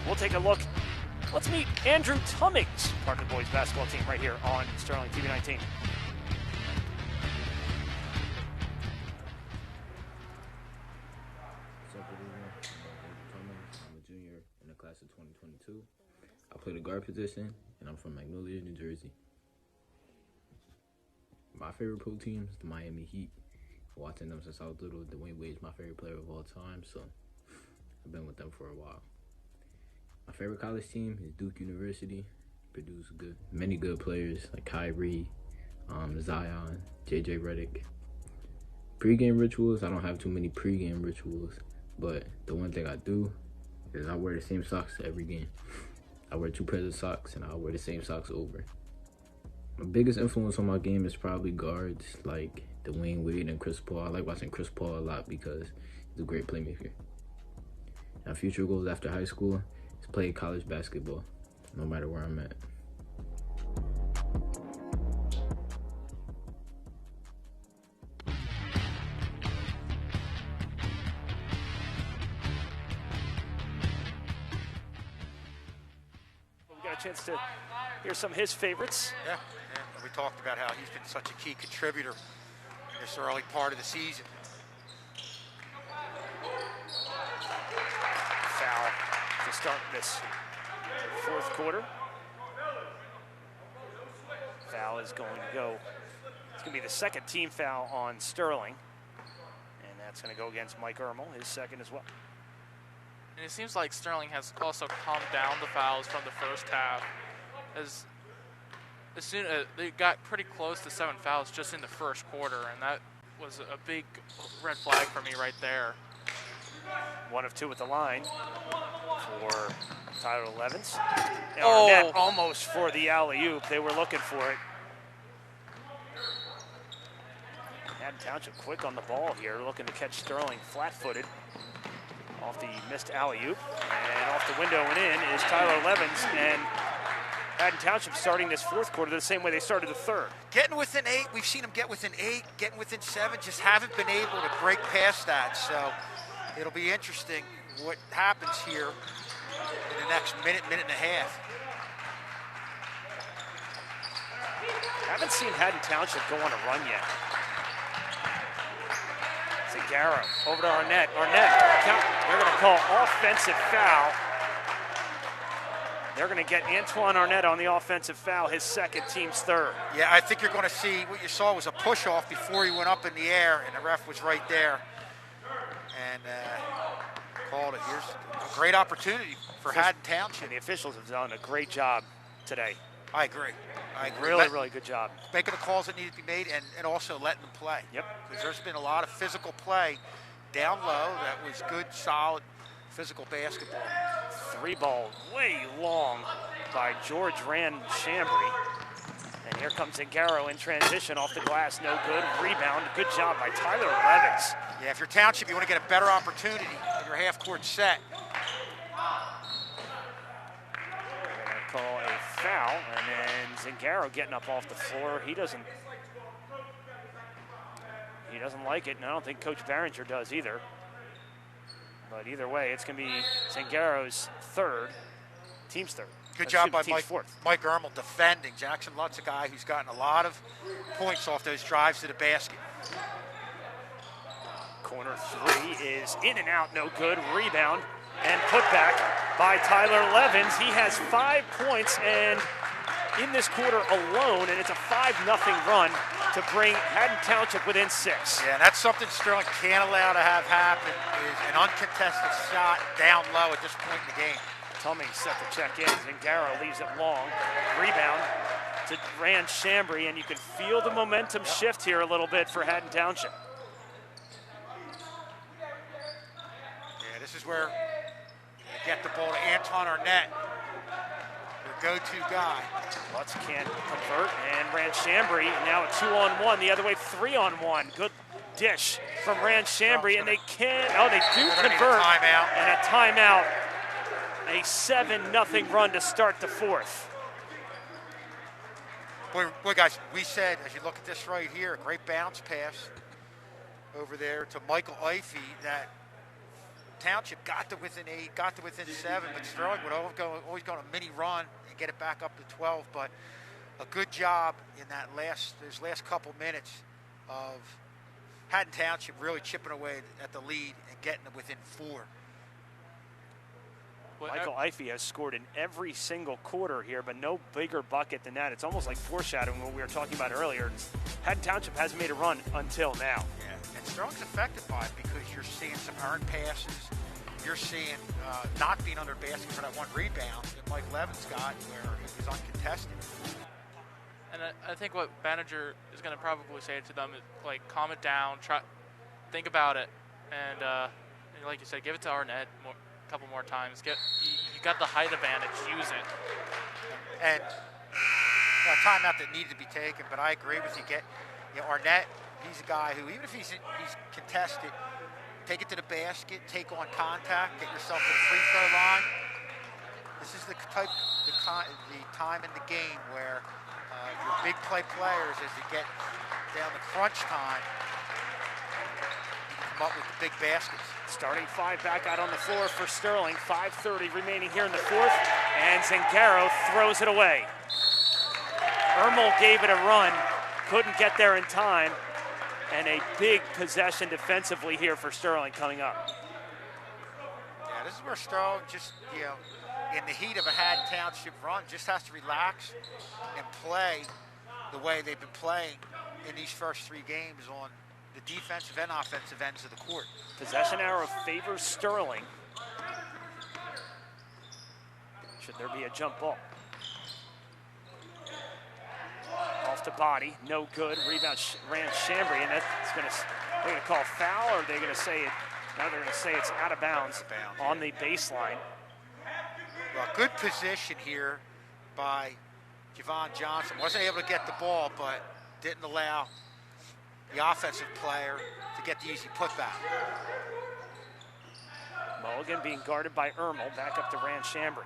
We'll take a look. Let's meet Andrew Tummings, part of the boys basketball team, right here on Sterling TV 19. What's up, everyone? I'm Andrew Tummings. I'm a junior in the class of 2022. I play the guard position, and I'm from Magnolia, New Jersey. My favorite pro team is the Miami Heat. Watching them since I was little, Dwayne Wade's my favorite player of all time, so I've been with them for a while. My favorite college team is Duke University. Produce many good players like Kyrie, Zion, JJ Redick. Pre-game rituals, I don't have too many pre-game rituals, but the one thing I do is I wear the same socks to every game. I wear 2 pairs of socks, and I wear the same socks over. My biggest influence on my game is probably guards like Dwayne Wade and Chris Paul. I like watching Chris Paul a lot because he's a great playmaker. My future goals after high school is play college basketball, no matter where I'm at. We got a chance to hear some of his favorites. Yeah. We talked about how he's been such a key contributor in this early part of the season. Foul to start this fourth quarter. Foul is going to go. It's going to be the second team foul on Sterling. And that's going to go against Mike Ermel, his second as well. And it seems like Sterling has also calmed down the fouls from the first half. As soon as they got pretty close to 7 fouls just in the first quarter, and that was a big red flag for me right there. 1 of 2 at the line for Tyler Levens. Oh, Arnett almost for the alley-oop. They were looking for it. Haddon Township quick on the ball here, looking to catch Sterling flat-footed off the missed alley-oop. And off the window and in is Tyler Levens, and Haddon Township starting this fourth quarter the same way they started the third. Getting within 8, we've seen them get within 8, getting within 7, just haven't been able to break past that. So it'll be interesting what happens here in the next minute and a half. Haven't seen Haddon Township go on a run yet. Zagaro over to Arnett. They're going to call offensive foul. They're going to get Antoine Arnett on the offensive foul, his second, team's third. Yeah, I think you're going to see what you saw was a push-off before he went up in the air, and the ref was right there and called it. Here's a great opportunity for Haddon Township. And the officials have done a great job today. I agree. Really good job. Making the calls that need to be made and also letting them play. Yep. Because there's been a lot of physical play down low that was good, solid physical basketball. 3-ball way long by George Rand Chambry. And here comes Zingaro in transition off the glass, no good. Rebound, good job by Tyler Levins. Yeah, if you're Township, you want to get a better opportunity in your half-court set. They're going to call a foul, and then Zingaro getting up off the floor. He doesn't like it, and I don't think Coach Barringer does either. But either way, it's going to be Zingaro's third, team's third. Good job by fourth. Mike Ermel defending. Jackson Lutt's a guy who's gotten a lot of points off those drives to the basket. Corner three is in and out, no good. Rebound and put back by Tyler Levins. He has 5 points and in this quarter alone, and it's a 5-0 run to bring Haddon Township within 6. Yeah, and that's something Sterling can't allow to have happen, is an uncontested shot down low at this point in the game. Tumming set to check in. Zingaro leaves it long. Rebound to Rand Chambry, and you can feel the momentum shift here a little bit for Haddon Township. Yeah, this is where you get the ball to Antoine Arnett, your go-to guy. Lutz can't convert, and Rand Chambry now a 2-on-1. The other way, 3-on-1. Good dish from Rand Chambry, and they can. Oh, they do convert. And a timeout. A 7-0 run to start the fourth. Boy, guys, we said, as you look at this right here, a great bounce pass over there to Michael Ifey, that Township got to within 8, got to within 7, but Sterling would always go on a mini run and get it back up to 12. But a good job in those last couple minutes of Haddon Township really chipping away at the lead and getting them within 4. Michael Ifey has scored in every single quarter here, but no bigger bucket than that. It's almost like foreshadowing what we were talking about earlier. Haddon Township hasn't made a run until now. Yeah, and Sterling's affected by it because you're seeing some earned passes. You're seeing not being under basket for that one rebound that Mike Levins got where he was uncontested. And I think what Banniger is going to probably say to them is, like, calm it down, think about it, and like you said, give it to Arnett a couple more times. You got the height advantage, use it. And a timeout that needed to be taken, but I agree with you. Arnett, he's a guy who, even if he's contested, take it to the basket, take on contact, get yourself to the free throw line. This is the time in the game where your big play players, as you get down the crunch time, come up with the big baskets. Starting 5 back out on the floor for Sterling. 5:30 remaining here in the fourth, and Zingaro throws it away. Ermel gave it a run, couldn't get there in time, and a big possession defensively here for Sterling coming up. Yeah, this is where Sterling just, in the heat of a Haddon Township run, just has to relax and play the way they've been playing in these first 3 games on the defensive and offensive ends of the court. Possession arrow favors Sterling. Should there be a jump ball? Off the body, no good. Rebound, Rand Chambry, and that's they're going to call foul, or are they going to say it? Now they're going to say it's out of bounds on the baseline. Well, good position here by Javon Johnson. Wasn't able to get the ball, but didn't allow the offensive player to get the easy putback. Mulligan being guarded by Ermel, back up to Rand Chambry.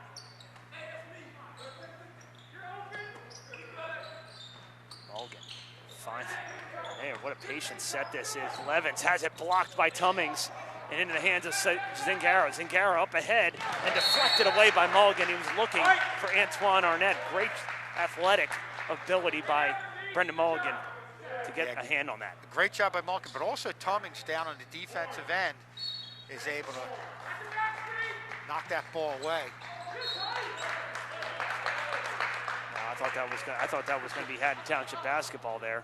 Mulligan, fine. Man, what a patient set this is. Levins has it blocked by Tummings and into the hands of Zingaro. Zingaro up ahead and deflected away by Mulligan. He was looking for Antoine Arnett. Great athletic ability by Brendan Mulligan to get a hand on that. Great job by Mulligan, but also Tummings down on the defensive end is able to knock that ball away. I thought that was going to be Haddon Township basketball there.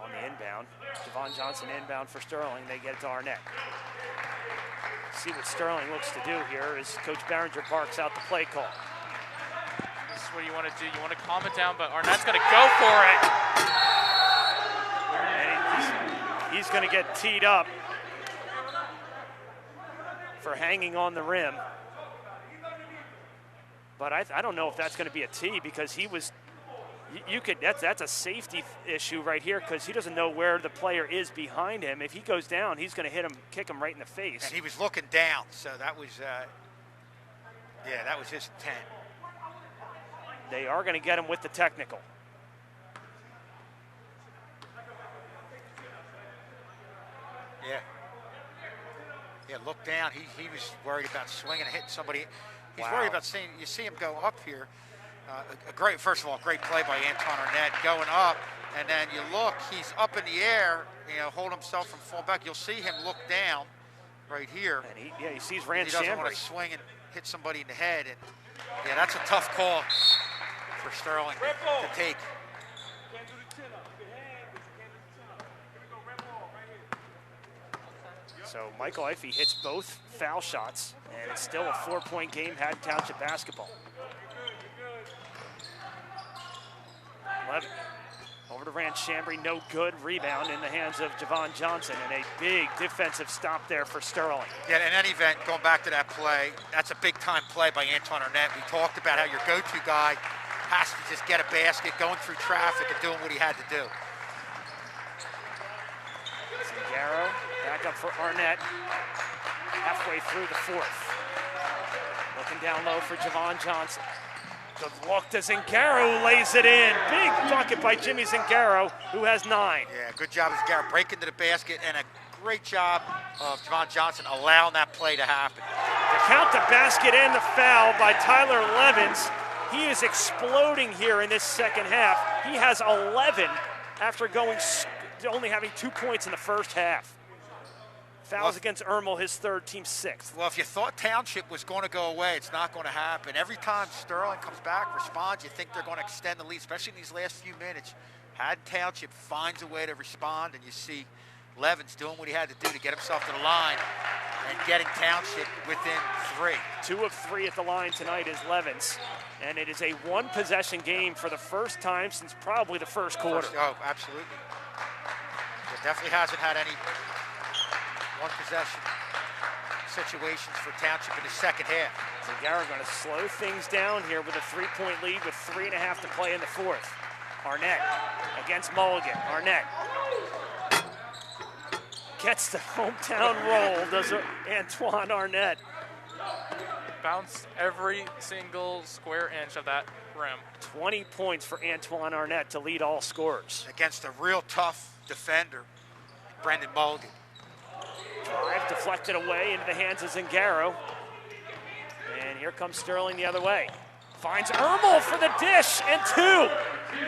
On the inbound, Javon Johnson inbound for Sterling. They get it to Arnett. See what Sterling looks to do here as Coach Barringer barks out the play call. This is what you want to do. You want to calm it down, but Arnett's going to go for it. And he's going to get teed up. for hanging on the rim. But I don't know if that's going to be a tee, because he was, you could, that's a safety issue right here, because he doesn't know where the player is behind him. If he goes down, he's going to hit him, kick him right in the face. And he was looking down, so that was, that was his intent. They are going to get him with the technical. Yeah, look down. He was worried about swinging and hitting somebody. He's Wow. worried about seeing, you see him go up here. First of all, great play by Antoine Arnett going up, and then you look, he's up in the air, hold himself from falling back. You'll see him look down right here. And he sees Rand He doesn't want Chambry. to swing and hit somebody in the head. And yeah, that's a tough call for Sterling to take. So Michael Ifey hits both foul shots, and it's still a 4-point game, Haddon Township basketball. Levin over to Rand Chambry, no good. Rebound in the hands of Javon Johnson, and a big defensive stop there for Sterling. Yeah, in any event, going back to that play, that's a big-time play by Antoine Arnett. We talked about how your go-to guy has to just get a basket, going through traffic and doing what he had to do. Zingaro back up for Arnett, halfway through the fourth. Looking down low for Javon Johnson. Good look to Zingaro, lays it in. Big bucket by Jimmy Zingaro, who has 9. Yeah, good job of Zingaro breaking to the basket, and a great job of Javon Johnson allowing that play to happen. To count the basket and the foul by Tyler Levins. He is exploding here in this second half. He has 11 after only having 2 points in the first half. Fouls against Ermel, his third, team 6th. Well, if you thought Township was going to go away, it's not going to happen. Every time Sterling comes back, responds, you think they're going to extend the lead, especially in these last few minutes. Haddon Township finds a way to respond, and you see Levins doing what he had to do to get himself to the line and getting Township within 3. 2 of 3 at the line tonight is Levins, and it is a one-possession game for the first time since probably the first quarter. Oh, absolutely. It definitely hasn't had any one-possession situations for Township in the second half. Zingaro going to slow things down here with a 3-point lead with 3.5 to play in the fourth. Arnett against Mulligan. Arnett gets the hometown roll, does Antoine Arnett. Bounce every single square inch of that rim. 20 points for Antoine Arnett to lead all scorers. Against a real tough defender, Brendan Mulligan. Drive deflected away into the hands of Zingaro. And here comes Sterling the other way. Finds Ermel for the dish, and 2.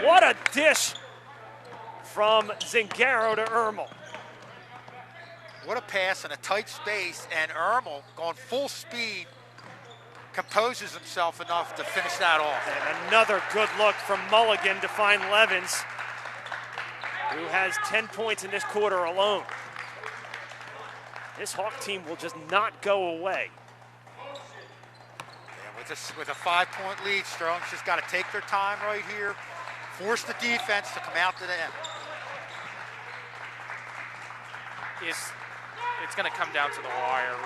What a dish from Zingaro to Ermel. What a pass in a tight space, and Ermel going full speed composes himself enough to finish that off. And another good look from Mulligan to find Levins, who has 10 points in this quarter alone. This Hawk team will just not go away. Yeah, with a 5-point lead, Sterling's just got to take their time right here, force the defense to come out to the end. It's going to come down to the wire.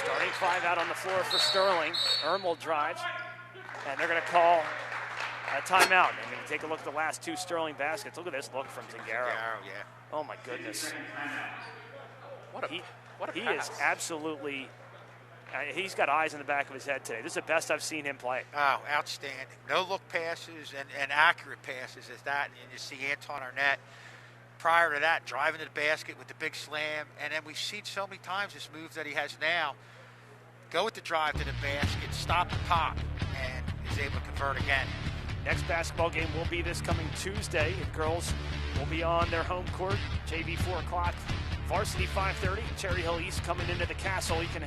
Starting 5 out on the floor for Sterling. Ermel drives, and they're going to call a timeout. And when you take a look at the last 2 Sterling baskets, look at this look from Zingaro. Yeah. Oh my goodness. What a He pass. is absolutely, he's got eyes in the back of his head today. This is the best I've seen him play. Oh, outstanding. No-look passes and accurate passes as that. And you see Antoine Arnett, prior to that, driving to the basket with the big slam. And then we've seen so many times this move that he has now. Go with the drive to the basket, stop and pop, and is able to convert again. Next basketball game will be this coming Tuesday. The girls will be on their home court. JV 4 o'clock. Varsity 5:30. Cherry Hill East coming into the Castle. You can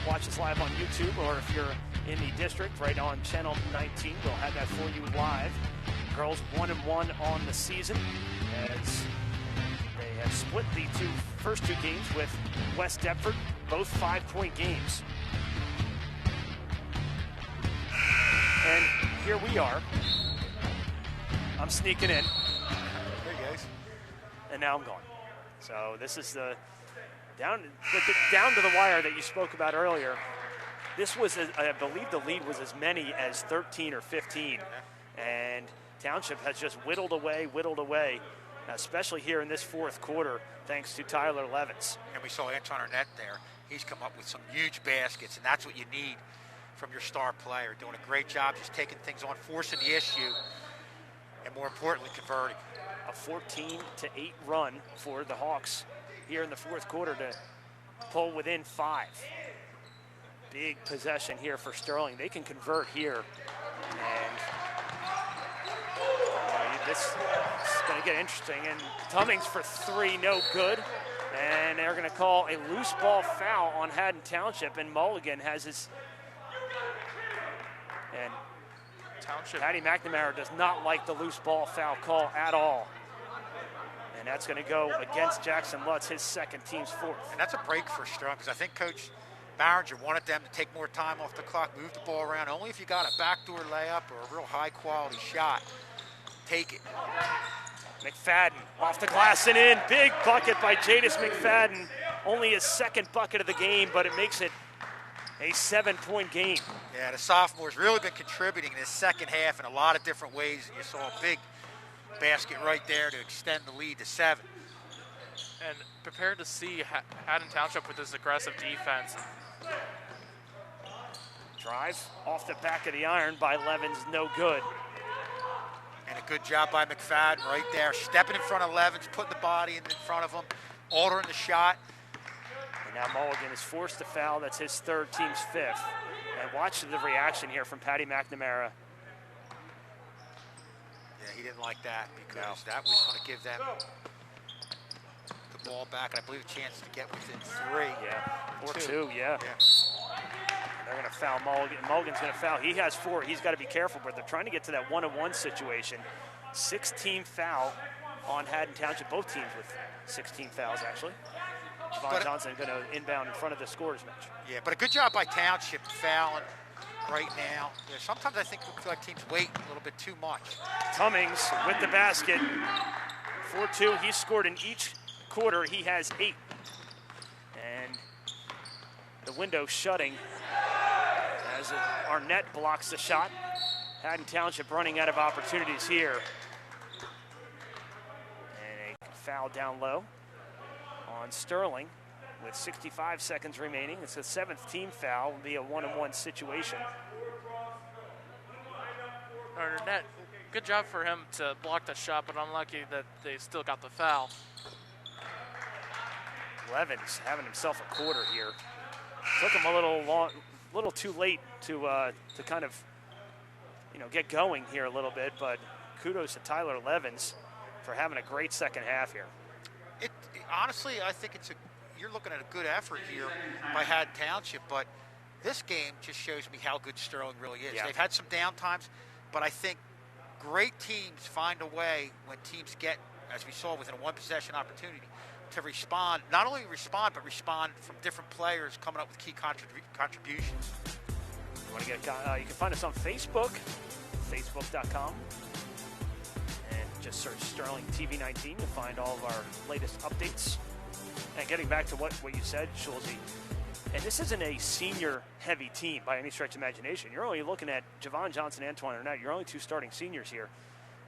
watch us live on YouTube, or if you're in the district, right on Channel 19. We'll have that for you live. Girls 1-1 on the season, as they have split the first two games with West Deptford, both 5-point games. And here we are. I'm sneaking in. There he goes. And now I'm gone. So this is the Down to the wire that you spoke about earlier. This was, I believe the lead was as many as 13 or 15. And Township has just whittled away, especially here in this fourth quarter, thanks to Tyler Levens. And we saw Antoine Arnett there. He's come up with some huge baskets, and that's what you need from your star player. Doing a great job just taking things on, forcing the issue, and more importantly, converting. A 14-8 run for the Hawks here in the fourth quarter to pull within 5. Big possession here for Sterling. They can convert here. And this is going to get interesting. And Tummings for 3, no good. And they're going to call a loose ball foul on Haddon Township. And Mulligan has his... And Township. Patty McNamara does not like the loose ball foul call at all. And that's going to go against Jackson Lutz, his second, team's 4th. And that's a break for Sterling, because I think Coach Barringer wanted them to take more time off the clock, move the ball around. Only if you got a backdoor layup or a real high-quality shot, take it. McFadden off the glass and in. Big bucket by Jadis McFadden. Only his second bucket of the game, but it makes it a 7-point game. Yeah, the sophomore's really been contributing in this second half in a lot of different ways. You saw a big basket right there to extend the lead to 7. And prepared to see Haddon Township with this aggressive defense. Drive off the back of the iron by Levens, no good. And a good job by McFadden right there, stepping in front of Levens, putting the body in front of him, altering the shot. And now Mulligan is forced to foul. That's his 3rd, team's 5th. And watch the reaction here from Patty McNamara. Yeah, he didn't like that, because that was going to give them the ball back, and I believe a chance to get within 3. Yeah, or 2, yeah. They're going to foul Mulligan. Mulligan's going to foul. He has 4. He's got to be careful, but they're trying to get to that 1-on-1 situation. 16 foul on Haddon Township, both teams with 16 fouls, actually. Javon Johnson going to inbound in front of the scorers bench. Yeah, but a good job by Township fouling right now. Yeah, sometimes I think we feel like teams wait a little bit too much. Tummings with the basket. 4-2. He's scored in each quarter. He has 8. And the window shutting as Arnett blocks the shot. Haddon Township running out of opportunities here. And a foul down low on Sterling with 65 seconds remaining. It's the 7th team foul. Will be a 1-on-1 situation. Arnett, good job for him to block the shot, but unlucky that they still got the foul. Levens having himself a quarter here. Took him a little too late to kind of, get going here a little bit, but kudos to Tyler Levens for having a great second half here. Honestly, I think you're looking at a good effort here by Haddon Township, but this game just shows me how good Sterling really is. Yeah. They've had some down times, but I think great teams find a way when teams get, as we saw, within a 1-possession opportunity, to respond, not only respond, but respond from different players coming up with key contributions. You can find us on Facebook, facebook.com, and just search Sterling TV19 to find all of our latest updates. And getting back to what you said, Schulze, and this isn't a senior-heavy team by any stretch of imagination. You're only looking at Javon Johnson, Antoine Arnett. You're only 2 starting seniors here.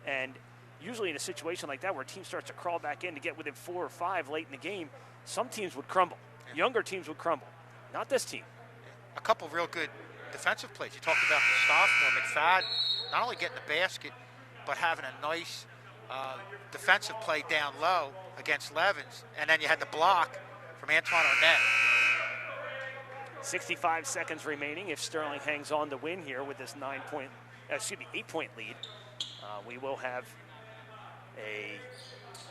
And usually in a situation like that where a team starts to crawl back in to get within 4 or 5 late in the game, some teams would crumble. Yeah. Younger teams would crumble. Not this team. A couple of real good defensive plays. You talked about the sophomore, McFadden, not only getting the basket, but having a nice defensive play down low against Levens, and then you had the block from Antoine Arnett. 65 seconds remaining if Sterling hangs on to win here with this 8-point lead. We will have a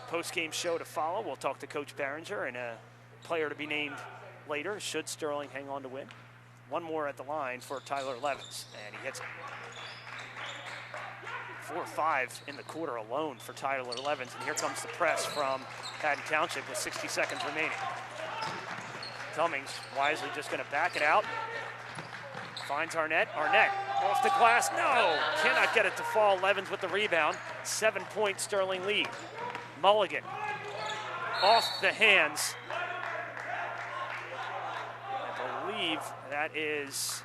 post-game show to follow. We'll talk to Coach Barringer and a player to be named later should Sterling hang on to win. One more at the line for Tyler Levens, and he hits it. 4 or 5 in the quarter alone for Tyler Levens, and here comes the press from Haddon Township with 60 seconds remaining. Tummings wisely just going to back it out. Finds Arnett. Arnett off the glass. No! Cannot get it to fall. Levens with the rebound. 7-point Sterling lead. Mulligan off the hands believe that is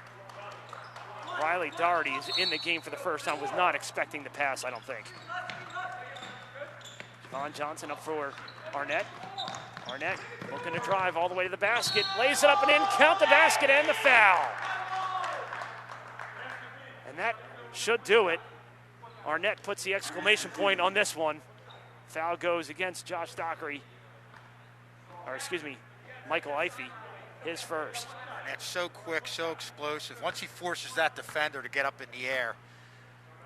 Riley Doherty is in the game for the first time. Was not expecting the pass, I don't think. Javon Johnson up for Arnett. Arnett looking to drive all the way to the basket. Lays it up and in. Count the basket and the foul. And that should do it. Arnett puts the exclamation point on this one. Foul goes against Josh Dockery. Or excuse me, Michael Ifey, his first. Arnett's so quick, so explosive. Once he forces that defender to get up in the air,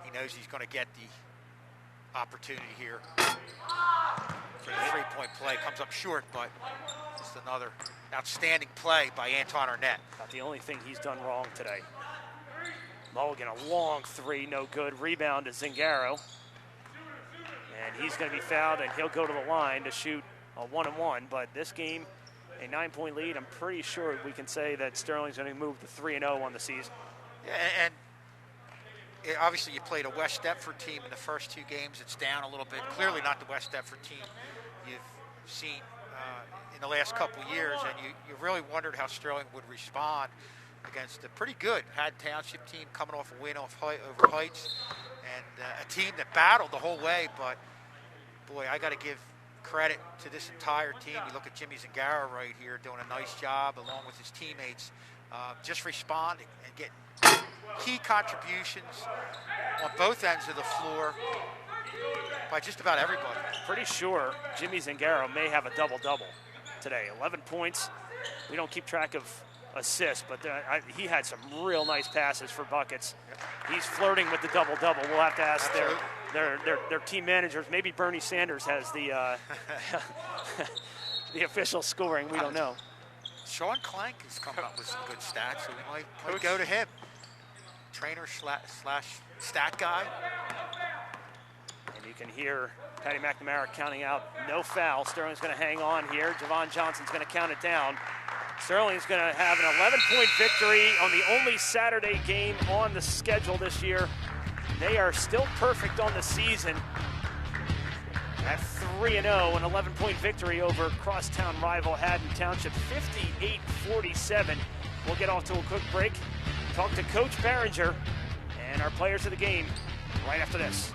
he knows he's going to get the opportunity here. For the three-point play, comes up short, but just another outstanding play by Anton Arnett. Not the only thing he's done wrong today. Mulligan, a long three, no good. Rebound to Zingaro. And he's going to be fouled, and he'll go to the line to shoot a 1-and-1. But this game, a 9-point lead, I'm pretty sure we can say that Sterling's going to move to 3-0 on the season. Yeah, and obviously you played a West Deptford team in the first two games. It's down a little bit. Clearly not the West Deptford team you've seen in the last couple of years, and you really wondered how Sterling would respond against a pretty good Haddon Township team coming off a win over Heights, and a team that battled the whole way. But boy, I got to give credit to this entire team. You look at Jimmy Zingaro right here doing a nice job along with his teammates, just responding and getting key contributions on both ends of the floor by just about everybody. Pretty sure Jimmy Zingaro may have a double-double today. 11 points. We don't keep track of assists, but he had some real nice passes for buckets. He's flirting with the double-double. We'll have to ask their team managers. Maybe Bernie Sanders has the the official scoring. We don't know. Sean Clank has come up with some good stats, so we might go to him. Trainer slash stat guy. And you can hear Patty McNamara counting out no foul. Sterling's going to hang on here. Javon Johnson's going to count it down. Sterling's going to have an 11-point victory on the only Saturday game on the schedule this year. They are still perfect on the season at 3-0, an 11-point victory over crosstown rival Haddon Township, 58-47. We'll get off to a quick break, talk to Coach Barringer and our players of the game right after this.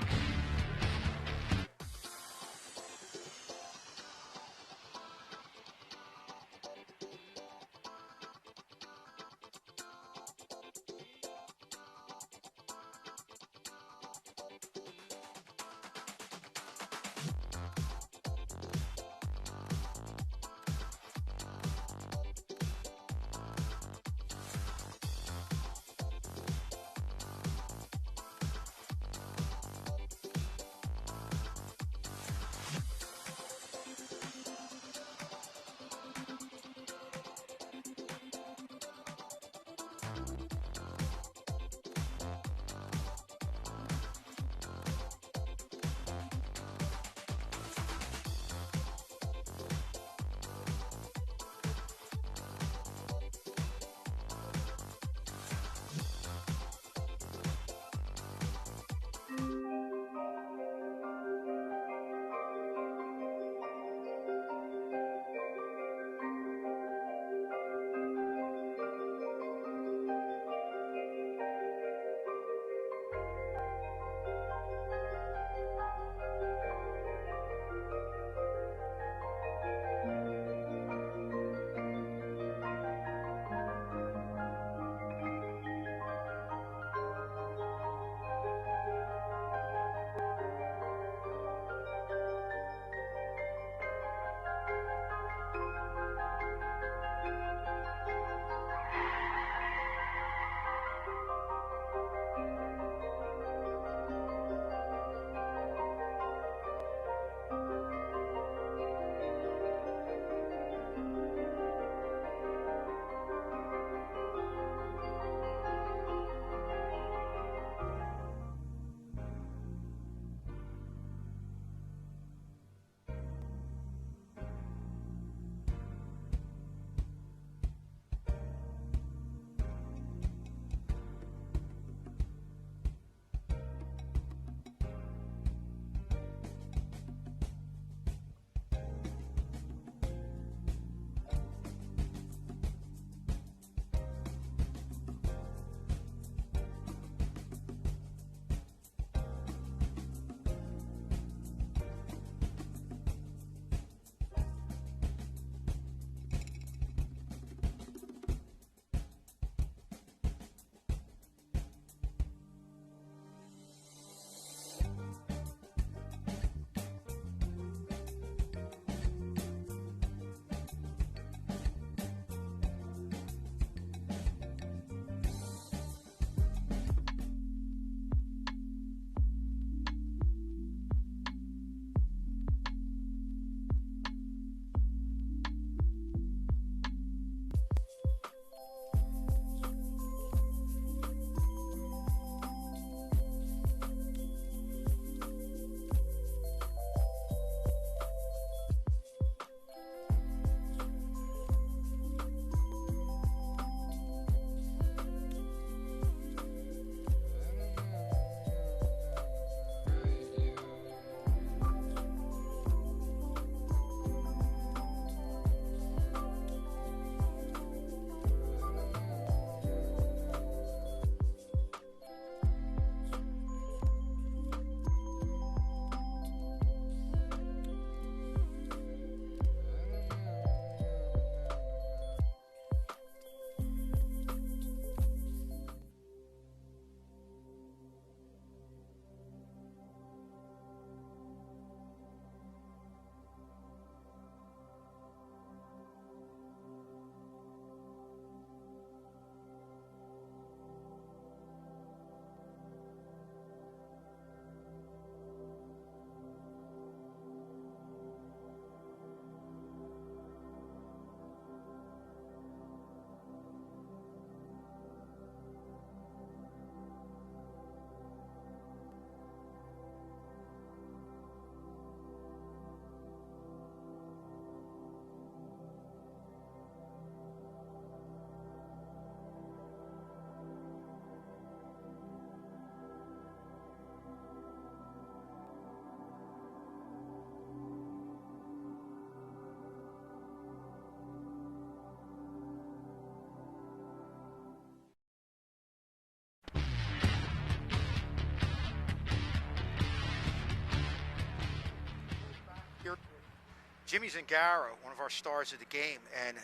Jimmy Zingaro, one of our stars of the game. And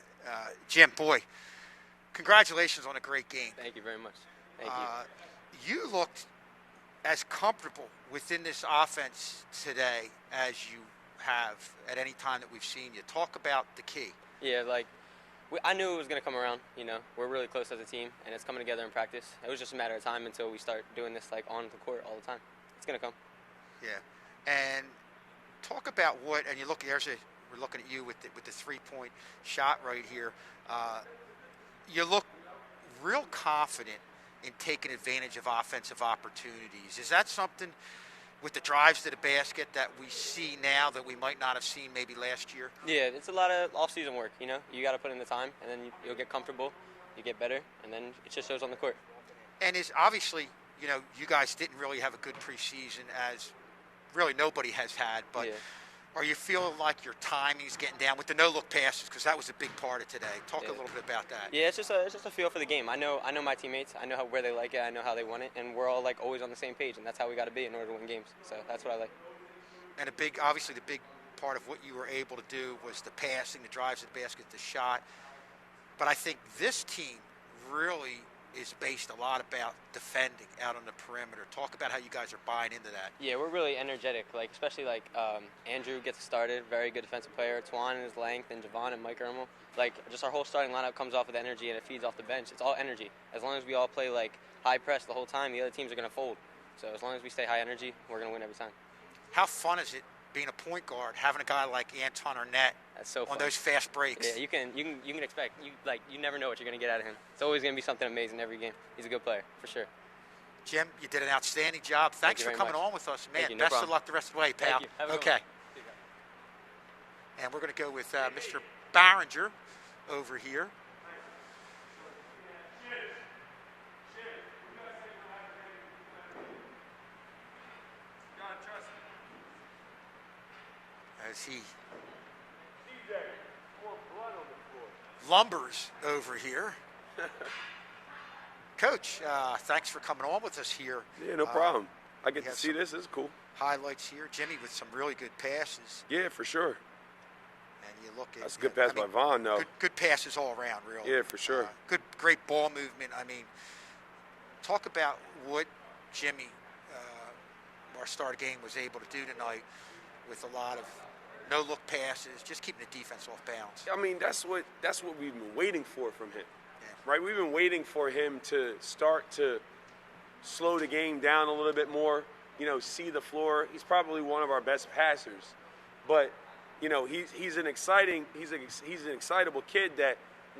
Jim, boy, congratulations on a great game. Thank you very much. Thank you. You looked as comfortable within this offense today as you have at any time that we've seen you. Talk about the key. Yeah, I knew it was going to come around. We're really close as a team, and it's coming together in practice. It was just a matter of time until we start doing this on the court all the time. It's going to come. Yeah, and talk about and you look. We're looking at you with the 3-point shot right here. You look real confident in taking advantage of offensive opportunities. Is that something with the drives to the basket that we see now that we might not have seen maybe last year? Yeah, it's a lot of off-season work. You got to put in the time, and then you'll get comfortable, you get better, and then it just shows on the court. And is obviously, you guys didn't really have a good preseason, as really nobody has had, but. Yeah. Are you feeling like your timing's getting down with the no-look passes? Because that was a big part of today. Talk a little bit about that. Yeah, it's just a feel for the game. I know my teammates. I know where they like it. I know how they want it, and we're all always on the same page, and that's how we got to be in order to win games. So that's what I like. And obviously, the big part of what you were able to do was the passing, the drives to the basket, the shot. But I think this team really is based a lot about defending out on the perimeter. Talk about how you guys are buying into that. Yeah, we're really energetic. Especially Andrew gets started, very good defensive player. Twan and his length, and Javon and Mike Ermel. Just our whole starting lineup comes off with energy, and it feeds off the bench. It's all energy. As long as we all play high press the whole time, the other teams are going to fold. So as long as we stay high energy, we're going to win every time. How fun is it being a point guard, having a guy like Anton Arnett on those fast breaks? Yeah, you can expect you never know what you're going to get out of him. It's always going to be something amazing every game. He's a good player for sure. Jim, you did an outstanding job. Thanks for coming on with us, man. Best of luck the rest of the way, pal. Okay. And we're going to go with Mr. Barringer over here. As he lumbers over here. Coach, thanks for coming on with us here. Yeah, no problem. I get to see this. This is cool. Highlights here. Jimmy with some really good passes. Yeah, for sure. And you look at that's a good pass by Vaughn, though. Good passes all around, really. Yeah, for sure. Great ball movement. Talk about what Jimmy, our star game, was able to do tonight with a lot of no-look passes, just keeping the defense off bounds. That's what we've been waiting for from him, right? We've been waiting for him to start to slow the game down a little bit more, see the floor. He's probably one of our best passers, but he's an excitable kid that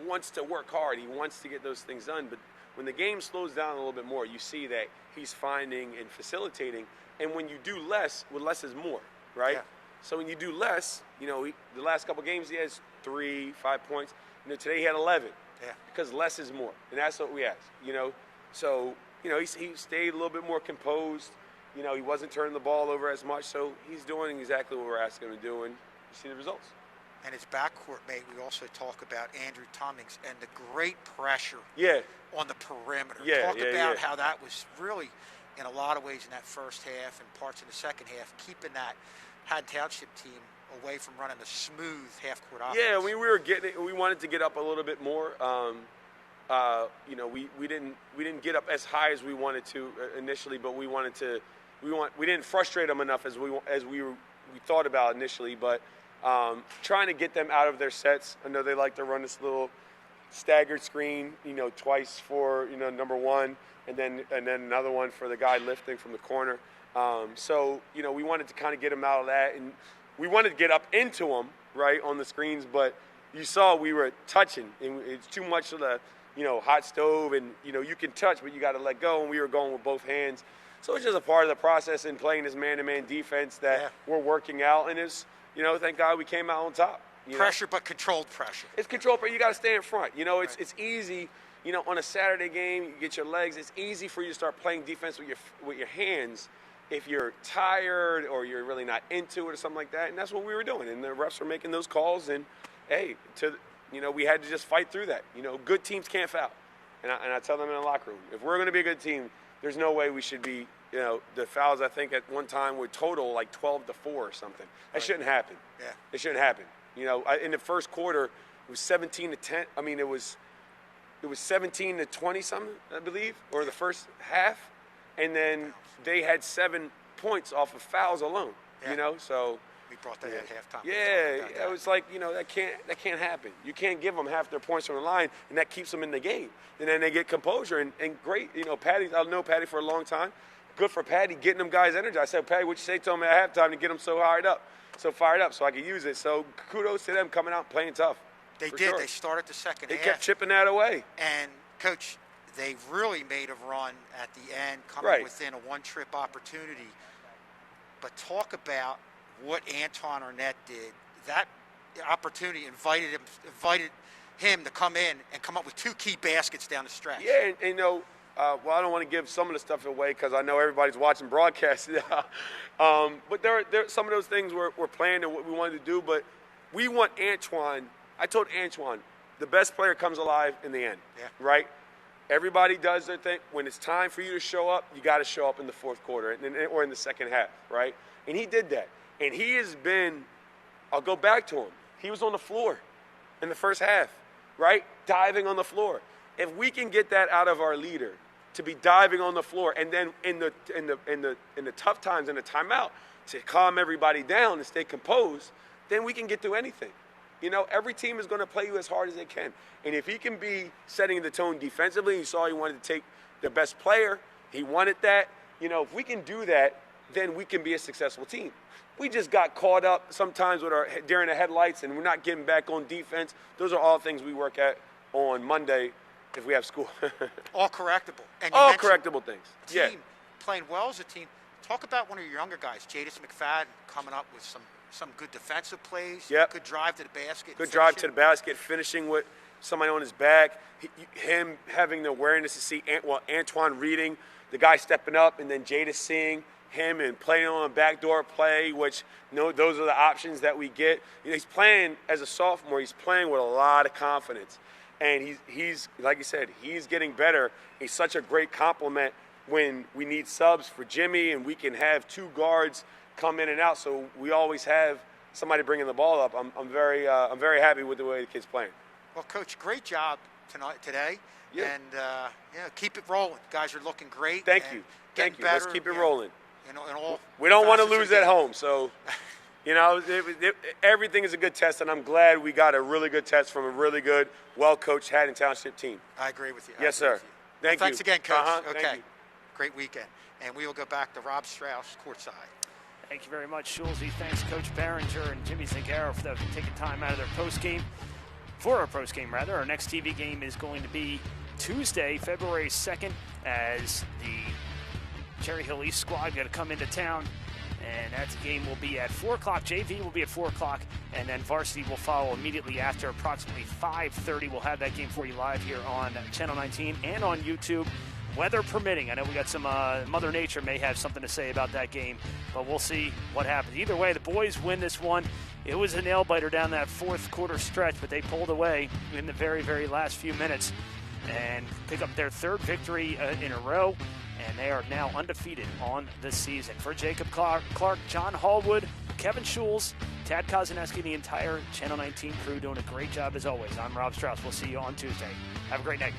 wants to work hard. He wants to get those things done, but when the game slows down a little bit more, you see that he's finding and facilitating, and when you do less, less is more, right? Yeah. So when you do less, the last couple games he has 3, 5 points. Today he had 11. Yeah. Because less is more, and that's what we ask. So he stayed a little bit more composed. He wasn't turning the ball over as much. So he's doing exactly what we're asking him to do, and you see the results. And his backcourt mate, we also talk about Andrew Tummings and the great pressure on the perimeter. Talk about how that was really, in a lot of ways, in that first half and parts of the second half, keeping that Haddon Township team away from running a smooth half-court offense. Yeah, we wanted to get up a little bit more. We didn't get up as high as we wanted to initially, but we didn't frustrate them enough as we thought about initially. But trying to get them out of their sets. I know they like to run this little staggered screen, twice for number one, and then another one for the guy lifting from the corner. So we wanted to kind of get them out of that, and we wanted to get up into them, right, on the screens, but you saw we were touching, and it's too much of the, hot stove, and, you can touch, but you got to let go, and we were going with both hands. So it's just a part of the process in playing this man-to-man defense that we're working out, and it's, thank God we came out on top. Pressure, but controlled pressure. It's controlled pressure. You got to stay in front. It's easy, on a Saturday game, you get your legs, it's easy for you to start playing defense with your hands if you're tired or you're really not into it or something like that, and that's what we were doing. And the refs were making those calls, and hey, we had to just fight through that. Good teams can't foul, and I tell them in the locker room, if we're going to be a good team, there's no way we should be You know, the fouls, I think, at one time were total like 12-4 or something. That shouldn't happen. Yeah. It shouldn't happen. You know, in the first quarter, it was 17-10. I mean, it was 17-20 something, I believe, or the first half. And then they had 7 points off of fouls alone, you know, so. We brought that at halftime. Yeah, it was like, you know, that can't happen. You can't give them half their points from the line, and that keeps them in the game. And then they get composure, and great, you know, I've known Patty for a long time. Good for Patty getting them guys energized. I said, Patty, what'd you say to them at halftime to get them so fired up so I could use it. So kudos to them coming out and playing tough. They did. Sure. They started the second They half. kept chipping that away. And, Coach, they really made a run at the end, coming within a one-trip opportunity. But talk about what Antoine Arnett did. That opportunity invited him to come in and come up with 2 key baskets down the stretch. Yeah, and you know, well, I don't want to give some of the stuff away because I know everybody's watching broadcasts now. But there are some of those things we're playing and what we wanted to do. But we want Antoine. I told Antoine, the best player comes alive in the end, right? Everybody does their thing. When it's time for you to show up, you got to show up in the fourth quarter or in the second half, right? And he did that. And he has been, I'll go back to him. He was on the floor in the first half, right? Diving on the floor. If we can get that out of our leader to be diving on the floor, and then in the tough times in the timeout to calm everybody down and stay composed, then we can get through anything. You know, every team is going to play you as hard as they can. And if he can be setting the tone defensively, you saw he wanted to take the best player. He wanted that. You know, if we can do that, then we can be a successful team. We just got caught up sometimes with our during the headlights, and we're not getting back on defense. Those are all things we work at on Monday if we have school. All correctable. And all correctable things. Team playing well as a team. Talk about one of your younger guys, Jadis McFadden, coming up with some good defensive plays. Yep. Good drive to the basket. Good drive to the basket, finishing with somebody on his back. Him having the awareness to see Antoine reading, the guy stepping up, and then Jadis seeing him and playing on a backdoor play, which those are the options that we get. You know, he's playing as a sophomore. He's playing with a lot of confidence, and he's like you said, he's getting better. He's such a great compliment when we need subs for Jimmy, and we can have 2 guards come in and out. So we always have somebody bringing the ball up. I'm very happy with the way the kid's playing. Well, Coach, great job today, and keep it rolling. Guys are looking great. Thank you. Let's keep it rolling. We don't want to lose at home, so you know everything is a good test, and I'm glad we got a really good test from a really good, well-coached Haddon Township team. I agree with you. Yes, sir. Thank you. Thanks again, Coach. Okay. Thank you. Great weekend, and we will go back to Rob Strauss courtside. Thank you very much, Schulze. Thanks, Coach Barringer and Jimmy Zagaro for taking time out of their postgame. For our postgame, rather. Our next TV game is going to be Tuesday, February 2nd, as the Cherry Hill East squad got to come into town, and that game will be at 4 o'clock. JV will be at 4 o'clock, and then Varsity will follow immediately after, approximately 5:30. We'll have that game for you live here on Channel 19 and on YouTube, weather permitting. I know we got some Mother Nature may have something to say about that game, but we'll see what happens. Either way, the boys win this one. It was a nail-biter down that fourth quarter stretch, but they pulled away in the very, very last few minutes and pick up their 3rd victory in a row, and they are now undefeated on the season. For Jacob Clark, John Hallwood, Kevin Schulz, Tad Kozaneski, the entire Channel 19 crew doing a great job as always. I'm Rob Strauss. We'll see you on Tuesday. Have a great night.